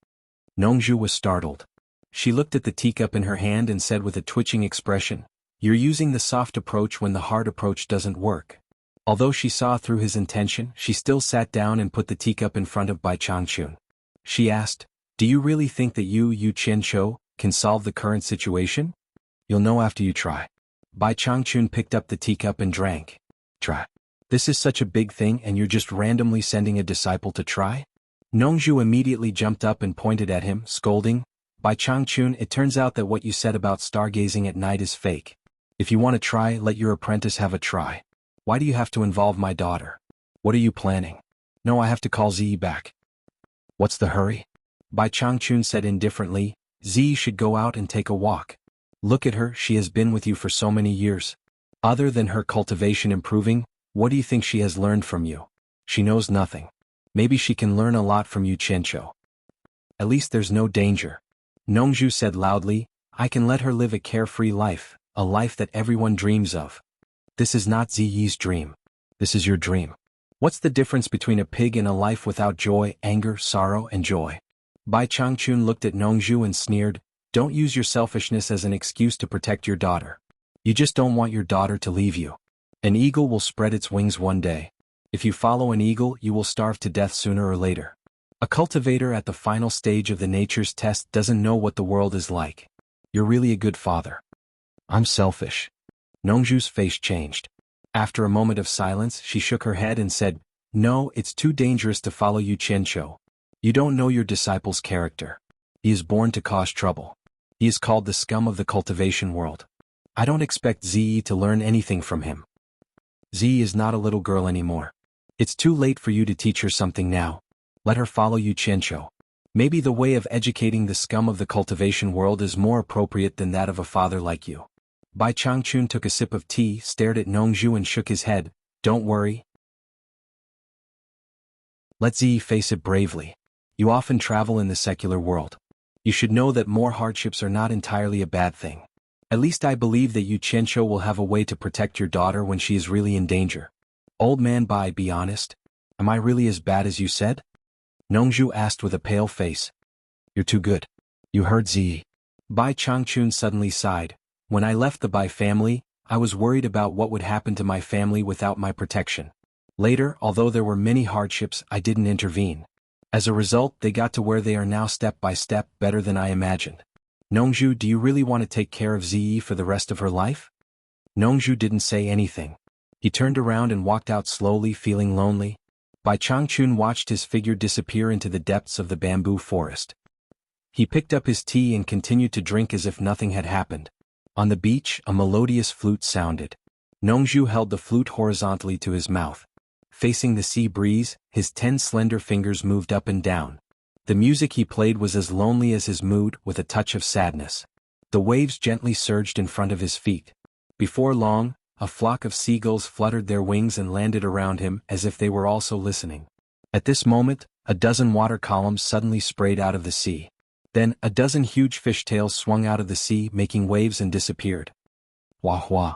A: Nongzhu was startled. She looked at the teacup in her hand and said with a twitching expression, "You're using the soft approach when the hard approach doesn't work." Although she saw through his intention, she still sat down and put the teacup in front of Bai Changchun. She asked, "Do you really think that Yu Qianqiu can solve the current situation? You'll know after you try." Bai Changchun picked up the teacup and drank. "Try? This is such a big thing and you're just randomly sending a disciple to try?" Nongzhu immediately jumped up and pointed at him, scolding, "Bai Changchun, it turns out that what you said about stargazing at night is fake. If you want to try, let your apprentice have a try. Why do you have to involve my daughter? What are you planning?" "No, I have to call Ziyi back." "What's the hurry?" Bai Changchun said indifferently, "Ziyi should go out and take a walk. Look at her, she has been with you for so many years. Other than her cultivation improving, what do you think she has learned from you? She knows nothing. Maybe she can learn a lot from Yu Qianqiu. At least there's no danger." Nongzhu said loudly, "I can let her live a carefree life, a life that everyone dreams of. This is not Ziyi's dream. This is your dream. What's the difference between a pig and a life without joy, anger, sorrow, and joy?" Bai Changchun looked at Nongzhu and sneered, "Don't use your selfishness as an excuse to protect your daughter. You just don't want your daughter to leave you. An eagle will spread its wings one day. If you follow an eagle, you will starve to death sooner or later. A cultivator at the final stage of the nature's test doesn't know what the world is like. You're really a good father." "I'm selfish." Nongzhu's face changed. After a moment of silence, she shook her head and said, "No, it's too dangerous to follow Yu Qianqiu. You don't know your disciple's character. He is born to cause trouble. He is called the scum of the cultivation world. I don't expect Ziyi to learn anything from him. Ziyi is not a little girl anymore. It's too late for you to teach her something now. Let her follow you, Qianqiu. Maybe the way of educating the scum of the cultivation world is more appropriate than that of a father like you. Bai Changchun took a sip of tea, stared at Nongzhu and shook his head. Don't worry. Let Ziyi face it bravely. You often travel in the secular world. You should know that more hardships are not entirely a bad thing. At least I believe that you, Qianqiu, will have a way to protect your daughter when she is really in danger. Old man Bai, be honest. Am I really as bad as you said? Nongzhu asked with a pale face. You're too good. You heard Ziyi. Bai Changchun suddenly sighed. When I left the Bai family, I was worried about what would happen to my family without my protection. Later, although there were many hardships, I didn't intervene. As a result, they got to where they are now step by step, better than I imagined. Nongzhu, do you really want to take care of Ziyi for the rest of her life? Nongzhu didn't say anything. He turned around and walked out slowly, feeling lonely. Bai Changchun watched his figure disappear into the depths of the bamboo forest. He picked up his tea and continued to drink as if nothing had happened. On the beach, a melodious flute sounded. Nongzhu held the flute horizontally to his mouth. Facing the sea breeze, his 10 slender fingers moved up and down. The music he played was as lonely as his mood, with a touch of sadness. The waves gently surged in front of his feet. Before long, a flock of seagulls fluttered their wings and landed around him as if they were also listening. At this moment, a dozen water columns suddenly sprayed out of the sea. Then, a dozen huge fishtails swung out of the sea, making waves and disappeared. Wah wah.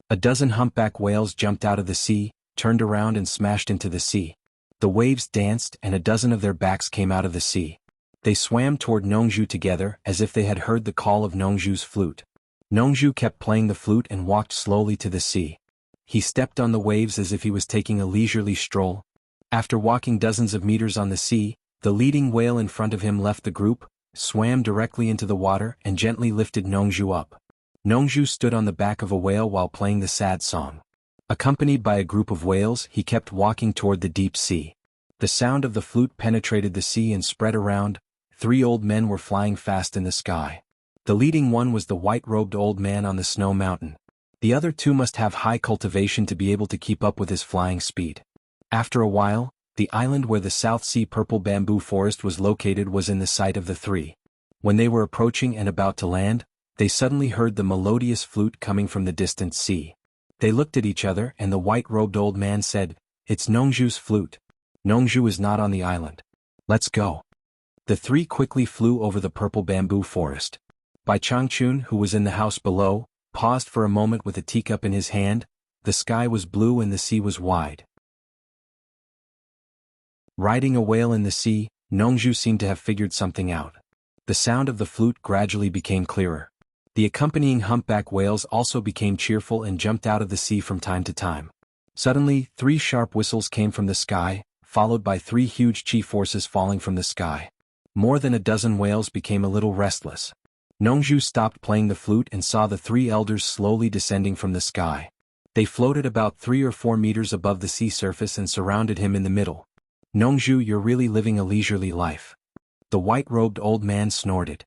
A: A dozen humpback whales jumped out of the sea, turned around and smashed into the sea. The waves danced and a dozen of their backs came out of the sea. They swam toward Nongzhu together as if they had heard the call of Nongzhu's flute. Nongzhu kept playing the flute and walked slowly to the sea. He stepped on the waves as if he was taking a leisurely stroll. After walking dozens of meters on the sea, the leading whale in front of him left the group, swam directly into the water and gently lifted Nongzhu up. Nongzhu stood on the back of a whale while playing the sad song. Accompanied by a group of whales, he kept walking toward the deep sea. The sound of the flute penetrated the sea and spread around. 3 old men were flying fast in the sky. The leading one was the white-robed old man on the snow mountain. The other 2 must have high cultivation to be able to keep up with his flying speed. After a while, the island where the South Sea purple bamboo forest was located was in the sight of the 3. When they were approaching and about to land, they suddenly heard the melodious flute coming from the distant sea. They looked at each other and the white-robed old man said, "It's Nongzhu's flute. Nongzhu is not on the island. Let's go." The 3 quickly flew over the purple bamboo forest. Bai Changchun, who was in the house below, paused for a moment with a teacup in his hand. The sky was blue and the sea was wide. Riding a whale in the sea, Nongzhu seemed to have figured something out. The sound of the flute gradually became clearer. The accompanying humpback whales also became cheerful and jumped out of the sea from time to time. Suddenly, 3 sharp whistles came from the sky, followed by 3 huge chi forces falling from the sky. More than a dozen whales became a little restless. Nongzhu stopped playing the flute and saw the 3 elders slowly descending from the sky. They floated about 3 or 4 meters above the sea surface and surrounded him in the middle. "Nongzhu, you're really living a leisurely life." The white-robed old man snorted.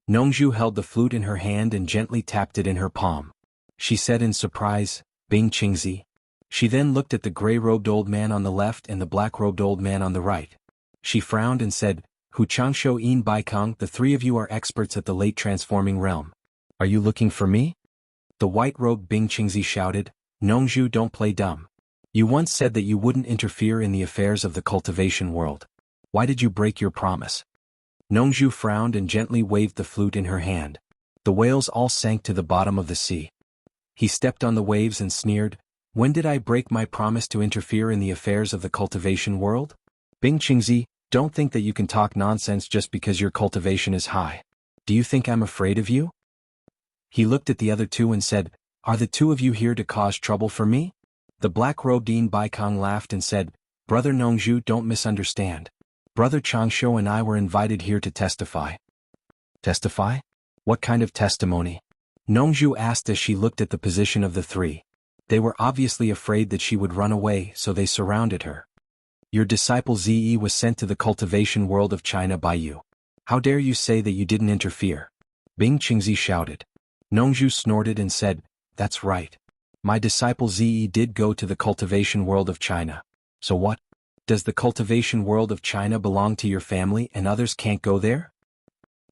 A: Nongzhu held the flute in her hand and gently tapped it in her palm. She said in surprise, "Bing Qingzi." She then looked at the gray-robed old man on the left and the black-robed old man on the right. She frowned and said, "Hu Changshou Yin Baikang, the 3 of you are experts at the late transforming realm. Are you looking for me?" The white-robed Bing Qingzi shouted, "Nongzhu, don't play dumb. You once said that you wouldn't interfere in the affairs of the cultivation world. Why did you break your promise?" Nongzhu frowned and gently waved the flute in her hand. The whales all sank to the bottom of the sea. He stepped on the waves and sneered, "When did I break my promise to interfere in the affairs of the cultivation world? Bing Qingzi, don't think that you can talk nonsense just because your cultivation is high. Do you think I'm afraid of you?" He looked at the other 2 and said, "Are the 2 of you here to cause trouble for me?" The black-robed Yin Baikang laughed and said, "Brother Nongzhu, don't misunderstand. Brother Changshou and I were invited here to testify." "Testify? What kind of testimony?" Nongzhu asked as she looked at the position of the 3. They were obviously afraid that she would run away, so they surrounded her. "Your disciple Ziyi was sent to the cultivation world of China by you. How dare you say that you didn't interfere?" Bing Qingzi shouted. Nongzhu snorted and said, That's right. My disciple Ze did go to the cultivation world of China. So what? Does the cultivation world of China belong to your family and others can't go there?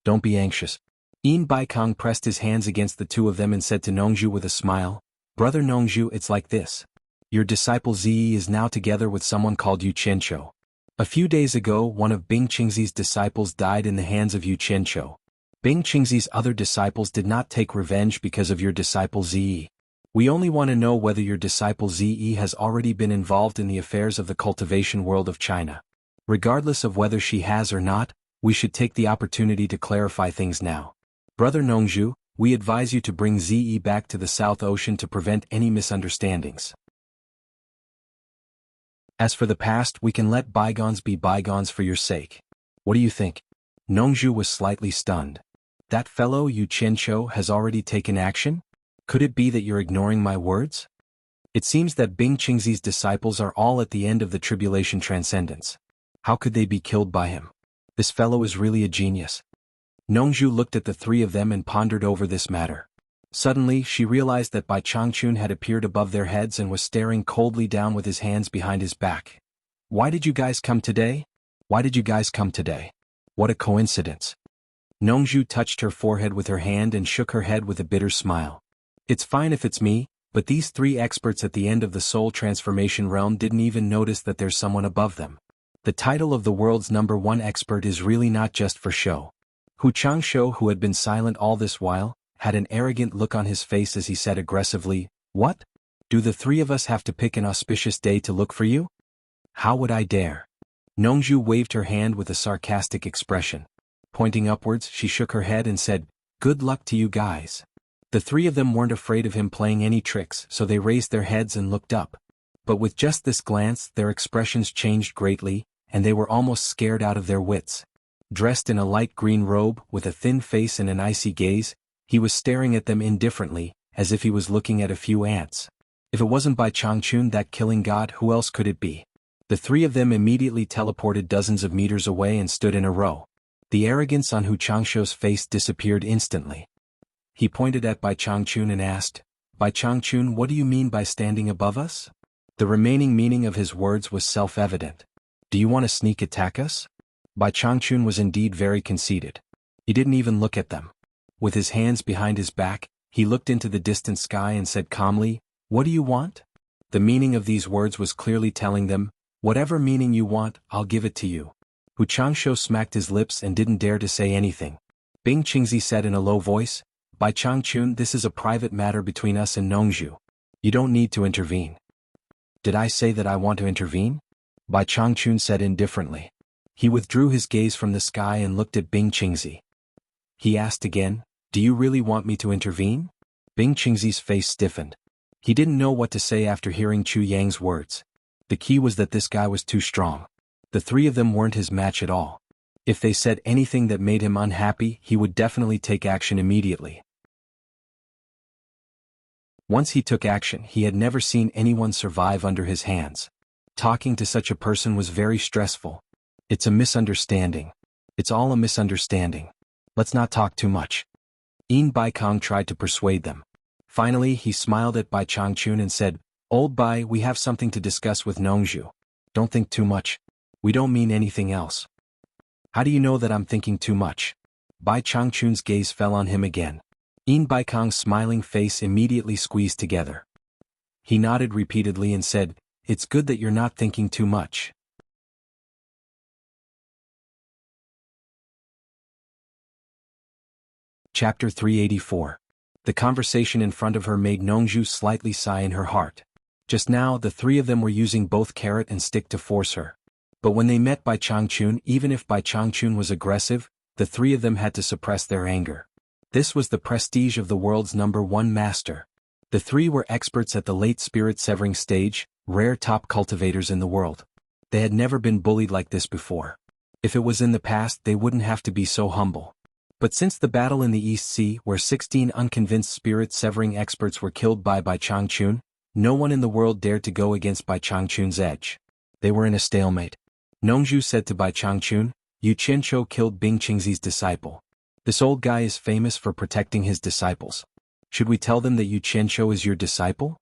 A: Don't be anxious. Yin Baikong pressed his hands against the two of them and said to Nongzhu with a smile, Brother Nongzhu, it's like this. Your disciple Ze is now together with someone called Yu Qianqiu. A few days ago, one of Bing Qingzi's disciples died in the hands of Yu Qianqiu. Bing Qingzi's other disciples did not take revenge because of your disciple Ze. We only want to know whether your disciple Ze has already been involved in the affairs of the cultivation world of China. Regardless of whether she has or not, we should take the opportunity to clarify things now. Brother Nongzhu, we advise you to bring Ze back to the South Ocean to prevent any misunderstandings. As for the past, we can let bygones be bygones for your sake. What do you think? Nongzhu was slightly stunned. That fellow Yu Qianqiu has already taken action? Could it be that you're ignoring my words? It seems that Bing Qingzi's disciples are all at the end of the tribulation transcendence. How could they be killed by him? This fellow is really a genius. Nongzhu looked at the three of them and pondered over this matter. Suddenly, she realized that Bai Changchun had appeared above their heads and was staring coldly down with his hands behind his back. Why did you guys come today? Why did you guys come today? What a coincidence. Nongzhu touched her forehead with her hand and shook her head with a bitter smile. It's fine if it's me, but these three experts at the end of the soul transformation realm didn't even notice that there's someone above them. The title of the world's #1 expert is really not just for show. Hu Changshou, who had been silent all this while, had an arrogant look on his face as he said aggressively, What? Do the three of us have to pick an auspicious day to look for you? How would I dare? Nongzhu waved her hand with a sarcastic expression. Pointing upwards, she shook her head and said, Good luck to you guys. The three of them weren't afraid of him playing any tricks, so they raised their heads and looked up. But with just this glance, their expressions changed greatly, and they were almost scared out of their wits. Dressed in a light green robe, with a thin face and an icy gaze, he was staring at them indifferently, as if he was looking at a few ants. If it wasn't Bai Changchun, that killing god, who else could it be? The three of them immediately teleported dozens of meters away and stood in a row. The arrogance on Hu Changshou's face disappeared instantly. He pointed at Bai Changchun and asked, Bai Changchun, what do you mean by standing above us? The remaining meaning of his words was self-evident. Do you want to sneak attack us? Bai Changchun was indeed very conceited. He didn't even look at them. With his hands behind his back, he looked into the distant sky and said calmly, What do you want? The meaning of these words was clearly telling them, Whatever meaning you want, I'll give it to you. Hu Changshou smacked his lips and didn't dare to say anything. Bing Qingzi said in a low voice, Bai Changchun, this is a private matter between us and Nongzhu. You don't need to intervene. Did I say that I want to intervene? Bai Changchun said indifferently. He withdrew his gaze from the sky and looked at Bing Qingzi. He asked again, Do you really want me to intervene? Bing Qingzi's face stiffened. He didn't know what to say after hearing Chu Yang's words. The key was that this guy was too strong. The three of them weren't his match at all. If they said anything that made him unhappy, he would definitely take action immediately. Once he took action, he had never seen anyone survive under his hands. Talking to such a person was very stressful. It's a misunderstanding. It's all a misunderstanding. Let's not talk too much. Yin Baikong tried to persuade them. Finally, he smiled at Bai Changchun and said, Old Bai, we have something to discuss with Nongzhu. Don't think too much. We don't mean anything else. How do you know that I'm thinking too much? Bai Changchun's gaze fell on him again. Yin Baikong's smiling face immediately squeezed together. He nodded repeatedly and said, It's good that you're not thinking too much. Chapter 384. The conversation in front of her made Nongzhu slightly sigh in her heart. Just now, the three of them were using both carrot and stick to force her. But when they met Bai Changchun, even if Bai Changchun was aggressive, the three of them had to suppress their anger. This was the prestige of the world's #1 master. The three were experts at the late spirit severing stage, rare top cultivators in the world. They had never been bullied like this before. If it was in the past, they wouldn't have to be so humble. But since the battle in the East Sea, where 16 unconvinced spirit severing experts were killed by Bai Changchun, no one in the world dared to go against Bai Changchun's edge. They were in a stalemate. Nongzhu said to Bai Changchun, Yu Qianqiu killed Bing Qingzi's disciple. This old guy is famous for protecting his disciples. Should we tell them that Yu Qianqiu is your disciple?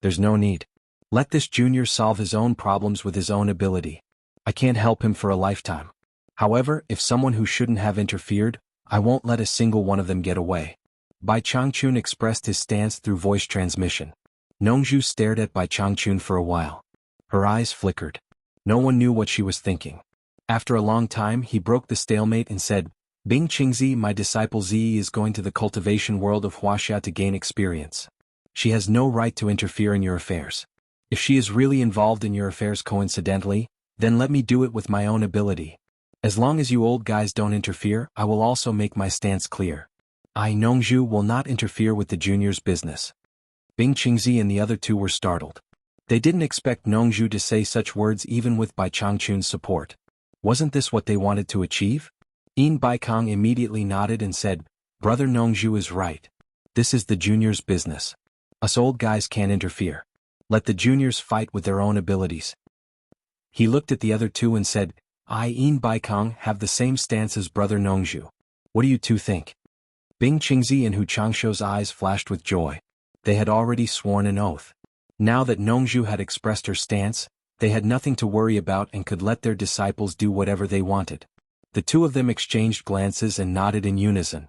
A: There's no need. Let this junior solve his own problems with his own ability. I can't help him for a lifetime. However, if someone who shouldn't have interfered, I won't let a single one of them get away. Bai Changchun expressed his stance through voice transmission. Nongzhu stared at Bai Changchun for a while. Her eyes flickered. No one knew what she was thinking. After a long time, he broke the stalemate and said, Bing Qingzi, my disciple Zi is going to the cultivation world of Huaxia to gain experience. She has no right to interfere in your affairs. If she is really involved in your affairs coincidentally, then let me do it with my own ability. As long as you old guys don't interfere, I will also make my stance clear. I, Nongzhu, will not interfere with the junior's business. Bing Qingzi and the other two were startled. They didn't expect Nongzhu to say such words even with Bai Changchun's support. Wasn't this what they wanted to achieve? Yin Baikong immediately nodded and said, Brother Nongzhu is right. This is the junior's business. Us old guys can't interfere. Let the juniors fight with their own abilities. He looked at the other two and said, I, Yin Baikong, have the same stance as Brother Nongzhu. What do you two think? Bing Qingzi and Hu Changshuo's eyes flashed with joy. They had already sworn an oath. Now that Nongzhu had expressed her stance, they had nothing to worry about and could let their disciples do whatever they wanted. The two of them exchanged glances and nodded in unison.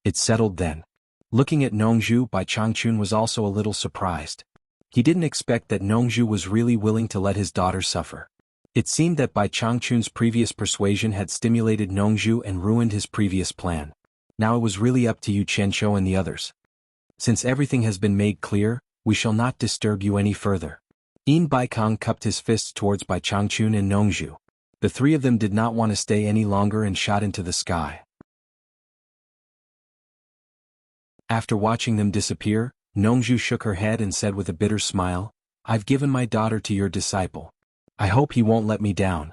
A: It settled then. Looking at Nongzhu, Bai Changchun was also a little surprised. He didn't expect that Nongzhu was really willing to let his daughter suffer. It seemed that Bai Changchun's previous persuasion had stimulated Nongzhu and ruined his previous plan. Now it was really up to Yu Qianqiu and the others. Since everything has been made clear, we shall not disturb you any further. Yin Baikong cupped his fists towards Bai Changchun and Nongzhu. The three of them did not want to stay any longer and shot into the sky. After watching them disappear, Nongzhu shook her head and said with a bitter smile, I've given my daughter to your disciple. I hope he won't let me down.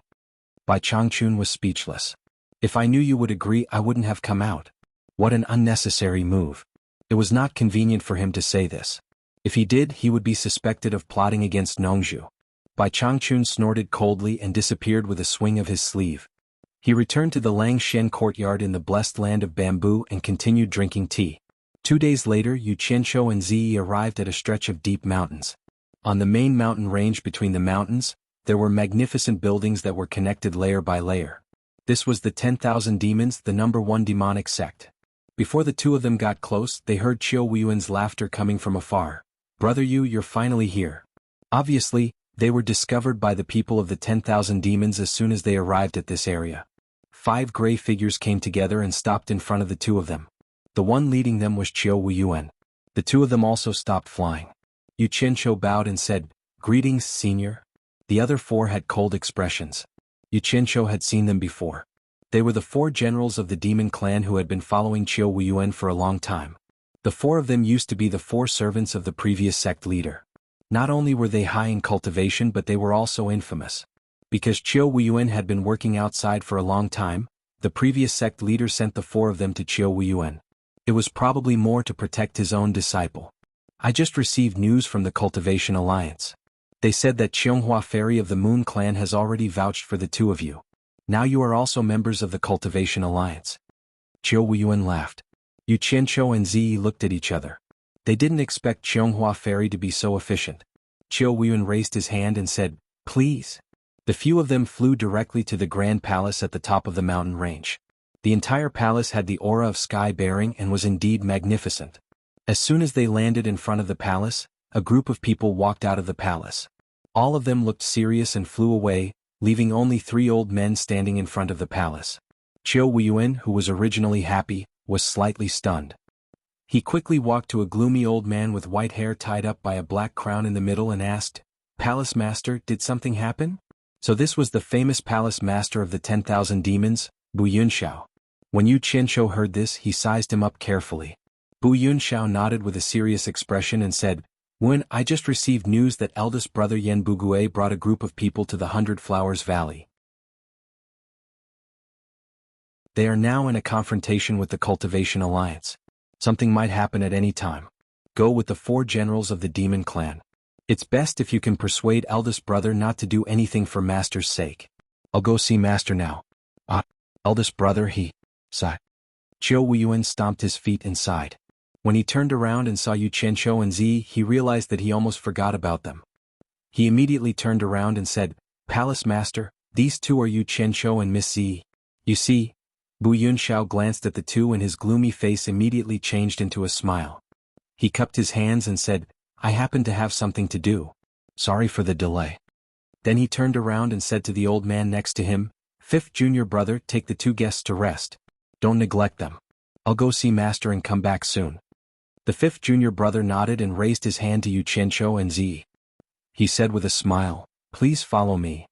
A: Bai Changchun was speechless. If I knew you would agree, I wouldn't have come out. What an unnecessary move. It was not convenient for him to say this. If he did, he would be suspected of plotting against Nongzhu. Bai Changchun snorted coldly and disappeared with a swing of his sleeve. He returned to the Lang Shen courtyard in the blessed land of bamboo and continued drinking tea. 2 days later, Yu Qianqiu and Ziyi arrived at a stretch of deep mountains. On the main mountain range between the mountains, there were magnificent buildings that were connected layer by layer. This was the 10,000 demons, the #1 demonic sect. Before the two of them got close, they heard Qiu Wuyuan's laughter coming from afar. Brother Yu, you're finally here. Obviously, they were discovered by the people of the 10,000 demons as soon as they arrived at this area. 5 gray figures came together and stopped in front of the two of them. The one leading them was Qiu Wuyuan. The two of them also stopped flying. Yu Qianqiu bowed and said, Greetings, senior. The other 4 had cold expressions. Yu Qianqiu had seen them before. They were the 4 generals of the demon clan who had been following Qiu Wuyuan for a long time. The 4 of them used to be the 4 servants of the previous sect leader. Not only were they high in cultivation, but they were also infamous. Because Qiu Wuyuan had been working outside for a long time, the previous sect leader sent the 4 of them to Qiu Wuyuan. It was probably more to protect his own disciple. I just received news from the Cultivation Alliance. They said that Qianghua Fairy of the Moon Clan has already vouched for the two of you. Now you are also members of the Cultivation Alliance. Qiu Wuyuan laughed. Yu Qianqiu and Ziyi looked at each other. They didn't expect Qianghua Fairy to be so efficient. Qiu Wuyuan raised his hand and said, Please. The few of them flew directly to the Grand Palace at the top of the mountain range. The entire palace had the aura of sky-bearing and was indeed magnificent. As soon as they landed in front of the palace, a group of people walked out of the palace. All of them looked serious and flew away, leaving only 3 old men standing in front of the palace. Qiu Wuyuan, who was originally happy, was slightly stunned. He quickly walked to a gloomy old man with white hair tied up by a black crown in the middle and asked, Palace Master, did something happen? So this was the famous Palace Master of the 10,000 demons, Bu Yunxiao. When Yu Qianqiu heard this, he sized him up carefully. Bu Yunxiao nodded with a serious expression and said, Wen, I just received news that eldest brother Yan Bugue brought a group of people to the 100 Flowers Valley. They are now in a confrontation with the Cultivation Alliance. Something might happen at any time. Go with the 4 generals of the demon clan. It's best if you can persuade eldest brother not to do anything for master's sake. I'll go see master now. Eldest brother, he sighed. Qiu Wuyuan stomped his feet and sighed. When he turned around and saw Yu Qianqiu and Zi, he realized that he almost forgot about them. He immediately turned around and said, "Palace Master, these two are Yu Qianqiu and Miss Zi. You see?" Bu Yunxiao glanced at the two and his gloomy face immediately changed into a smile. He cupped his hands and said, "I happen to have something to do. Sorry for the delay." Then he turned around and said to the old man next to him, "Fifth junior brother, take the two guests to rest. Don't neglect them. I'll go see master and come back soon." The fifth junior brother nodded and raised his hand to Yu Qianqiu and Zi. He said with a smile, "Please follow me.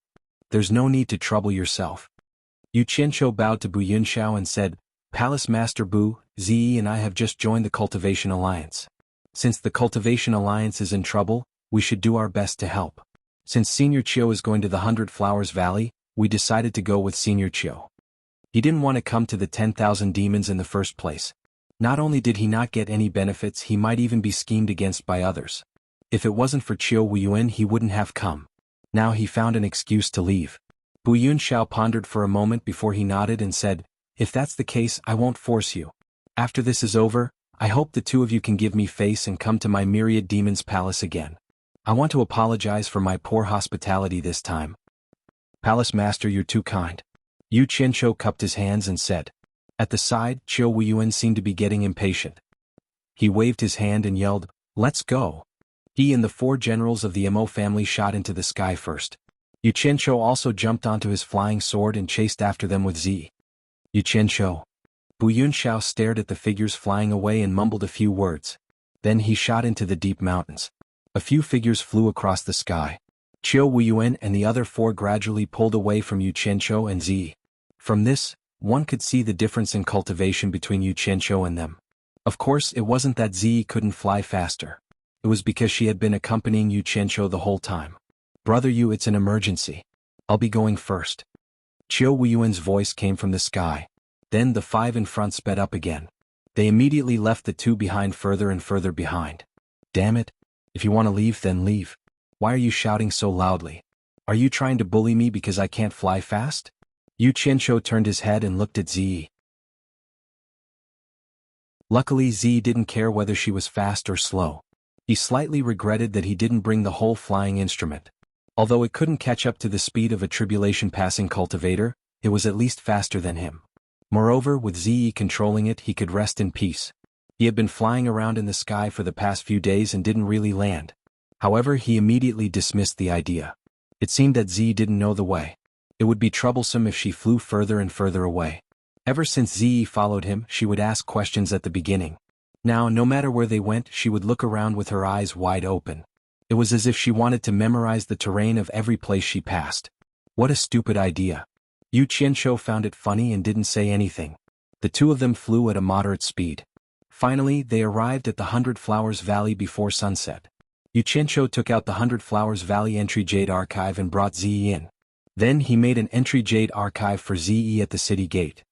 A: There's no need to trouble yourself." Yu Qianqiu bowed to Bu Yunxiao and said, "Palace Master Bu, Zi and I have just joined the Cultivation Alliance. Since the Cultivation Alliance is in trouble, we should do our best to help. Since Senior Qiu is going to the 100 Flowers Valley, we decided to go with Senior Qiu. He didn't want to come to the 10,000 demons in the first place. Not only did he not get any benefits, he might even be schemed against by others. If it wasn't for Qiu Wuyuan, he wouldn't have come. Now he found an excuse to leave." Bu Yunxiao pondered for a moment before he nodded and said, "If that's the case, I won't force you. After this is over, I hope the two of you can give me face and come to my myriad demons palace again. I want to apologize for my poor hospitality this time." "Palace Master, you're too kind." Yu Qianqiu cupped his hands and said. At the side, Qiu Wuyuan seemed to be getting impatient. He waved his hand and yelled, "Let's go." He and the 4 generals of the Mo family shot into the sky first. Yu Qianqiu also jumped onto his flying sword and chased after them with Zi. "Yu Qianqiu." Bu Yunxiao stared at the figures flying away and mumbled a few words. Then he shot into the deep mountains. A few figures flew across the sky. Qiu Wuyuan and the other 4 gradually pulled away from Yu Qianqiu and Zi. From this, one could see the difference in cultivation between Yu Qianqiu and them. Of course, it wasn't that Zi couldn't fly faster. It was because she had been accompanying Yu Qianqiu the whole time. "Brother Yu, it's an emergency. I'll be going first." Qiu Wuyuan's voice came from the sky. Then the 5 in front sped up again. They immediately left the 2 behind further and further behind. "Damn it. If you want to leave, then leave. Why are you shouting so loudly? Are you trying to bully me because I can't fly fast?" Yu Qianqiu turned his head and looked at Zi. Luckily, Zi didn't care whether she was fast or slow. He slightly regretted that he didn't bring the whole flying instrument. Although it couldn't catch up to the speed of a tribulation-passing cultivator, it was at least faster than him. Moreover, with Zi controlling it, he could rest in peace. He had been flying around in the sky for the past few days and didn't really land. However, he immediately dismissed the idea. It seemed that Zi didn't know the way. It would be troublesome if she flew further and further away. Ever since Zi followed him, she would ask questions at the beginning. Now, no matter where they went, she would look around with her eyes wide open. It was as if she wanted to memorize the terrain of every place she passed. What a stupid idea. Yu Qianqiu found it funny and didn't say anything. The 2 of them flew at a moderate speed. Finally, they arrived at the 100 Flowers Valley before sunset. Yu Qianqiu took out the 100 Flowers Valley entry jade archive and brought Zi in. Then he made an entry jade archive for Zi at the city gate.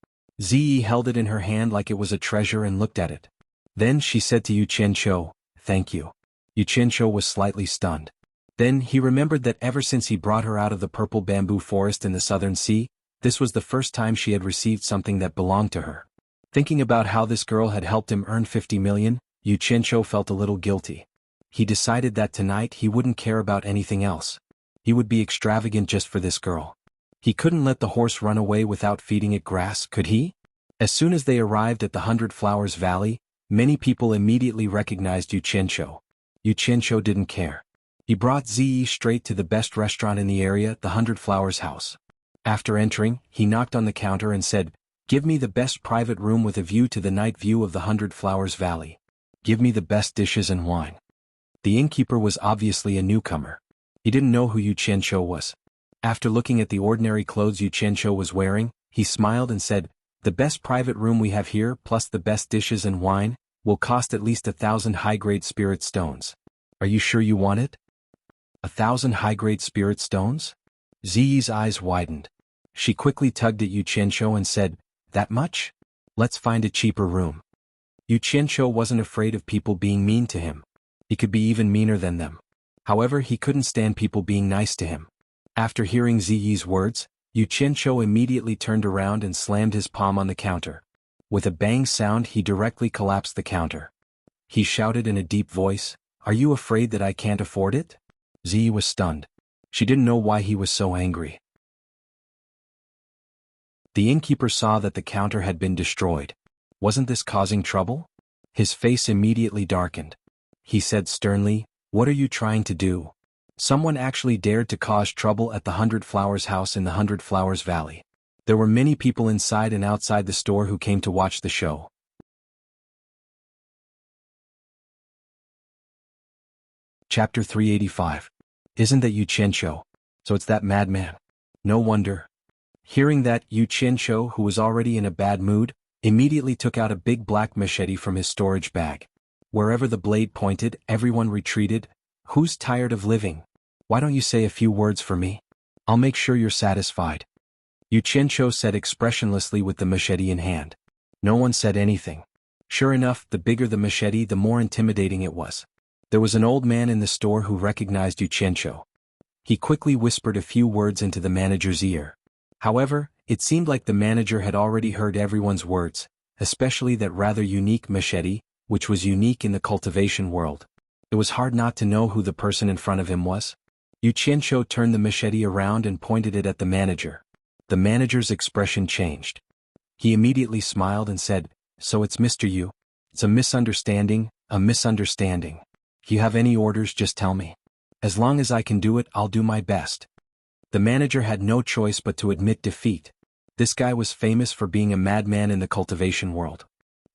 A: Zi held it in her hand like it was a treasure and looked at it. Then she said to Yu Qianqiu, "Thank you." Yu Qianqiu was slightly stunned. Then he remembered that ever since he brought her out of the purple bamboo forest in the southern sea, this was the first time she had received something that belonged to her. Thinking about how this girl had helped him earn 50 million, Yu Qianqiu felt a little guilty. He decided that tonight he wouldn't care about anything else. He would be extravagant just for this girl. He couldn't let the horse run away without feeding it grass, could he? As soon as they arrived at the 100 Flowers Valley, many people immediately recognized Yu Qianqiu. Yu Qianqiu didn't care. He brought Zi straight to the best restaurant in the area, the 100 Flowers House. After entering, he knocked on the counter and said, "Give me the best private room with a view to the night view of the 100 Flowers Valley. Give me the best dishes and wine." The innkeeper was obviously a newcomer. He didn't know who Yu Qianqiu was. After looking at the ordinary clothes Yu Qianqiu was wearing, he smiled and said, "The best private room we have here plus the best dishes and wine will cost at least 1,000 high-grade spirit stones. Are you sure you want it?" 1,000 high-grade spirit stones? Ziyi's eyes widened. She quickly tugged at Yu Qianqiu and said, "That much? Let's find a cheaper room." Yu Qianqiu wasn't afraid of people being mean to him. He could be even meaner than them. However, he couldn't stand people being nice to him. After hearing Ziyi's words, Yu Qianqiu immediately turned around and slammed his palm on the counter. With a bang sound, he directly collapsed the counter. He shouted in a deep voice, "Are you afraid that I can't afford it?" Ziyi was stunned. She didn't know why he was so angry. The innkeeper saw that the counter had been destroyed. Wasn't this causing trouble? His face immediately darkened. He said sternly, "What are you trying to do?" Someone actually dared to cause trouble at the 100 Flowers house in the 100 Flowers Valley. There were many people inside and outside the store who came to watch the show. Chapter 385. Isn't that Yu Qianqiu? So it's that madman. No wonder. Hearing that, Yu Qianqiu, who was already in a bad mood, immediately took out a big black machete from his storage bag. Wherever the blade pointed, everyone retreated. "Who's tired of living? Why don't you say a few words for me? I'll make sure you're satisfied." Yu Qianqiu said expressionlessly with the machete in hand. No one said anything. Sure enough, the bigger the machete, the more intimidating it was. There was an old man in the store who recognized Yu Qianqiu. He quickly whispered a few words into the manager's ear. However, it seemed like the manager had already heard everyone's words, especially that rather unique machete, which was unique in the cultivation world. It was hard not to know who the person in front of him was. Yu Qianqiu turned the machete around and pointed it at the manager. The manager's expression changed. He immediately smiled and said, "So it's Mr. Yu. It's a misunderstanding, a misunderstanding. If you have any orders, just tell me. As long as I can do it, I'll do my best." The manager had no choice but to admit defeat. This guy was famous for being a madman in the cultivation world.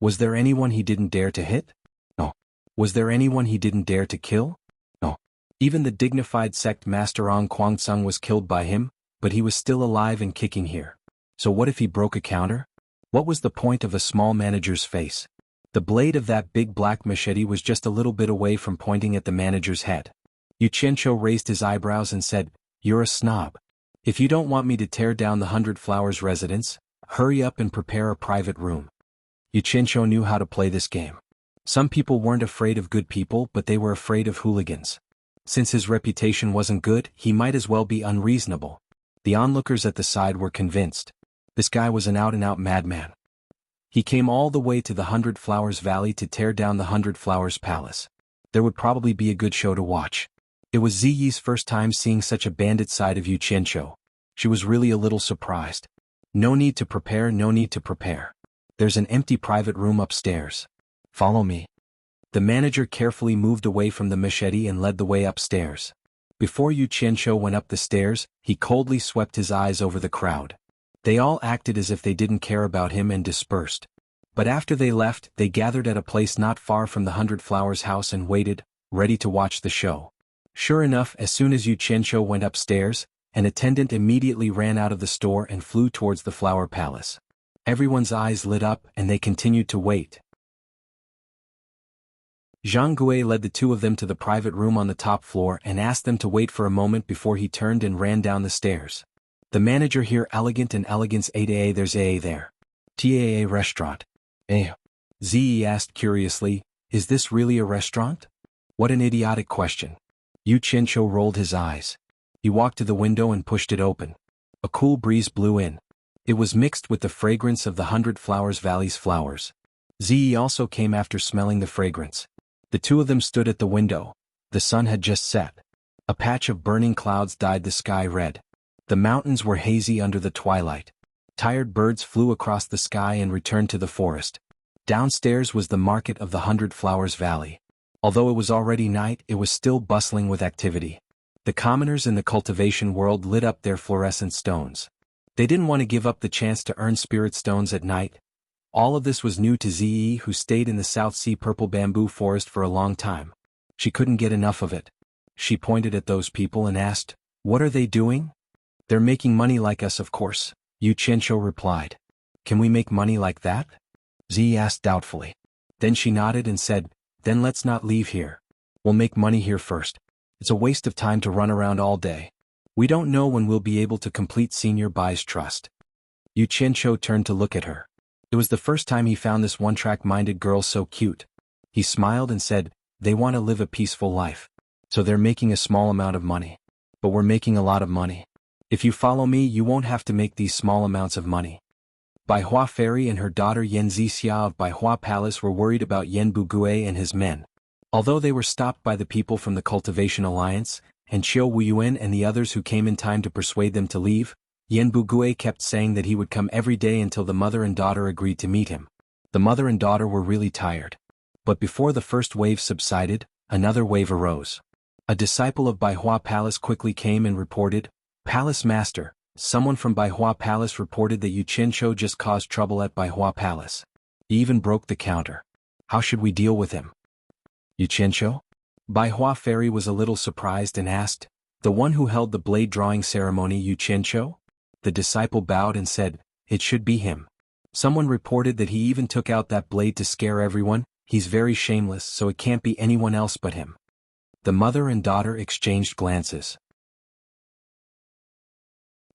A: Was there anyone he didn't dare to hit? No. Was there anyone he didn't dare to kill? No. Even the dignified sect master Ong Kwangsung was killed by him, but he was still alive and kicking here. So what if he broke a counter? What was the point of a small manager's face? The blade of that big black machete was just a little bit away from pointing at the manager's head. Yu Qianqiu raised his eyebrows and said, "You're a snob. If you don't want me to tear down the 100 Flowers residence, hurry up and prepare a private room." Yu Qianqiu knew how to play this game. Some people weren't afraid of good people, but they were afraid of hooligans. Since his reputation wasn't good, he might as well be unreasonable. The onlookers at the side were convinced. This guy was an out-and-out madman. He came all the way to the 100 Flowers Valley to tear down the 100 Flowers Palace. There would probably be a good show to watch. It was Ziyi's first time seeing such a bandit side of Yu Qianqiu. She was really a little surprised. No need to prepare, no need to prepare. There's an empty private room upstairs. Follow me. The manager carefully moved away from the machete and led the way upstairs. Before Yu Qianqiu went up the stairs, he coldly swept his eyes over the crowd. They all acted as if they didn't care about him and dispersed. But after they left, they gathered at a place not far from the 100 Flowers house and waited, ready to watch the show. Sure enough, as soon as Yu Qianqiu went upstairs, an attendant immediately ran out of the store and flew towards the Flower Palace. Everyone's eyes lit up and they continued to wait. Zhang Gui led the two of them to the private room on the top floor and asked them to wait for a moment before he turned and ran down the stairs. The manager here elegant and elegance A there's A there. TAA restaurant. Ziyi asked curiously, "Is this really a restaurant?" What an idiotic question. Yu Qianqiu rolled his eyes. He walked to the window and pushed it open. A cool breeze blew in. It was mixed with the fragrance of the 100 Flowers Valley's flowers. Ziyi also came after smelling the fragrance. The two of them stood at the window. The sun had just set. A patch of burning clouds dyed the sky red. The mountains were hazy under the twilight. Tired birds flew across the sky and returned to the forest. Downstairs was the market of the 100 Flowers Valley. Although it was already night, it was still bustling with activity. The commoners in the cultivation world lit up their fluorescent stones. They didn't want to give up the chance to earn spirit stones at night. All of this was new to Ziyi, who stayed in the South Sea purple bamboo forest for a long time. She couldn't get enough of it. She pointed at those people and asked, "What are they doing?" "They're making money like us, of course," Yu Qianqiu replied. "Can we make money like that?" Ziyi asked doubtfully. Then she nodded and said, "Then let's not leave here. We'll make money here first. It's a waste of time to run around all day. We don't know when we'll be able to complete Senior Bai's trust." Yu Qianqiu turned to look at her. It was the first time he found this one-track-minded girl so cute. He smiled and said, "They want to live a peaceful life. So they're making a small amount of money. But we're making a lot of money. If you follow me, you won't have to make these small amounts of money." Baihua Fairy and her daughter Yen Zixia of Baihua Palace were worried about Yen Bugui and his men. Although they were stopped by the people from the Cultivation Alliance, and Qiu Wuyuan and the others who came in time to persuade them to leave, Yen Bugui kept saying that he would come every day until the mother and daughter agreed to meet him. The mother and daughter were really tired. But before the first wave subsided, another wave arose. A disciple of Baihua Palace quickly came and reported, "Palace Master, someone from Baihua Palace reported that Yu Qianqiu just caused trouble at Baihua Palace. He even broke the counter. How should we deal with him?" "Yu Qianqiu?" Baihua Fairy was a little surprised and asked, "The one who held the blade drawing ceremony, Yu Qianqiu?" The disciple bowed and said, "It should be him. Someone reported that he even took out that blade to scare everyone. He's very shameless, so it can't be anyone else but him." The mother and daughter exchanged glances.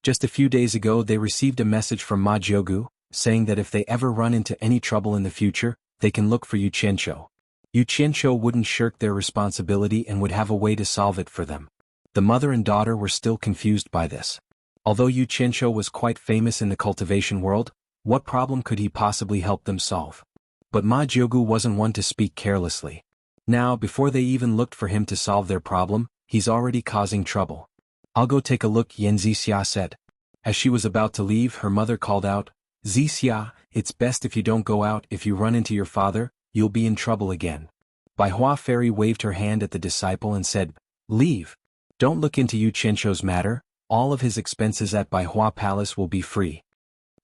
A: Just a few days ago they received a message from Ma Jiugu, saying that if they ever run into any trouble in the future, they can look for Yu Qianqiu. Yu Qianqiu wouldn't shirk their responsibility and would have a way to solve it for them. The mother and daughter were still confused by this. Although Yu Qianqiu was quite famous in the cultivation world, what problem could he possibly help them solve? But Ma Jiugu wasn't one to speak carelessly. Now, before they even looked for him to solve their problem, he's already causing trouble. "I'll go take a look," Yen Zixia said. As she was about to leave, her mother called out, "Zixia, it's best if you don't go out. If you run into your father, you'll be in trouble again." Baihua Fairy waved her hand at the disciple and said, "Leave. Don't look into Yu Qianqiu's matter. All of his expenses at Baihua Palace will be free."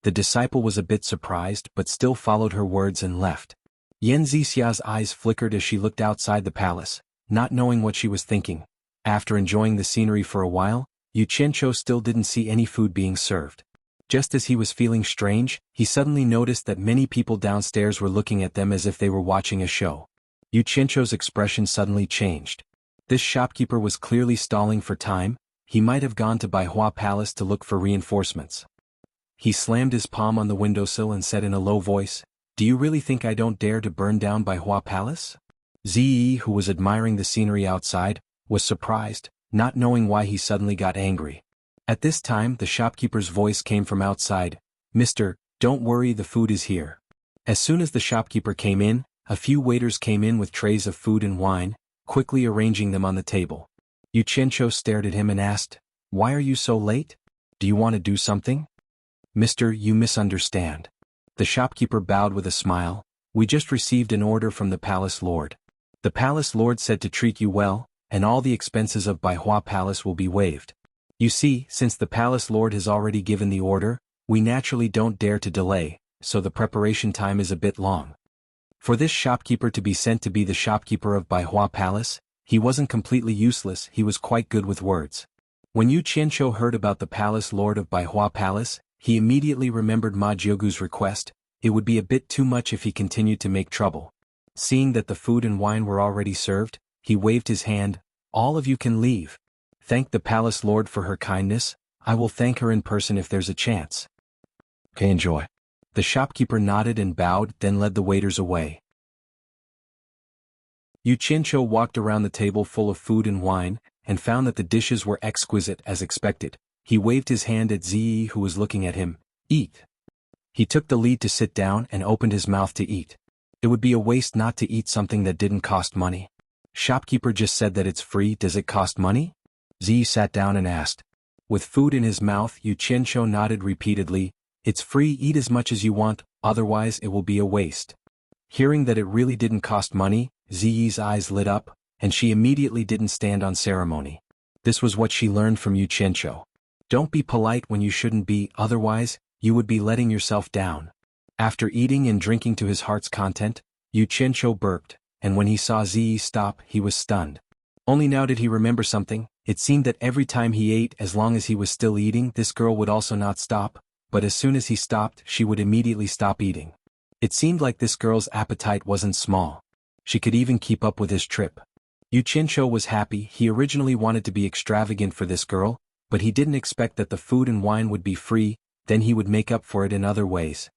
A: The disciple was a bit surprised but still followed her words and left. Yen Zixia's eyes flickered as she looked outside the palace, not knowing what she was thinking. After enjoying the scenery for a while, Yu Qianqiu still didn't see any food being served. Just as he was feeling strange, he suddenly noticed that many people downstairs were looking at them as if they were watching a show. Yu Qianqiu's expression suddenly changed. This shopkeeper was clearly stalling for time. He might have gone to Baihua Palace to look for reinforcements. He slammed his palm on the windowsill and said in a low voice, "Do you really think I don't dare to burn down Baihua Palace?" Ziyi, who was admiring the scenery outside, was surprised, not knowing why he suddenly got angry. At this time the shopkeeper's voice came from outside, "Mister, don't worry, the food is here." As soon as the shopkeeper came in, a few waiters came in with trays of food and wine, quickly arranging them on the table. Yu Qianqiu stared at him and asked, "Why are you so late? Do you want to do something?" "Mister, you misunderstand." The shopkeeper bowed with a smile. "We just received an order from the palace lord. The palace lord said to treat you well, and all the expenses of Baihua Palace will be waived. You see, since the palace lord has already given the order, we naturally don't dare to delay, so the preparation time is a bit long." For this shopkeeper to be sent to be the shopkeeper of Baihua Palace, he wasn't completely useless, he was quite good with words. When Yu Qianqiu heard about the palace lord of Baihua Palace, he immediately remembered Ma Jiugu's request. It would be a bit too much if he continued to make trouble. Seeing that the food and wine were already served, he waved his hand, "All of you can leave. Thank the palace lord for her kindness. I will thank her in person if there's a chance." "Okay, enjoy." The shopkeeper nodded and bowed, then led the waiters away. Yu Qianqiu walked around the table full of food and wine, and found that the dishes were exquisite as expected. He waved his hand at Ziyi, who was looking at him. "Eat." He took the lead to sit down and opened his mouth to eat. It would be a waste not to eat something that didn't cost money. "Shopkeeper just said that it's free, does it cost money?" Ziyi sat down and asked. With food in his mouth, Yu Qianqiu nodded repeatedly. "It's free, eat as much as you want, otherwise it will be a waste." Hearing that it really didn't cost money, Ziyi's eyes lit up, and she immediately didn't stand on ceremony. This was what she learned from Yu Qianqiu. Don't be polite when you shouldn't be, otherwise, you would be letting yourself down. After eating and drinking to his heart's content, Yu Qianqiu burped, and when he saw Ziyi stop, he was stunned. Only now did he remember something. It seemed that every time he ate, as long as he was still eating, this girl would also not stop, but as soon as he stopped, she would immediately stop eating. It seemed like this girl's appetite wasn't small. She could even keep up with his trip. Yu Qianqiu was happy. He originally wanted to be extravagant for this girl, but he didn't expect that the food and wine would be free, then he would make up for it in other ways.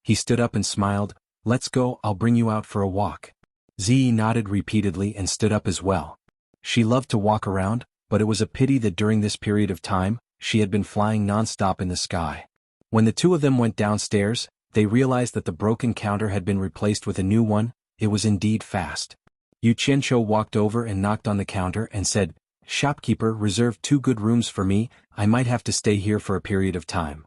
A: He stood up and smiled. "Let's go, I'll bring you out for a walk." Ziyi nodded repeatedly and stood up as well. She loved to walk around, but it was a pity that during this period of time, she had been flying non-stop in the sky. When the two of them went downstairs, they realized that the broken counter had been replaced with a new one. It was indeed fast. Yu Qianqiu walked over and knocked on the counter and said, "Shopkeeper, reserve 2 good rooms for me, I might have to stay here for a period of time."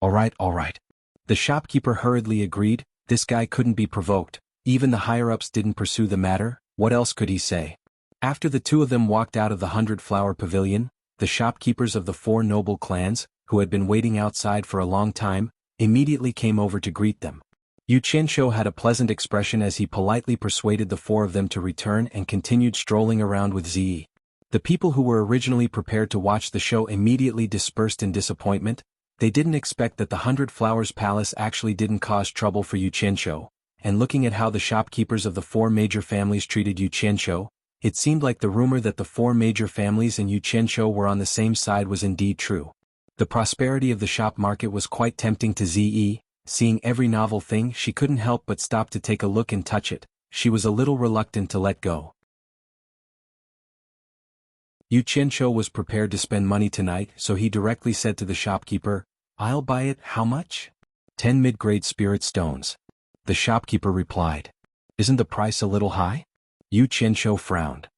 A: All right. The shopkeeper hurriedly agreed. This guy couldn't be provoked. Even the higher-ups didn't pursue the matter. What else could he say? After the 2 of them walked out of the 100-flower pavilion, the shopkeepers of the 4 noble clans, who had been waiting outside for a long time, immediately came over to greet them. Yu Qianqiu had a pleasant expression as he politely persuaded the 4 of them to return and continued strolling around with Ziyi. The people who were originally prepared to watch the show immediately dispersed in disappointment. They didn't expect that the 100 Flowers Palace actually didn't cause trouble for Yu Qianqiu, and looking at how the shopkeepers of the 4 major families treated Yu Qianqiu, it seemed like the rumor that the 4 major families and Yu Qianqiu were on the same side was indeed true. The prosperity of the shop market was quite tempting to Ziyi. Seeing every novel thing, she couldn't help but stop to take a look and touch it. She was a little reluctant to let go. Yu Qianqiu was prepared to spend money tonight, so he directly said to the shopkeeper, "I'll buy it. How much?" 10 mid-grade spirit stones. The shopkeeper replied, "Isn't the price a little high?" Yu Qianqiu frowned.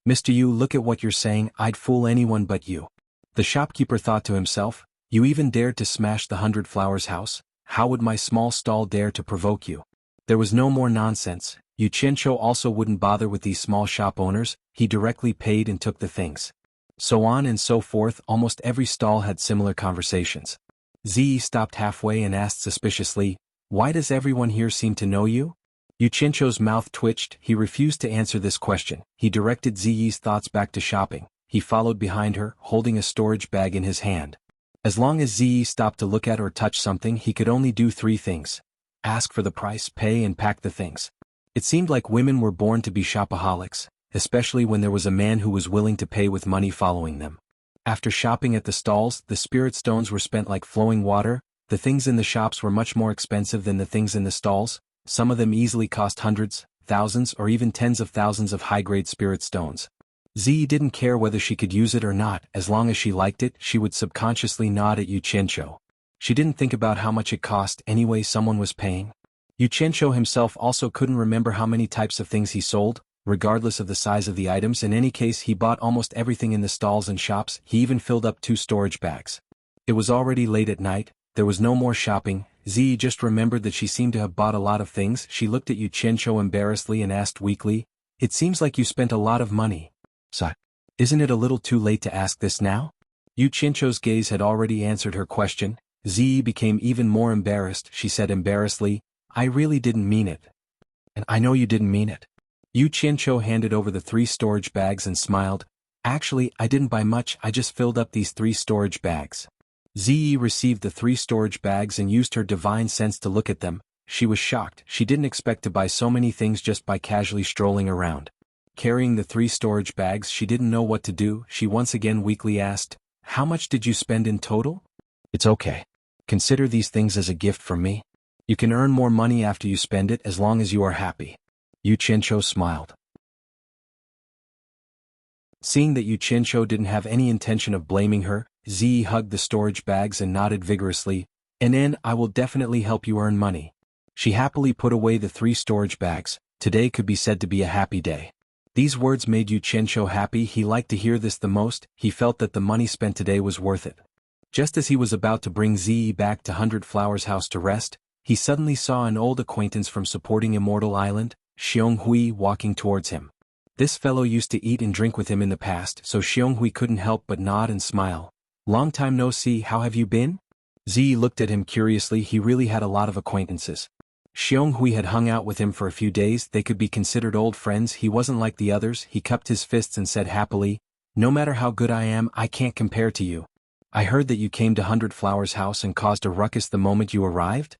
A: "Mr. Yu, look at what you're saying. I'd fool anyone but you." The shopkeeper thought to himself, "You even dared to smash the 100 Flowers house? How would my small stall dare to provoke you?" There was no more nonsense. Yu Qianqiu also wouldn't bother with these small shop owners. He directly paid and took the things. So on and so forth. Almost every stall had similar conversations. Ziyi stopped halfway and asked suspiciously, "Why does everyone here seem to know you?" Yu Qianqiu's mouth twitched. He refused to answer this question. He directed Ziyi's thoughts back to shopping. He followed behind her, holding a storage bag in his hand. As long as Ziyi stopped to look at or touch something, he could only do 3 things: ask for the price, pay, and pack the things. It seemed like women were born to be shopaholics, especially when there was a man who was willing to pay with money following them. After shopping at the stalls, the spirit stones were spent like flowing water. The things in the shops were much more expensive than the things in the stalls. Some of them easily cost hundreds, thousands, or even tens of thousands of high-grade spirit stones. Ziyi didn't care whether she could use it or not. As long as she liked it, she would subconsciously nod at Yu Qianqiu. She didn't think about how much it cost. Anyway, someone was paying. Yu Qianqiu himself also couldn't remember how many types of things he sold, regardless of the size of the items. In any case, he bought almost everything in the stalls and shops. He even filled up 2 storage bags. It was already late at night. There was no more shopping. Ziyi just remembered that she seemed to have bought a lot of things. She looked at Yu Qianqiu embarrassedly and asked weakly, "It seems like you spent a lot of money. So, isn't it a little too late to ask this now?" Yu Qianqiu's gaze had already answered her question. Ziyi became even more embarrassed. She said embarrassedly, "I really didn't mean it." "And I know you didn't mean it." Yu Qianqiu handed over the 3 storage bags and smiled. "Actually, I didn't buy much. I just filled up these 3 storage bags." Ziyi received the 3 storage bags and used her divine sense to look at them. She was shocked. She didn't expect to buy so many things just by casually strolling around. Carrying the 3 storage bags, she didn't know what to do. She once again weakly asked, "How much did you spend in total?" "It's okay. Consider these things as a gift from me. You can earn more money after you spend it as long as you are happy." Yu Qianqiu smiled. Seeing that Yu Qianqiu didn't have any intention of blaming her, Ziyi hugged the storage bags and nodded vigorously. "And I will definitely help you earn money." She happily put away the 3 storage bags. Today could be said to be a happy day. These words made Yu Qianqiu happy. He liked to hear this the most. He felt that the money spent today was worth it. Just as he was about to bring Ziyi back to 100 Flowers House to rest, he suddenly saw an old acquaintance from supporting Immortal Island, Xionghui, walking towards him. This fellow used to eat and drink with him in the past, so Xionghui couldn't help but nod and smile. "Long time no see, how have you been?" Ziyi looked at him curiously. He really had a lot of acquaintances. Xionghui had hung out with him for a few days. They could be considered old friends. He wasn't like the others. He cupped his fists and said happily, "No matter how good I am, I can't compare to you. I heard that you came to 100 Flowers House and caused a ruckus the moment you arrived?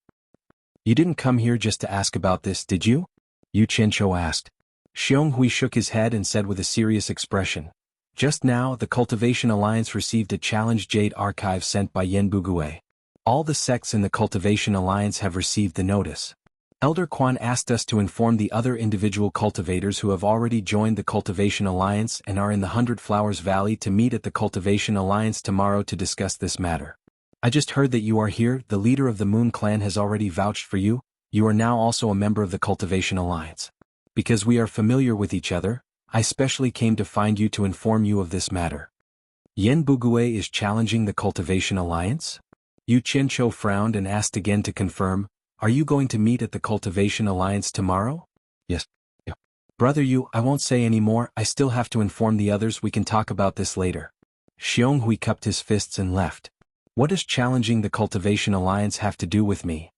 A: You didn't come here just to ask about this, did you?" Yu Qianqiu asked. Xionghui shook his head and said with a serious expression, "Just now, the Cultivation Alliance received a challenge jade archive sent by Yen Bugue. All the sects in the Cultivation Alliance have received the notice. Elder Quan asked us to inform the other individual cultivators who have already joined the Cultivation Alliance and are in the 100 Flowers Valley to meet at the Cultivation Alliance tomorrow to discuss this matter." I just heard that you are here. The leader of the Moon Clan has already vouched for you. You are now also a member of the Cultivation Alliance. Because we are familiar with each other, I specially came to find you to inform you of this matter. Yen Bugue is challenging the Cultivation Alliance? Yu Qianqiu frowned and asked again to confirm, are you going to meet at the Cultivation Alliance tomorrow? Yes. Yeah. Brother Yu, I won't say any more, I still have to inform the others, we can talk about this later. Xionghui cupped his fists and left. What does challenging the Cultivation Alliance have to do with me?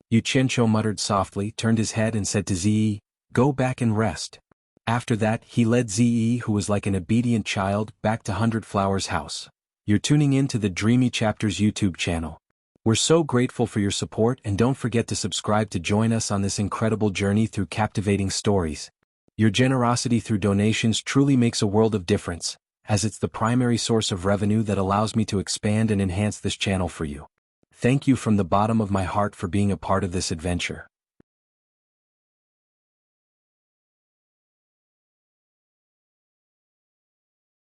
A: Yu Qianqiu muttered softly, turned his head and said to Ziyi, go back and rest. After that, he led Ziyi, who was like an obedient child, back to Hundred Flowers' house. You're tuning in to the Dreamy Chapters YouTube channel. We're so grateful for your support, and don't forget to subscribe to join us on this incredible journey through captivating stories. Your generosity through donations truly makes a world of difference, as it's the primary source of revenue that allows me to expand and enhance this channel for you. Thank you from the bottom of my heart for being a part of this adventure.